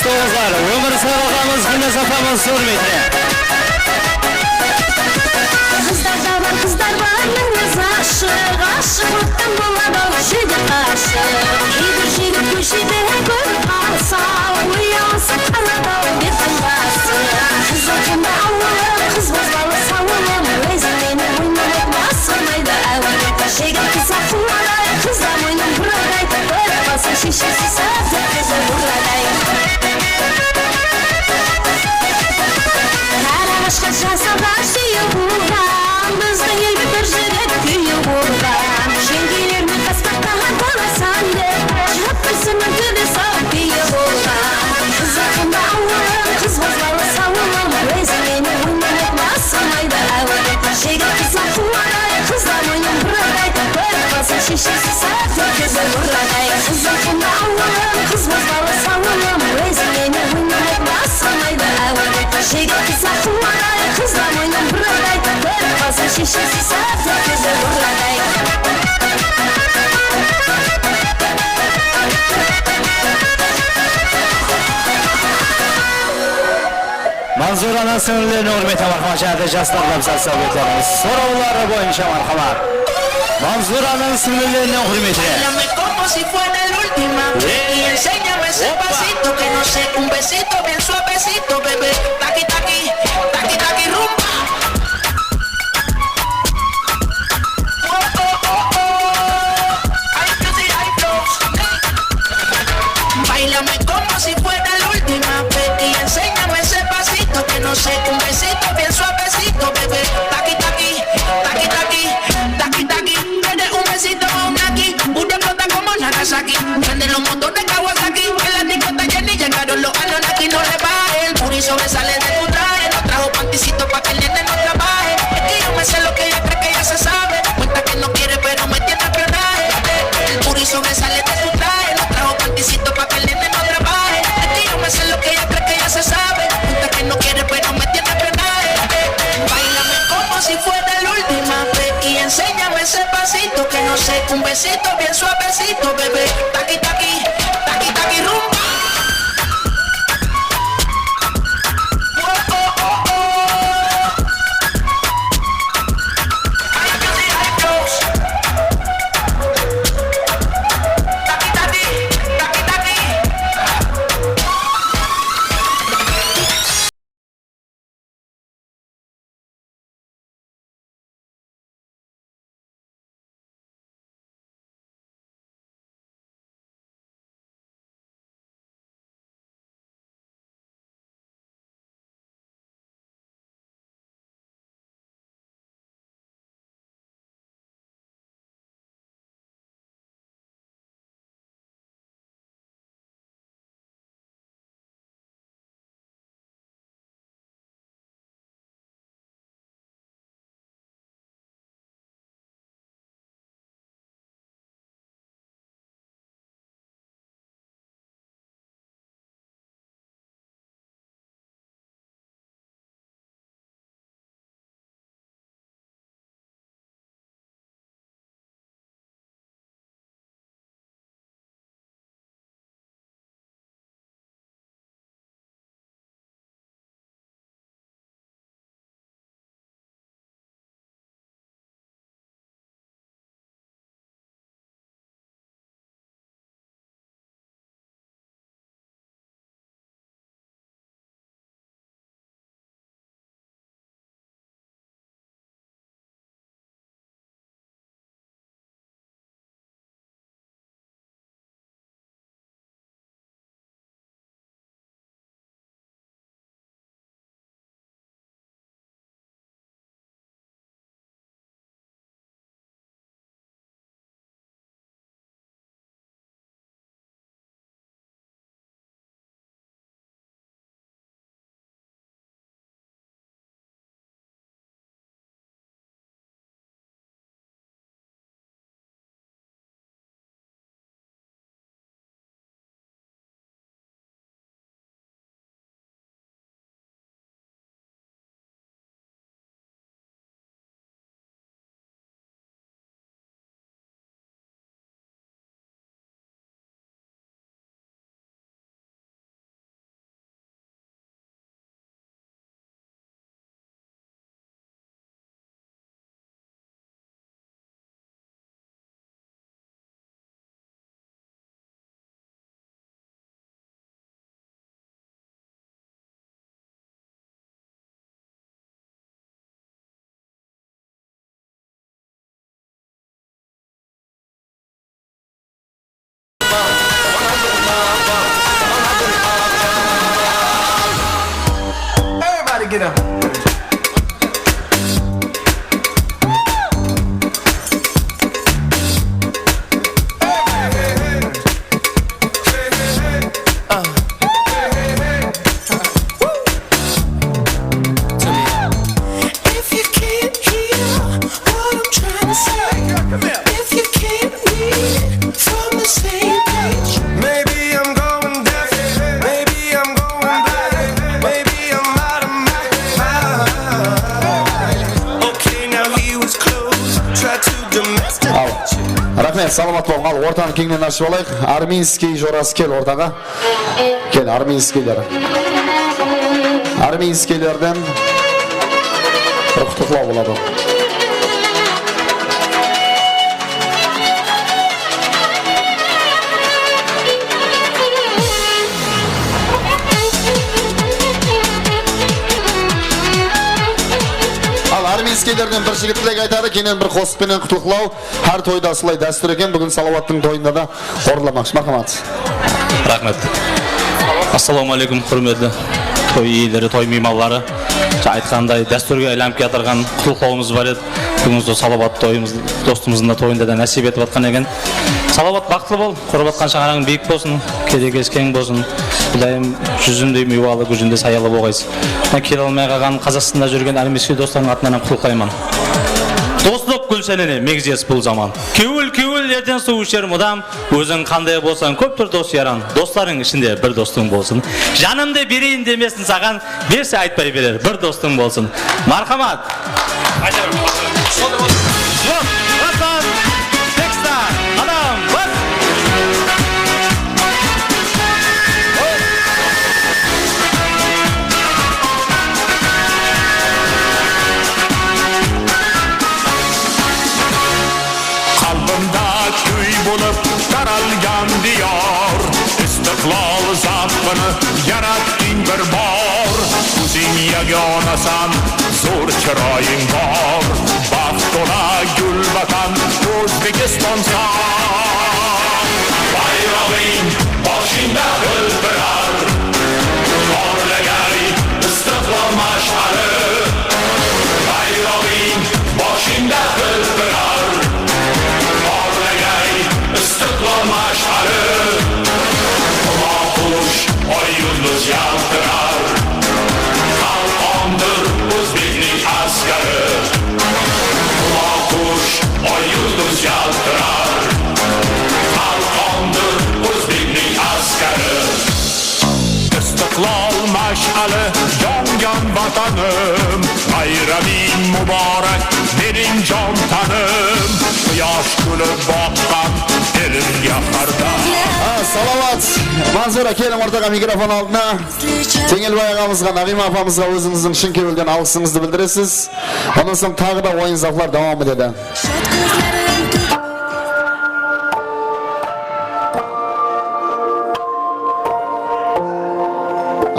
Stollar, ömür sağlamız Gülnaz Afamız hürmetine. Kızlar var yalnız aşık. Aşıklıktan dolar düşüde karşı. Hiçbir şeyin köşede görüp kalsa uyansın kanada bir kımbası. Kız akında avlı, kız bozmalı savunum. Rezilini oynamak basılmaydı evvel. Şeyden kız akıllara, kızlar oyunun buradaydı. Böyle kalsın şişesi sadece kızı buradaydı. Aşka şansa başlıyor buradan. Bizden iyi bir jüret köyü buradan. Şengilerini kasmaktan konasan de. Şapkısının tüdü sabiye buradan. Kız akında avurun, kız bozmalı savunun. Rezilini oynamak basılmaydı evvel. Şeyden kız akıllara, kızlar oyunun buradaydı. Böyle kalsın şişesi sadece kızı buradaydı. Kız akında avurun, kız bozmalı savunun. Rezilini oynamak basılmaydı evvel. Şeyden kız akıllara, kızlar oyunun buradaydı. Böyle kalsın şişesi sadece kızı buradaydı. Manzura'nın sınırlarını hürmete marhamat. Cadı jaslarlam sasabetlerimiz. Soruları boyunca marhamat. Manzura'nın sınırlarını hürmetine. Como si fuera la última y enséñame ese pasito que no sé, un besito bien suavecito, bebé. Taqui taqui, taqui taqui rumba. Oh, oh, oh, oh. Ay, beauty, ay, flows. Báilame como si fuera la última vez y enséñame ese pasito que no sé, un besito bien suavecito, bebé. Taqui taqui, taqui taqui viejas aquí. Prenden los motores Kawasaki. En la discota Jenny llegaron los Anunnaki. No le baje, el puri sobresale de tu traje. No trajo panticito pa' que el nene no trabaje. Es que yo me sé lo que ella cree que ya se sabe. Cuenta que no quiere pero me tiene espionaje. El puri sobresale de tu traje. No trajo panticito pa' que el nene no trabaje. Es que yo me sé lo que ella cree que ya se sabe. Cuenta que no quiere pero me tiene espionaje. Báilame como si fuera la última vez y enséñame ese pasito que no sé, un besito bien suavecito, bebé. Taqui taqui, taqui taqui rumba. Everybody get up. If you can't hear what I'm trying to say, if you can't read from the same page, Maybe I'm going deaf, maybe I'm going blind, maybe I'm out of my mind. Okay, now he was close, tried to domesticate you. Rahmet, salamat bo'ling. Al o'rtani kengdan ochib olaylik. Arminskiy jo'rasi kel o'rtaga. Kel Arminskiylar. Arminskiylardan bir qutuqlar bo'ladi. Arminskiylardan bir yigitlik aytadi, keyin bir qo'shiq bilan qutuqlov. Har to'yda silay dastur ekan, bugun Salovatning to'yida da o'rinlamoqchi. Marhamat. Rahmat. Assalomu alaykum, hurmatli to'y egilari, to'y mehmonlari. Aytganday dasturga aylanib keltirgan qutuqlovimiz bor edi. бүгін сол Салават тойымыз достымыздың да тойында да нәсіп етіп жатқан екен. Салават бақытлы бол, құрып жатқан шаңырағың биік болсын, керегесі кең болсын. Құдайым жүзіндей мейуалы, көзінде саялы болғайсың. Келе алмай қалған Қазақстанда жүрген әлемдік достардың атынан құлқайман. Достық гүлшеніне мегзес бұл заман. Кеуіл ертең су ішер мұдам, өзің қандай болсан көптір дос яран, достарың ішінде бір достың болсын. Жанымды берейін демесін саған, берсе айтпай берер, бір достың болсын. Мархамат. Bulup taralgan diyar İstiklal zaffını yarattın bir bar Uzun yagonasan zor çırayın var Baxt ola gül vatan O'zbekistonsan Bayrağın başında hılbirar Orlagay istiklal maşarı Bayrağın başında hılbirar İstiklal maşarı Kulağa kuş Ay yıldız yaltırar Kalkandır Özbeklik askarı Kulağa kuş Ay yıldız yaltırar Kalkandır Özbeklik askarı İstiklal maşalı Yangan vatanım Bayramın mübarek Benim can tanım Quyosh kulib boqqan elim yakarda Salavat. Manzura keling o'rtaga mikrofon oldina. Tengilboy og'amizga, Nag'ima opamizga o'zingizning chin ko'ngildan alqishingizni bildirasiz. Ondan so'ng tag'ida o'yin zavqlar davom etadi.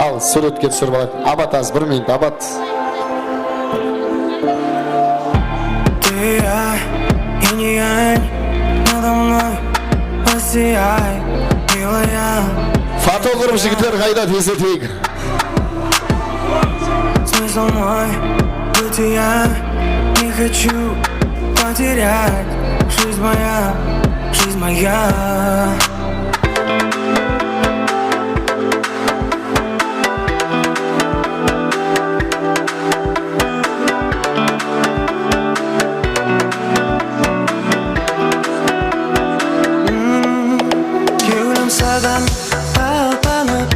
Al, suratga tushirib olaylik. Abataz 1 minut, abat. Фотограф жігіттер қайда тезетейік. Смысл мой быть я не хочу потерять жизнь моя Садан талпанып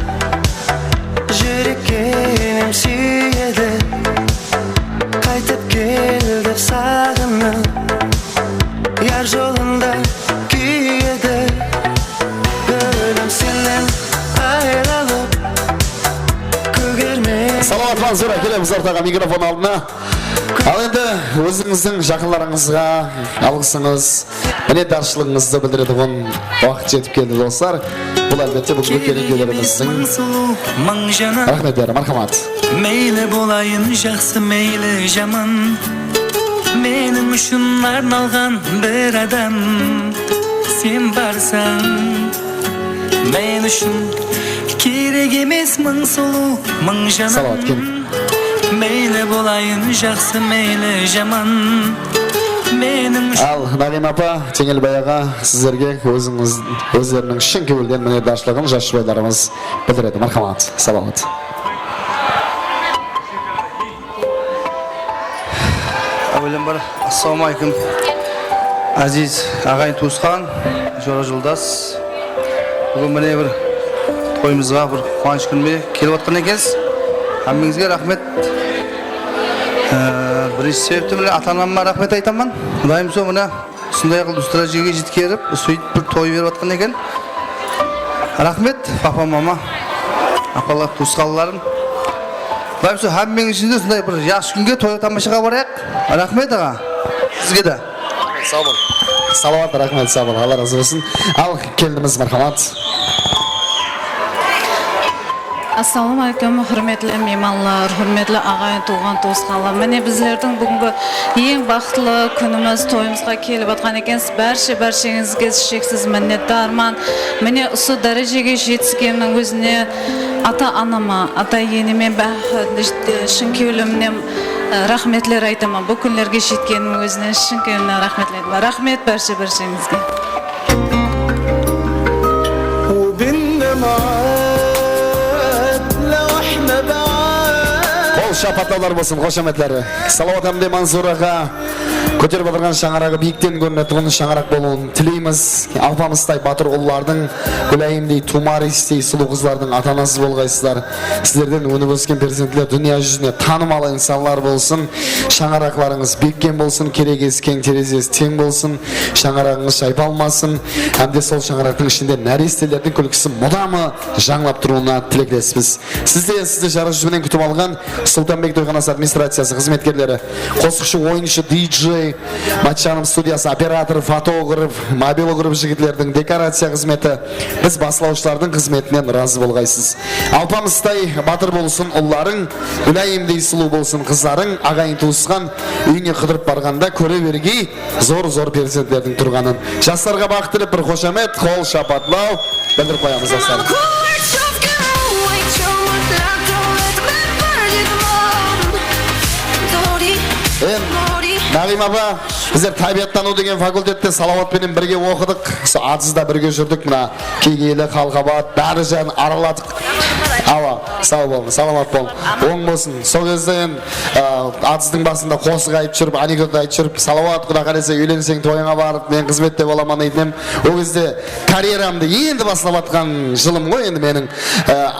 жүрекке енем сүйеді қайтып кел деп сағынып яр жолында күйеді гүлім сенен айрылып көгерме Салават Манзура келеміз ортаға микрофон алдына. Ал енді өзіңіздің жақындарыңызға алғысыңыз, мінетаршылығыңызды білдіреді. Бұн уақыт жетіп келді достар. Бұл әлбетте бүгінгі келеңгелеріміздің рахметтері, мархамат. Мейлі болайын жақсы, мейлі жаман, менің үшін арналған бір адам. Сен барсаң, мен үшін керек емес мың сұлу, мың жаман. Мейлі болайын жақсы, мейлі жаман, менің үшін. Ал Нағима апа, Теңелбай аға, сіздерге өздерінің шын көңілден мінетаршылығын жас жұбайларымыз білдіреді. Мархамат, саламат. Әуелен бар, ассалаумалейкум. Азиз ағайын туысқан, жора жолдас. Бүгін міне бір тойымызға бір қуаныш күнге келіп отқан екенсіз. Әммеңізге рахмет. Бірінші себепті міне ата-анама рахмет айтамын. Құдайым со мына сондай қылып дәрежеге жеткеріп, сөйтіп бір той беріп отқан екен. Рахмет, папа, мама, апалар, туысқанларым. Құдайым со әммеңіз ішінде сондай бір жақсы күнге той тамашаға барайық. Рахмет аға. Сізге де. Сау бол. Салават, рахмет, сау бол. Алла разы болсын. Ал келдіңіз, мархамат. Ассалаумалейкум, hürmetli меймандар, hürmetli ағайын туған туысқандар. Міне біздердің бүгінгі ең бақытлы күніміз, тойымызға келіп атқан екенсіз. Баршаңызға шексіз міннеттармын. Міне осы дәрежеге жетіскеннің өзіне ата-анама, ата-енеме шын кеуілімнен рахметлер айтамын. Бұл күнлерге жеткенім өзінен шын көңілден рахметлер айтамын. Рахмет баршаңызға. Қол шапаттаулар болсын, қошаметлері. Салауат әмде Мансураға көтеріп отырған шаңырағы биіктен көрінетін шаңырақ болуын тілейміз. Алпамыстай батыр ұллардың, Гүлайымдей, Тумаристей, сұлу қыздардың ата-анасы болғайсыздар. Сіздерден өніп өскен перзентлер дүния жүзіне танымалы инсанлар болсын. Шаңырақларыңыз беккен болсын, керегесі кең, терезесі тең болсын. Шаңырағыңыз шайпалмасын. Әмде сол шаңырақтың ішінде нәрестелердің күлкісі мұдамы жаңлап тұруына тілектеспіз. Сізді жарық жүзбенен күтіп алған Сұлтанбек тойханасы администрациясы қызметкерлері, қосықшы, ойыншы, диджей, матчаным студиясы, оператор, фотограф, мобилограф жігітлердің декорация қызметі, біз басылаушылардың қызметінен разы болғайсыз. Алпамыстай батыр болсын ұлларың, Гүлайымдей сұлу болсын қыздарың, ағайын туысқан үйіне қыдырып барғанда көре бергей зор перзенттердің тұрғанын. Жастарға бақ тілеп бір қошамет, қол шапатлау білдіріп қоямыз достар. Нағим апа, біздер табиаттану деген факультетте салауатпенен бірге оқыдық, атсызда бірге жүрдік, мына Кегейлі, Қалқабат, бәрі жағын араладық. Ава, сау болың, саламат болың, оң болсын. Сол кезден атсыздың басында қосық айтып жүріп, анекдот айтып жүріп, салауат құда қаласа үйленсең тойыңа барып, мен қызметте боламан айтынем. Ол кезде карьерамды енді басылап атқан жылым ғой енді менің.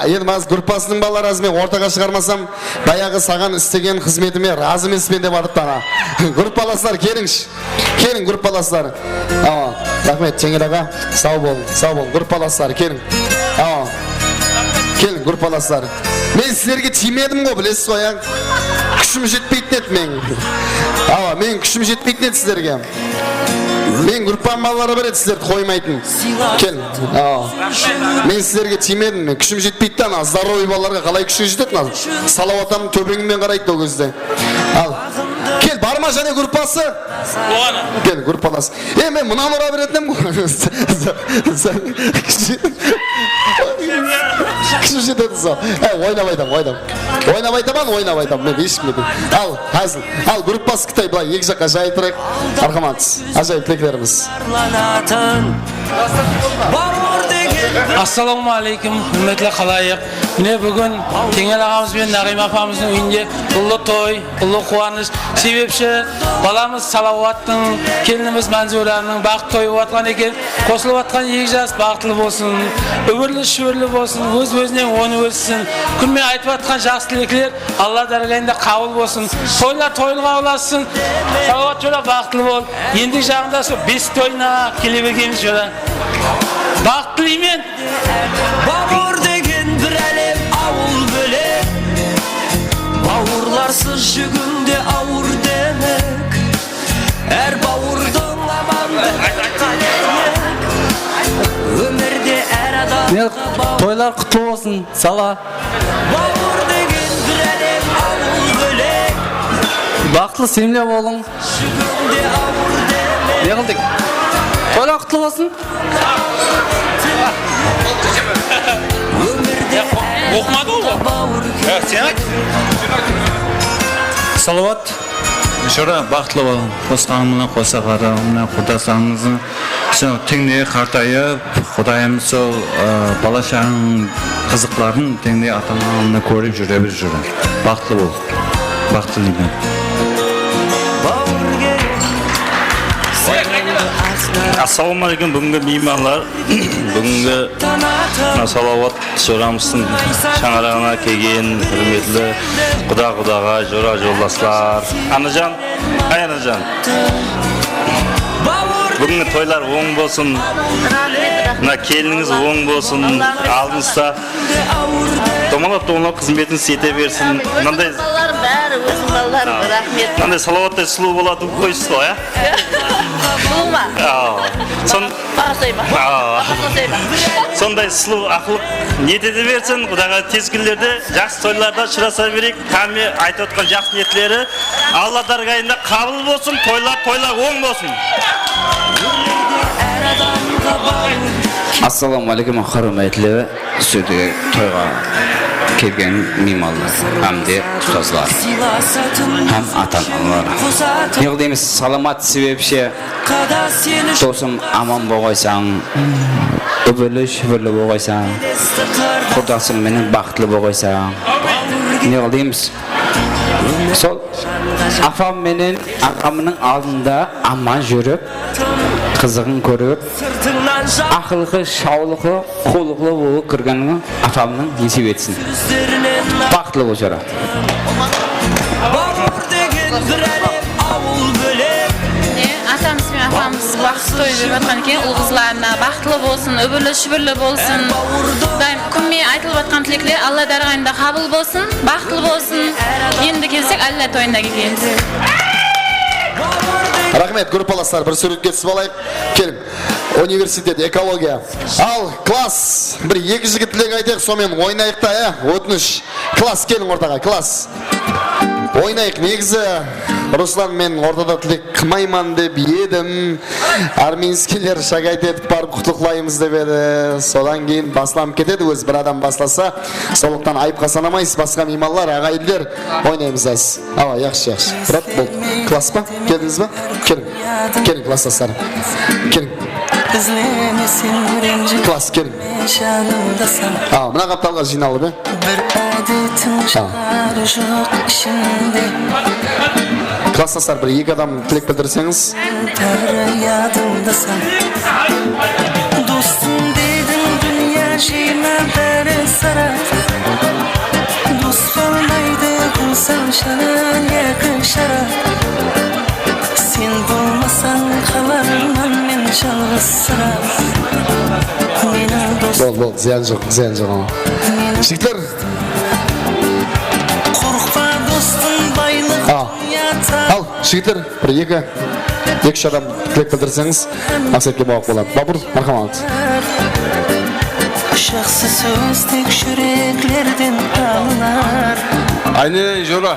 Енді маз группасының балалары аз мен ортаға шығармасам, баяғы саған істеген қызметіме разы емеспен деп атыптана. Группаластар келіңші. Келің группаластар. Рахмет Теңел аға. Сау болың. Группаластар келің. Келің группаластар. Мен сіздерге тимедім ғой, білесіз ғой, күшім жетпейтін еді мен. Мен күшім жетпейтін еді сіздерге. Мен группам балалары бар еді сіздерді қоймайтын. Кел. Мен сіздерге тимедім, мен күшім жетпейді. Здоровый балаларға қалай күші жетеді? Салауатам төбеңмен қарайды ол кезде. Кел, барма және группасы. Кел, группаласы. Мен мұнан ұра беретінем ғой. Күші жетеді сол. Ойнап айтам, мен ешкімедім. Ал, группасы кітай, бұлай, екі жаққа жай тұрайық. Арқаматыз, ажайып тілектеріміз. Ассаламу алейкум, үмметлі қалайық. Міне бүгін Теңел ағамыз бен Нағим апамыздың үйінде ұлы той, ұлы қуаныш. Себепші баламыз Салауаттың, келініміз Манзураның бақыт тойы отқан екен. Қосылып отқан екі жас бақытлы болсын, өмірлі шөрлі болсын, өз-өзінен оны өссін. Күнмен айтып отқан жақсы тілектер Алла дәрігайында қабыл болсын. Тойлар тойылға оласын, Салауат жөра бақытлы бол. Ендік жағында сол 5 тойына келе бергеніз жөра. Бақыт тілеймен. Бауыр деген бір әлем ауыл бөлек, бауырларсыз жүгінде ауыр демек, әр бауырдың аманды өмірде әр адам тойлар құтты болсын, сала. Бауыр деген бір әлем ауыл бөлек, бақытлы семья болың. жүгінде ауыр демек. Не қылдық? Тойлар құтты болсын. Оқымады ол? Сен айт. Салауат, жора бақытлы болың. Қосқанымына қоса қара, мына құрдасаңызың теңде қартайып, Құдайым сол балашағың қызықларын теңде ата-ананы көріп жүре бір жүрі. Бақытлы бол. Бақытлы деймін. Ассаламу алейкум, бүгінгі меймандар, бүгінгі Салауат жорамыздың шаңырағына келген құрметті құда-құдаға жора жолдастар. Анажан, Анажан. Бүгінгі тойлар оң болсын, келініңіз оң болсын, алдыңызда домалап қызметін сете берсін. Мынандай бәрі өзің балаларым, рахмет. Мынандай Салауаттай сұлу болады қойсыз ғой, Сұлума? Сондай сұлу ақылық ниетеді берсін, Құдаға тез күндерде жақсы тойларда шыраса берейік. Кәме айтып отқан жақсы ниетлері Алла дәргайында қабыл болсын, тойлар оң болсын. Ассаламу алейкум, құрметті тойға kelgen mimarlar hamda ustozlar ham ata-onalar. Yig'dimiz salomat sebepşe dostum aman boğaysan, öbürlüş boğaysan, Xudasın meni baxtli boğaysan. Yig'dimiz sol afam menen aqamının aldında aman жүрüp, kızığın görüp, akıllı, şauluqlı, qoluqlı болып kirganini afamның nasip etsin. Baxtli bo'lsara. Atamiz ve afamiz vaqt to'yib atgan keyin o'g'izlarna baxtli bo'lsin, o'birli bo'lsin. Daim kunmi aytilib atgan tilaklar Alloh darg'ayında qabul bo'lsin, baxtli bo'lsin. Endi kelsak Alloh to'yinga kelamiz. Rahmet gruppalaslar bir suratga tushib olaylik. Keling. Universitet ekologiya. Al klass. Bir iki yigit tilak aytaylik, so'men o'ynaylik-da, o'tinish. Klass keling o'rtaga, klass. O'ynaylik. Negizi Ruslan men o'rtada tilak qilmayman deb yedim. Arminskiler shagayt etib borib qutluklaymiz deb edi. Sodan keyin baslanib ketadi, o'z bir adam baslasa, soliqdan ayıpqa sanamaysiz. Boshqa mehmonlar, ag'aydilar, o'ynaymiz az. Ava, yaxshi. Birat bo'ldi. Klasspa? Keldingizmi? Keling klasslar. Keling. Klass keling. Mana qaptalga jinoqli be. Bir adetim chiqar yo'q ishimda. Klasslar bir iki adam tilak bildirsangiz. Do'stim dedim dunyo shima bari sara. Do'st bo'lmaydi qilsam shanan yaqin shara. Sen bo'lmasan qalarman men yalg'iz sara. Bol, ziyan yo'q. Shiklar. Qo'rqma do'stim bayliq. Al, shigitlar, bir iki adam tilak bildirsangiz, maqsadga muvofiq bo'ladi. Babur, marhamat. Shaxsiy so'z tekshiraklardan qalanar. Aynen Jola.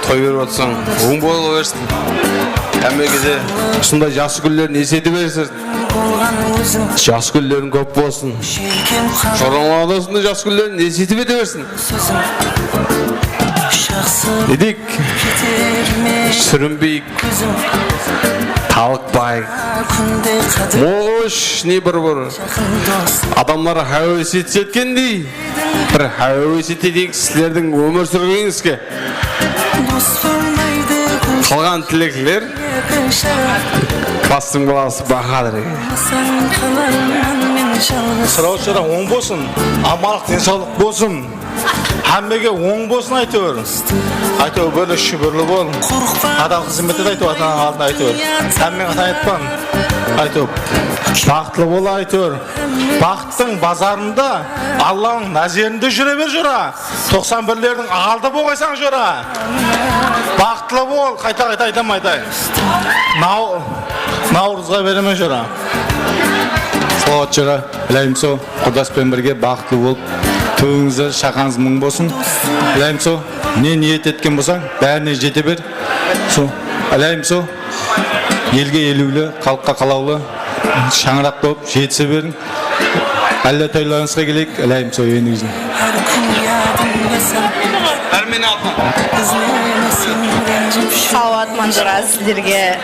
Toy berip atsan, oң bola versin. Hammaga de ушундай жакшы күнлөрүн эсети берсин. Жакшы күнлөрүң көп болсун. Жораңларда ушундай жакшы күнлөрүн эсетип эте берсин. Dedik, sürünbeyik, talықпайық, мош не бір адамлар хәуесет еткендей, бір хәуесет едік сілердің өмір сүргеніңізге. Қалған тілеклер, бастың баласы бағадыр. Sırauşlara oң болсын, амалық денсаулық болсын. Hammaga oң болсын айтыр. Айтыр böyle şükürlü бол. Адам қызметте айтыр, атаның алдында айтыр. Hammaga ата айтпан. Айтыр. Бақытлы бол айтыр. Бақыттың базарында Алланың назерінде жүре бер жора. 91-лердің алды болғайсаң жора. Бақытлы бол, қайта айтамайды. Наурызға береме жора. Салауат жора. Білеймін со, Құдаспен бірге бақытлы болып, тойыңыздар шақаңыз мұң болсын. Білеймін со, не ниет еткен болсаң, бәріне жете бер. Со, білеймін со, елге елеулі, халыққа қалаулы, шаңырақ болып, жетісе берін. Әлі тойларыңызға келейік, білеймін со, еніңіздің. Салауат Манзура, сіздерге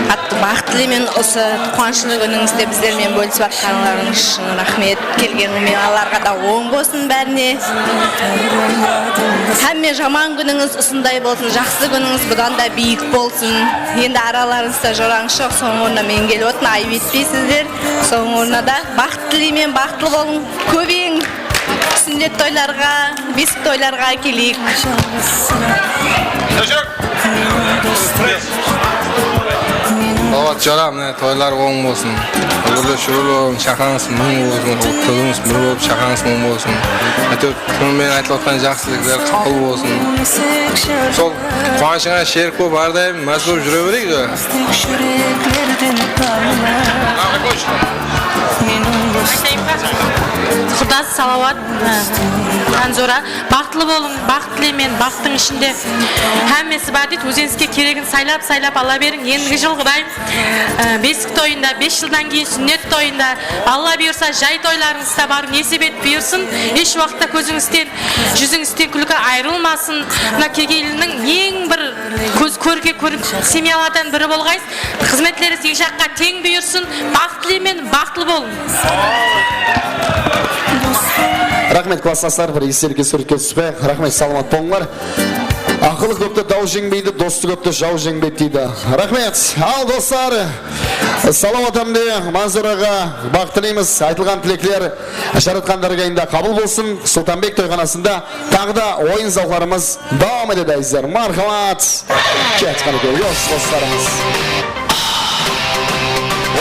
қатты бақыттылымен осы қуанышты күніңізде біздермен бөлісіп жатқандарыңыз үшін рахмет. Келген меймандарға да оң болсын бәріне. Һәмме жаман күніңіз осындай болсын, жақсы күніңіз бұдан да биік болсын. Енді араларыңызда жораңыз жоқ, соның орнына мен келіп отырмын, айып етпейсіздер. Соның орнына да бақыттылымен бақытты болың, көбейің. Сүндет тойларға, бесік тойларға келейік. Салауат жарам, тойлар оң болсын. Öyle şöyle şakağınız mı olsun, oturduğunuz bir olup şakağınız mı olsun. Әйтеуір күнмен айтылып отқан жақсылықтар қабыл болсын. Сол қуанышыңа шерік болып әрдайым мәз болып жүре берейік жо. Құдасы салауат, Манзура, бақытлы болың, бақыт тілеймен, бақыттың ішінде әммесі бар дейді, өзіңізге керегін сайлап ала берің. Ендігі жыл Құдайым бесік тойында, 5 жылдан кейін сүннет тойында, Алла бұйырса жай тойларыңызда бар несібет бұйырсын, еш уақытта көзіңізден, жүзіңізден күлкі айырылмасын. Мына кегейлінің ең бір көрге семьялардан бірі болғайсыз. Қызметлеріңіз екі жаққа тең бұйырсын, бақыт тілеймен, бақытлы болың. Рахмет, класстастар, бір естерге суретке түспей. Рахмет, саламат болыңдар. Ақылы көпті дау жеңбейді, досты көпті жау жеңбейді дейді. Рахмет. Ал достар, салауат әмде Манзураға бақыт тілейміз. Айтылған тілеклер жаратқандар қайында қабыл болсын. Сұлтанбек тойханасында тағы да ойын зауқларымыз давам етеді әйіздер. Мархамат. Кетқан екен, өз достарымыз.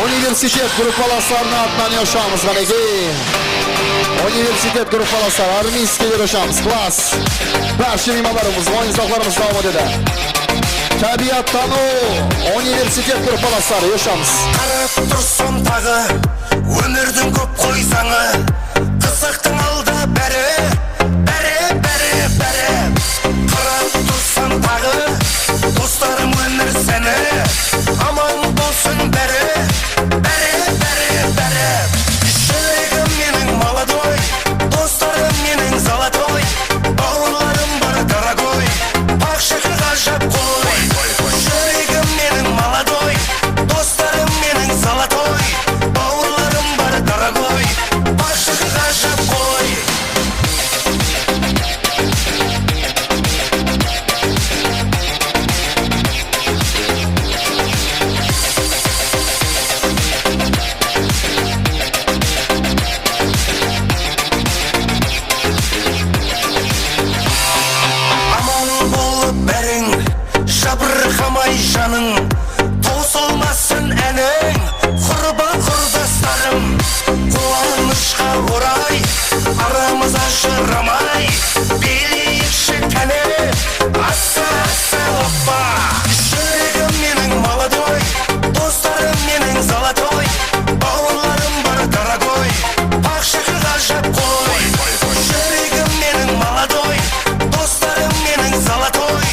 Университет группаластарына атынан yoşamız ғанеке. Университет группаластар, армейские yoşamız. Класс. Баршы мималарымыз, ойын зауқларымыз давам етеді. Табиаттану университет группаластары yoşamız. Қарап тұрсам тағы, өмірдің көп қойсаңы, қызықтың алда бәрі. Қарап тұрсам тағы, достарым өмір сәні, аман болсын бәрі. Жүрегім менің молодой, достарым менің золотой, бауырларым бар дорогой, бақшығы ғажап қой. Жүрегім менің молодой, достарым менің золотой, бауырларым бар дорогой, бақшығы ғажап қой. Жаның таусылмасын әнің, құрбан құрдастарым, қуанышқа орай арамыз ажырамай, билейікші кәне аса оппа. Жүрегім менің молодой, достарым менің золотой, бауырларым бар дорогой, бақшығы ғажап қой. Жүрегім менің молодой, достарым менің золотой,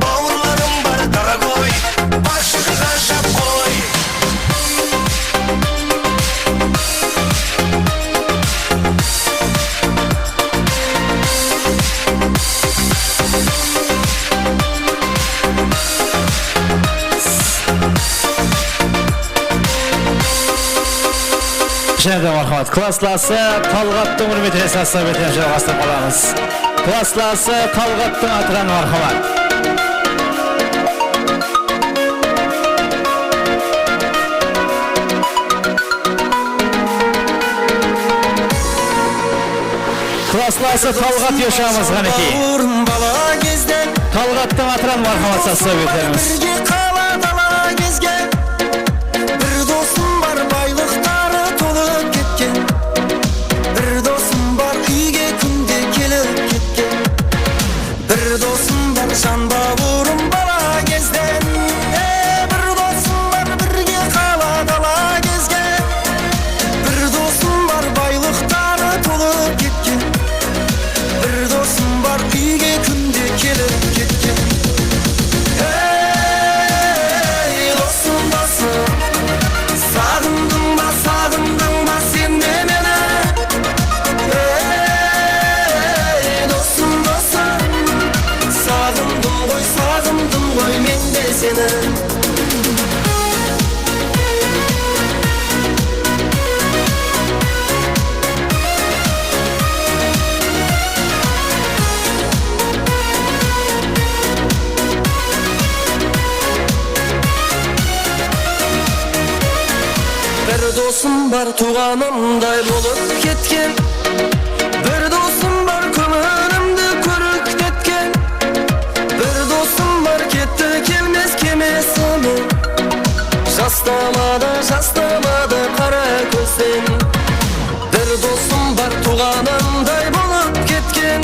бауырларым бар дорогой, бақшығы ғажап қой. Және мархамат, классласы Талғаттың үрметіне састап етен жалғастырып қаламыз. Классласы Талғаттың атыран мархамат. Классласы Талғат yoşamız ғанеке. Талғаттың атыран мархамат састап етеміз. Жан бауырым бала кезден, бір досым бар бірге қала дала кезген, бір досым бар байлықтары толып кеткен, бір досым бар үйге күнде келіп кеткен. Ей досым, сағындың ба сен де мені? Ей досым, сағындым ғой мен де сені. Бір досым бар туғанымдай болып кеткен, бір досым бар көңілімді көріктеткен, бір досым бар кетті келмес кемесімен, жастамады қара көзден. Бір досым бар туғанымдай болып кеткен,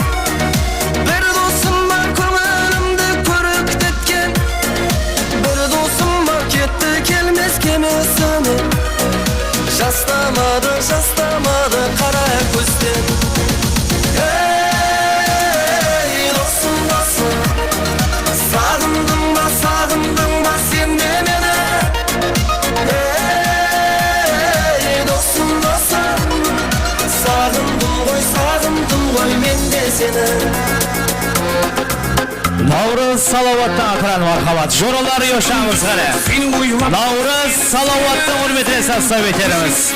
бір досым бар көңілімді көріктеткен, бір досым бар кетті келмес кемесімен, Жастамады қара көзден Ей, досым, досым Сағындың ба сен де мені Ей, досым, досым Сағындым ғой мен де сені Navruz Salavat'tan akran marhamat. Joralar yoşamız gane. Navruz Salavat'tan hürmetine sassa beterimiz.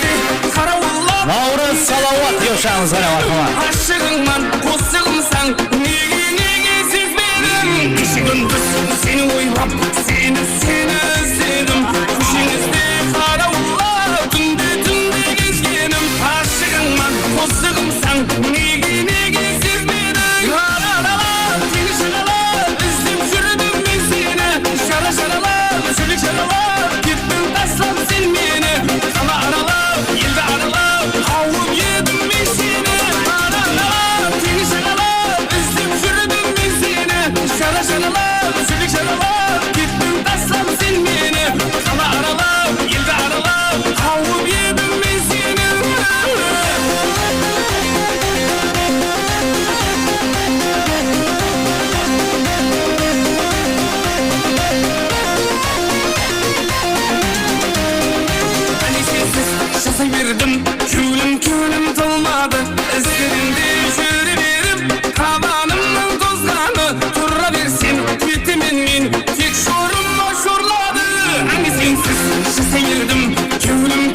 Navruz Salavat yoşamız gane marhamat. Aşığımman, kosığımsan Nege sezmedim Kişi gündüz seni oylap Seni özledim Kuşinizde karavullar Tünde gezgenim Aşığımman, kosığımsan Nege sezmedim Araralar, seni şaralar Üzüm sürdüm ben seni Şaralar, sülük şaralar Gittin taslam sen beni Kala aralar, yılda aralar Avup yedim ben seni Aralar, seni şaralar Üzüm sürdüm ben seni Şaralar, sülük şaralar Gittin taslam sen beni Kala aralar, yılda aralar Avup yedim ben seni Şasa verdim, külüm tolmadı İzlerinde yürüverim Kabanımın tozlarını Turra versin, bitimin min Tek şorum şorladı Hani sensiz şasa verdim Külüm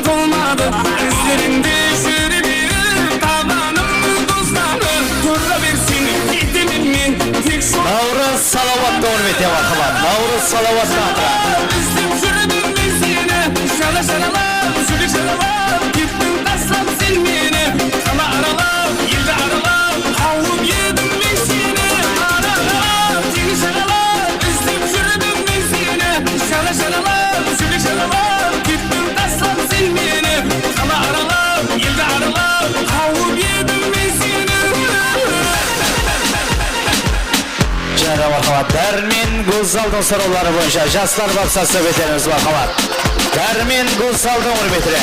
tolmadı İzlerinde yürüverim Kabanımın tozlarını Turra versin, bitimin min Tek şorum Navruz Salavat'tan hürmetine marhamat. Navruz Salavat'tan akran. Üstüm sürdüm ben seni Şaralar, sülük şaralar Gittin taslam sen beni Kala aralar, yılda aralar Avup yedim ben seni Aralar, seni şaralar Üstüm sürdüm ben seni Şaralar, sülük şaralar Gittin taslam sen beni Kala aralar, yılda aralar Avup yedim ben seni Jara marhamat. Dermin Gulzal'dan soruları boyunca Jaslar Baksası beterimiz marhamat. Dermin Gulzal'dan hürmetine.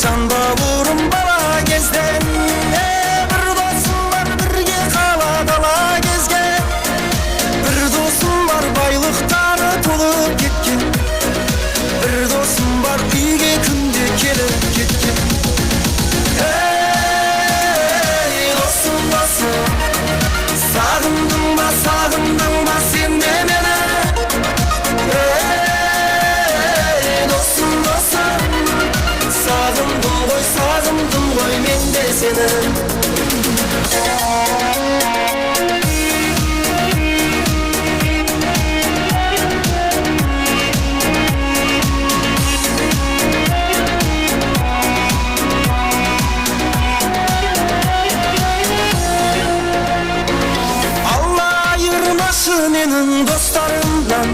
Janda vurum bala gezden Bir dostum var birge kala dala gezgen Bir dostum var baylıktары tolup ketken Bir dostum var uyge kunde kelip ketken Ey dostum dostum Sağındın ba sen de mene Ey dostum dostum Sağımdım koy men de seni Allah ayırmasın menin dostlarımdan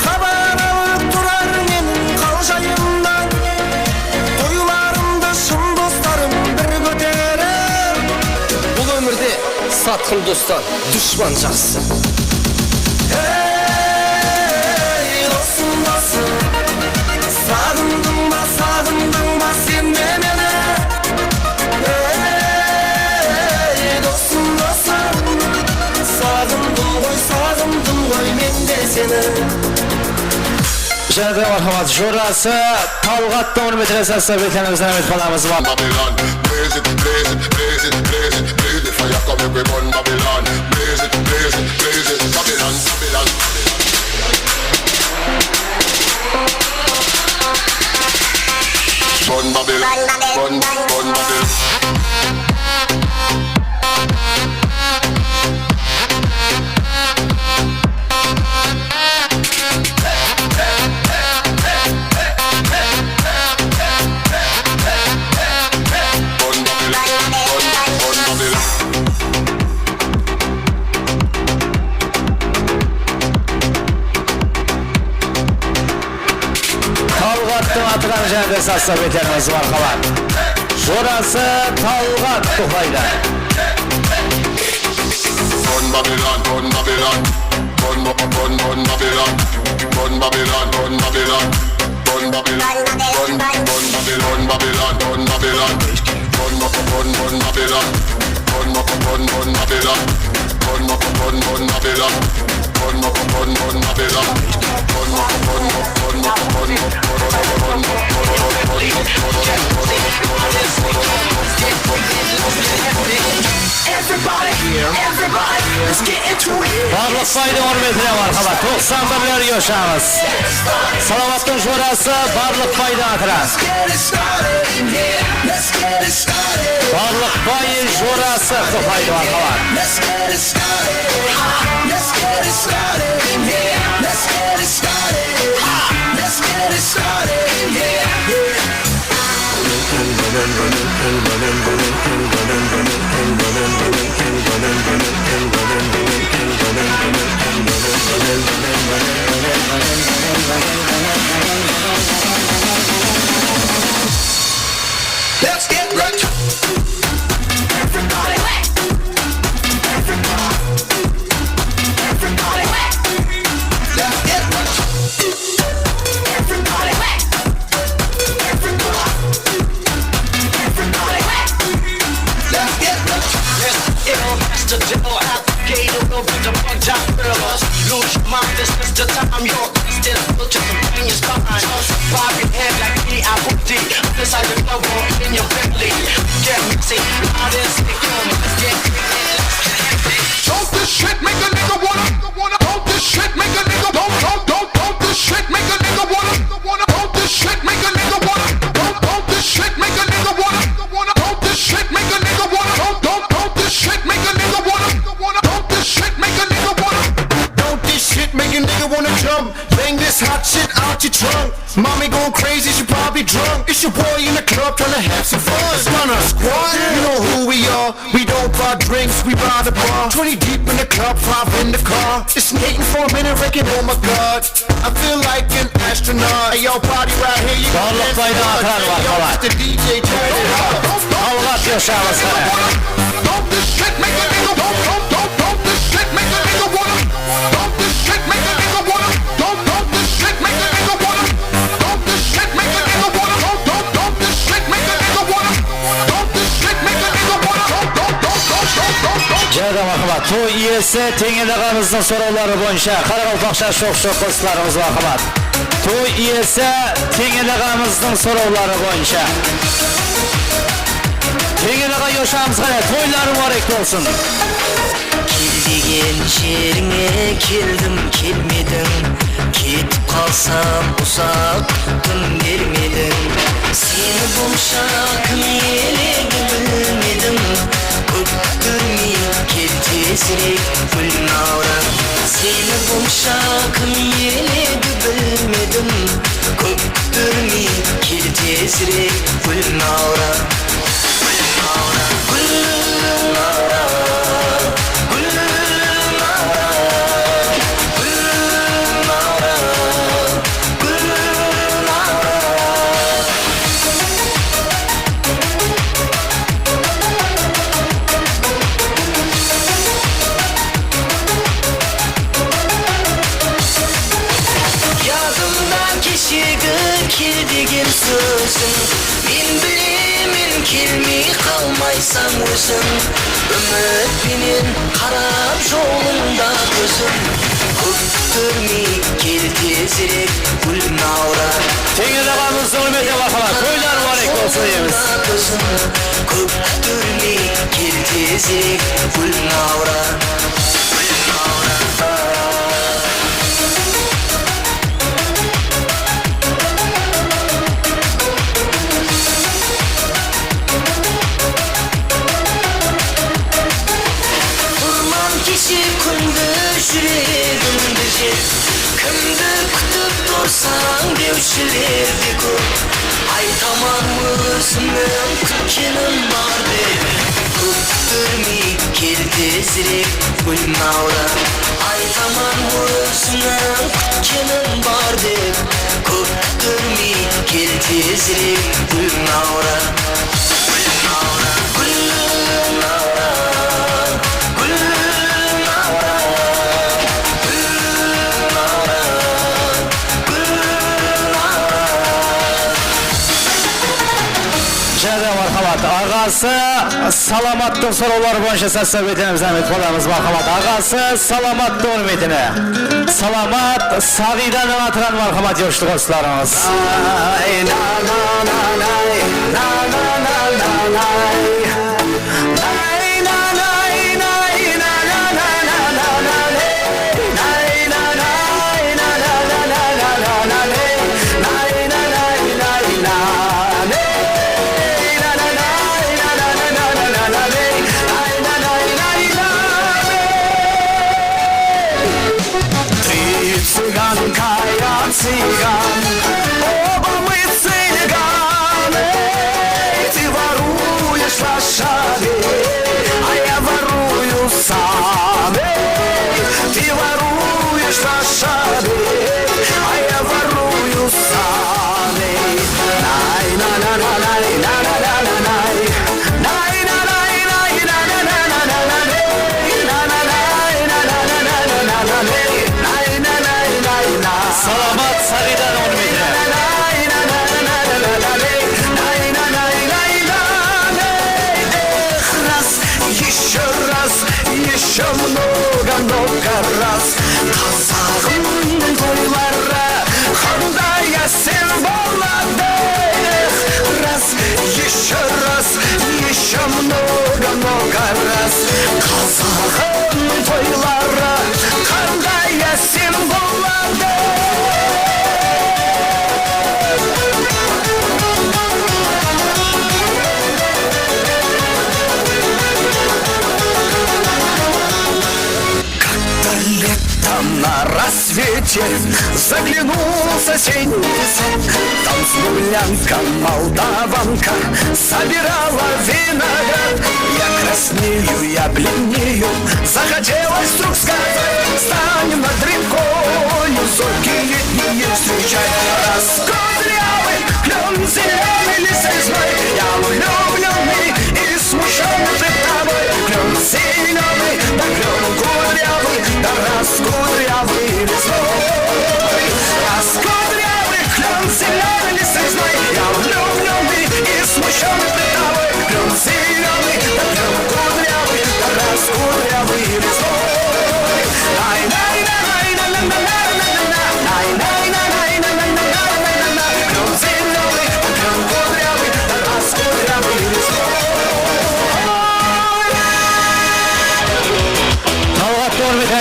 Haber alıp durar menin kalacağımdan Toylarımda şın dostlarım bir göterer Бұл өмірде сатқын достан дұшпан жақсы. Ey dostum dostum Sağındın ba sen de mene Ey dostum dostum Sağımdım koy men de seni Және де мархамат жорасы Талғаттың үрметіне сәтсі бетеніміздің әмет қаламыз бар. Babylon, blaze it, blaze it, blaze it, blaze it, blaze it. Fire come every burn Babylon. Blaze it, blaze it, blaze it. Babylon, Babylon. Burn Babylon, burn Babylon. Талғаттың атыған және де сәтсі бетеніміз бар қалар. Жорасы Талғат Тухайда. Burn Babylon, burn Babylon. Burn Babylon, burn Babylon. Burn Babylon, burn Babylon. Burn Babylon, burn Babylon, Babylon, burn Babylon. Burn Babylon. Burn Babylon. Burn Babylon. Барлық байдың үрметіне мархамат. 91-лер yoşağımız. Салаваттың жорасы барлық байдың атыра. Барлық бай жорасы Тухайды мархамат. Let's get right to everybody. Let's get right to everybody. Let's get right to lose your mind, this is the time you're still to bring your spine. Bob your head like D.I.O.D. This I can go in your Bentley. Get mixy, loud and sick, don't this shit make a nigga wanna. Don't this shit make a nigga don't this shit make a nigga wanna. Don't this shit make a nigga wanna. Don't this shit make a nigga wanna. Don't this shit make a nigga wanna. Don't this shit make a nigga wanna. Don't this shit make a nigga wanna. Don't this shit make a nigga wanna jump. Bang this hot shit out your trunk. Mommy going crazy, she probably drunk. It's your boy in the club trying to have some fun. It's not a squad, you know who we are. We don't buy drinks, we buy the bar. 20 deep in the club, 5 in the car. Just skating for a minute, wrecking, oh my god. I feel like an astronaut. Hey, yo, party right here, you got Balluk bayda atan var falan. the DJ turn it up. Talgat yoşağımız Don't this shit make a nigga don't this shit make a nigga wanna. Don't this shit make a nigga wanna. Don't this shit make a nigga wanna. Don't this shit make a nigga wanna. Don't this To'y iyesi Tengel ağamızın soruları boyunca Qaraqalpaqsha sho'x-sho'x qo'shiqlarimiz marhamat. To'y iyesi Tengel ağamızın soruları boyunca Tengel ağa yoshamiz qani, to'ylari muborak bo'lsin. Keldigen yerine keldim kelmedin, ketip kalsam uzak tuttun gelmedin. Seni buluşakım yeledi bilmedim, öptürmeyip gel tezirek gülnavra. Seni buluşakım yeledi bilmedim, öptürmeyip gel tezirek gülnavra. Keldigen sözün men bilemin kelmey kalmaysan özün Ümit binin qarab jolunda gözüm Köptürmey gel tezirek gülnavra Tengel ağamızın hürmetine marhamat. To'ylar muborak bo'lsin deymiz. Köptürmey gel tezirek gülnavra Kimdi kutib dursan devşilerdi ko'p Aytaman o'zimning kutganim bor deb Ko'ptirmey kel tezirek gulnavra Aytaman o'zimning kutganim bor deb Ko'ptirmey kel tezirek gulnavra Ağası salamatlık soruları boyunca səslə betinimiz Əmid Qolamız marhamat. Ağası salamatlık hürmetine. Salamat Savidan'ın atıran marhamat yoşlu dostlarımız. Цыган, оба мы цыганы, ты воруешь лошадей, а я ворую сам. Ты воруешь лошадей, а я ворую сам. Най на на на най на на на на най, най на най най на на на на на на най, на на най на на на на на на на най, на най най на. Salamat Savidan hürmetine. Еще много раз Қазағым тойлары қандай әсем болады Раз, еще много раз Қазағым тойлары қандай әсем болады На рассвете заглянул в соседний сад. Там смуглянка, молдаванка собирала виноград. Я краснею, я бледнею, захотелось вдруг сказать: станем над рекою зоркие летние встречать. Раскудрявый клен зеленый лесной, я влюбленный и смущенный пред тобой. Клен зеленый, да клен кудрявый, да раскудрявый лесной. Раскудрявый клен зеленый лесной, я влюбленный и смущенный пред тобой. Клен зеленый, да клен кудрявый, да раскудрявый лесной.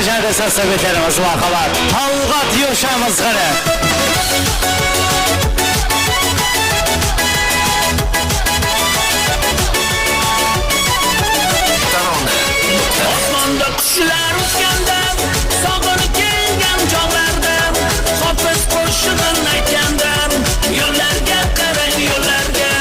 jada sassabetlerimiz var kalar. Talgat yoşamız gana. Osmonda qushlar uchganda, sog'inib kelgan chog'larda, hofiz qo'shig'in aytganda, yo'llarga qarang yo'llarga.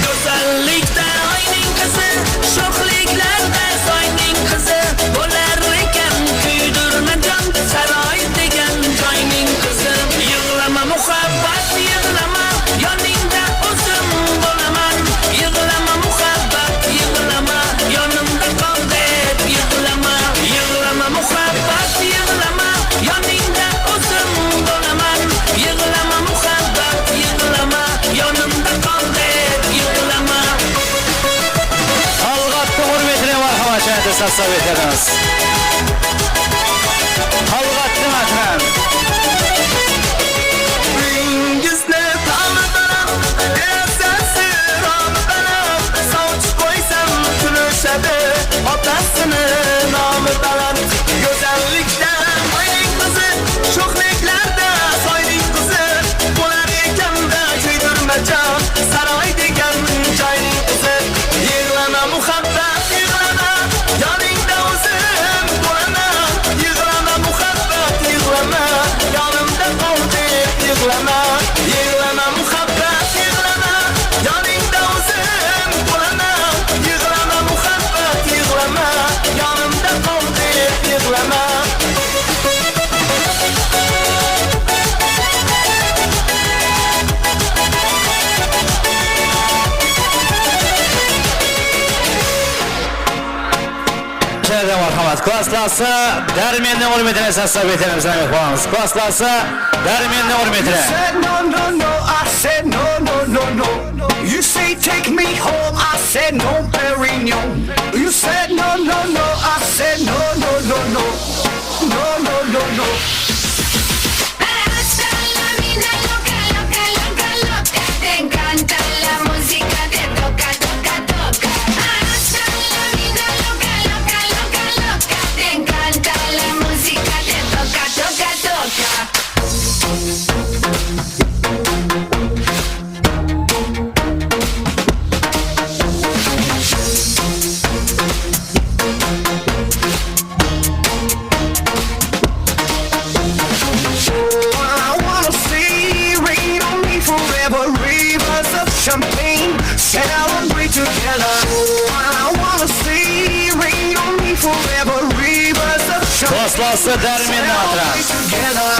Go'zallikda oyning qizi, sho'xliklarda soyning qizi, bo'lar ekan kuydirma jon, saroy degan joyning qizi. Yig'lama muhabbat, yig'lama, yoningda o'zim bo'laman. Yig'lama muhabbat, yig'lama, yonimda qol deb yig'lama. Yig'lama muhabbat, yig'lama, yoningda o'zim bo'laman. Yig'lama muhabbat, yig'lama, yonimda qol deb yig'lama. Talgat'ta hürmetine marhamat jada sassabetlerimiz. Talgat'ta matran. Uyingizni ta'mirlaram, esasi romdaram, soch qo'ysam kulishadi, otasini nomidaram. Go'zallikda oyning qizi, sho'xliklarda soyning qizi, bo'lar ekanda kuydirmajon, saroy degan joyning qizi. Yig'lama muhabbat, yig'lama, yoningda o'zim bo'laman. Yig'lama muhabbat, yig'lama, yonimda qol deb yig'lama. Yig'lama muhabbat, yig'lama, yoningda o'zim bo'laman. Yig'lama muhabbat, yig'lama, yonimda qol deb yig'lama. Jada marhamat. Klaslası dermenli hürmetine sassabetlerimiz demek olamız. Klaslası dermenli hürmetine. Said no, no, no, I said no, no, no, no. You say take me home, I said no, Perignon. You said no, no, no, I said no, no, no, no. No, no, no, no. Hasta la vida loca, loca, loca, loca. Te encanta la música, te toca, toca, toca. Hasta la vida loca, loca, loca, loca. Te encanta la música, te toca, toca, toca. I wanna see rain on me forever, rivers of champagne, celebrate together. I wanna see rain on me forever, rivers of champagne, Klaslası dermenli matran. together.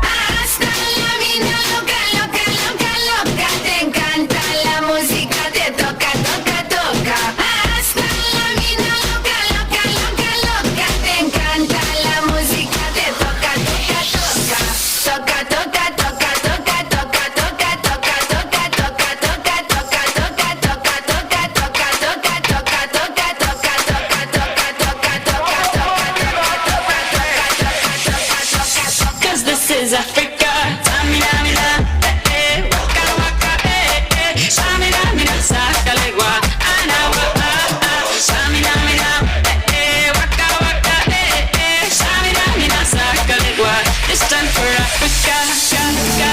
Hasta la vida loca, loca, loca, loca. Te encanta la música, te toca, toca, toca. Hasta la vida loca, loca, loca, loca. Te encanta la música, te toca, toca, toca. Toca, toca, toca, toca, toca, toca, toca, toca, toca, toca, toca, toca, toca, toca, toca, toca, toca, toca, toca, toca, 'cause this is Africa. Tamina, mina, waka, waka, shamina, mina, sakalegua, ana, waka, shamina, mina, waka, waka, shamina, mina, sakalegua. It's time for Africa. Shamina,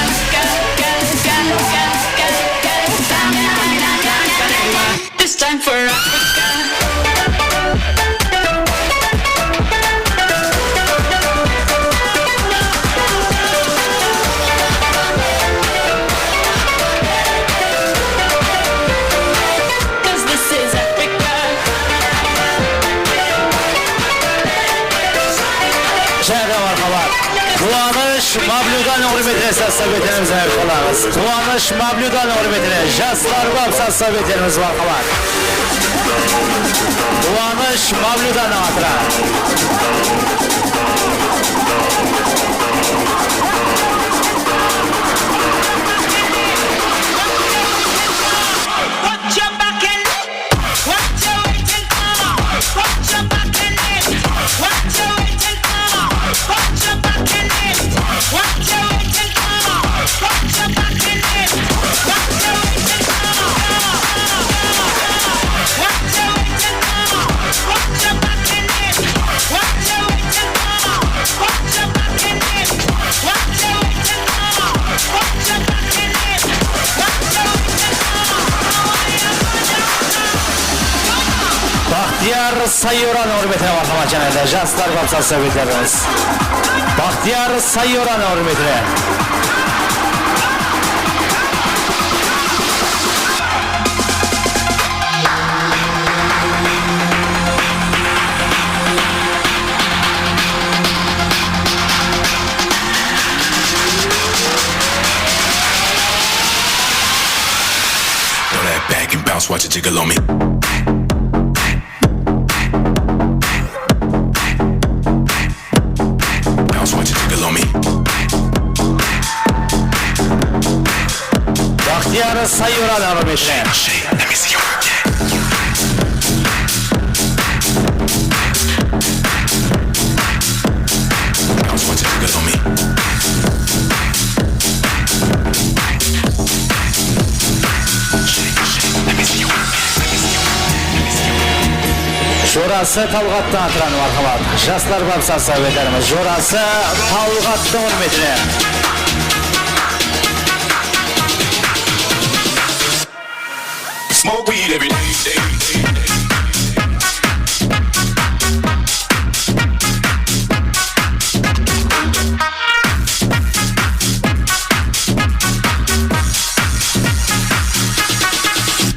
mina, sakalegua. It's time for Africa. Jada marhamat. Kuvanish Mavludan hürmetine sassabetlerimiz demek olamız. Kuvanish Mavludan hürmetine Jaslar Bab sassabetlerimiz marhamat. Kuvanish Mavludan matran. What Baxtiyar Sayyoran hürmetine marhamat janayda Jaslar Babsal Sovetlerimiz. Baxtiyar Sayyoran hürmetine. Back and bounce, watch it jiggle on me. Bounce, watch it jiggle on me. Baxtiyar Sayyoran hürmetine. Let me see you work it. Bounce, watch it jiggle on me. Жорасы Талғаттан атыраны мархабат. Жаслар Babsal Sovetlerimiz. Жорасы Талғаттан hürmetine. Smoke weed every day.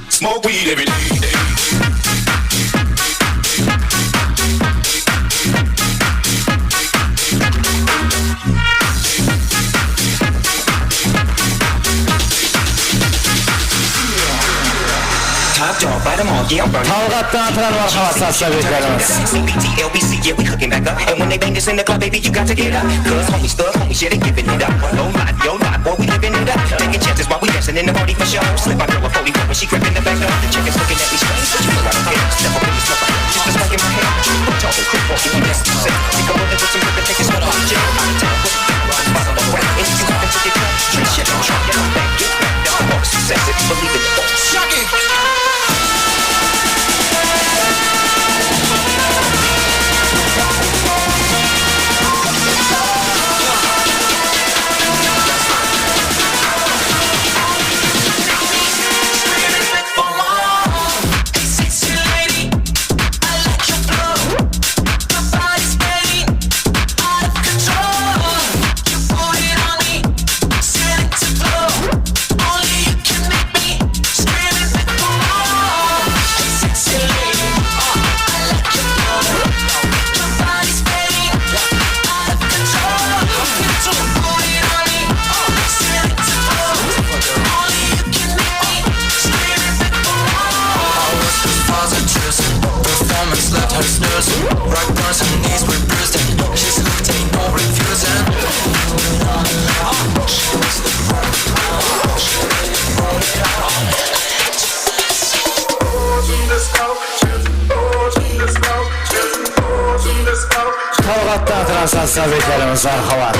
Smoke weed every day. Talğattan atırаны marhabat Sovetlerimiz. LBC, yeah, we hooking back up. And when they bang this in the club, baby, you got to get up. Cause homies, thug homies, yeah, they giving it up. No lie, yo lie, boy, we living it up. Taking chances while we dancing in the party for show. Slip my girl a 44 when she crept in the back door. The chick is looking at me strange, but you know I don't care. Step up in the smoke, just a smack in my hair. I'm talking quick, walking, you yes, you say. We go with it with some good, take it, sweat off, jail. Out of town, with the bottle of whack. And you happen to get cut. Treat shit, don't try, get on back, get back. That's the walk success, if you believe in it. Shocking! Talğattan atırаны Sovetlerimiz marhabat.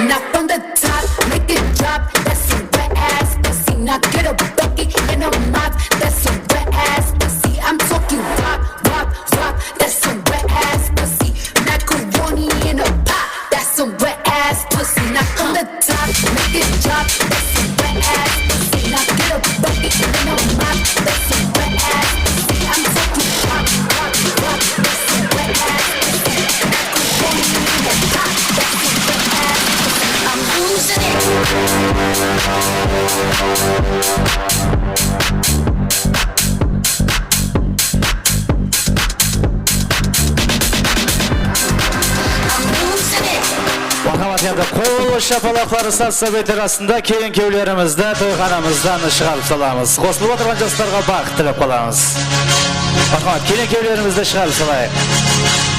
Now from the top, make it drop. That's some wet ass pussy. Now get a bucket and a mop. That's some wet ass pussy. I'm talking wop, wop, wop. That's some wet ass pussy. Macaroni in a pot. That's some wet ass pussy. Now from the top, make it drop. That's some wet ass pussy. Now get a bucket and a mop. That's some wet ass pussy. I'm talking wop, wop, wop. That's some wet ass pussy. Macaroni in a pot. That's some wet ass pussy. I'm losing it. Marhamat endi qo'l shapaloqlari Sovetler arasida keyin kevlarimizda to'yxonamizdan chiqarib solamiz. Qo'shilib o'tirgan do'stlarga baxt tilab qolamiz. Marhamat, keyin kevlarimizda chiqarib solaylik.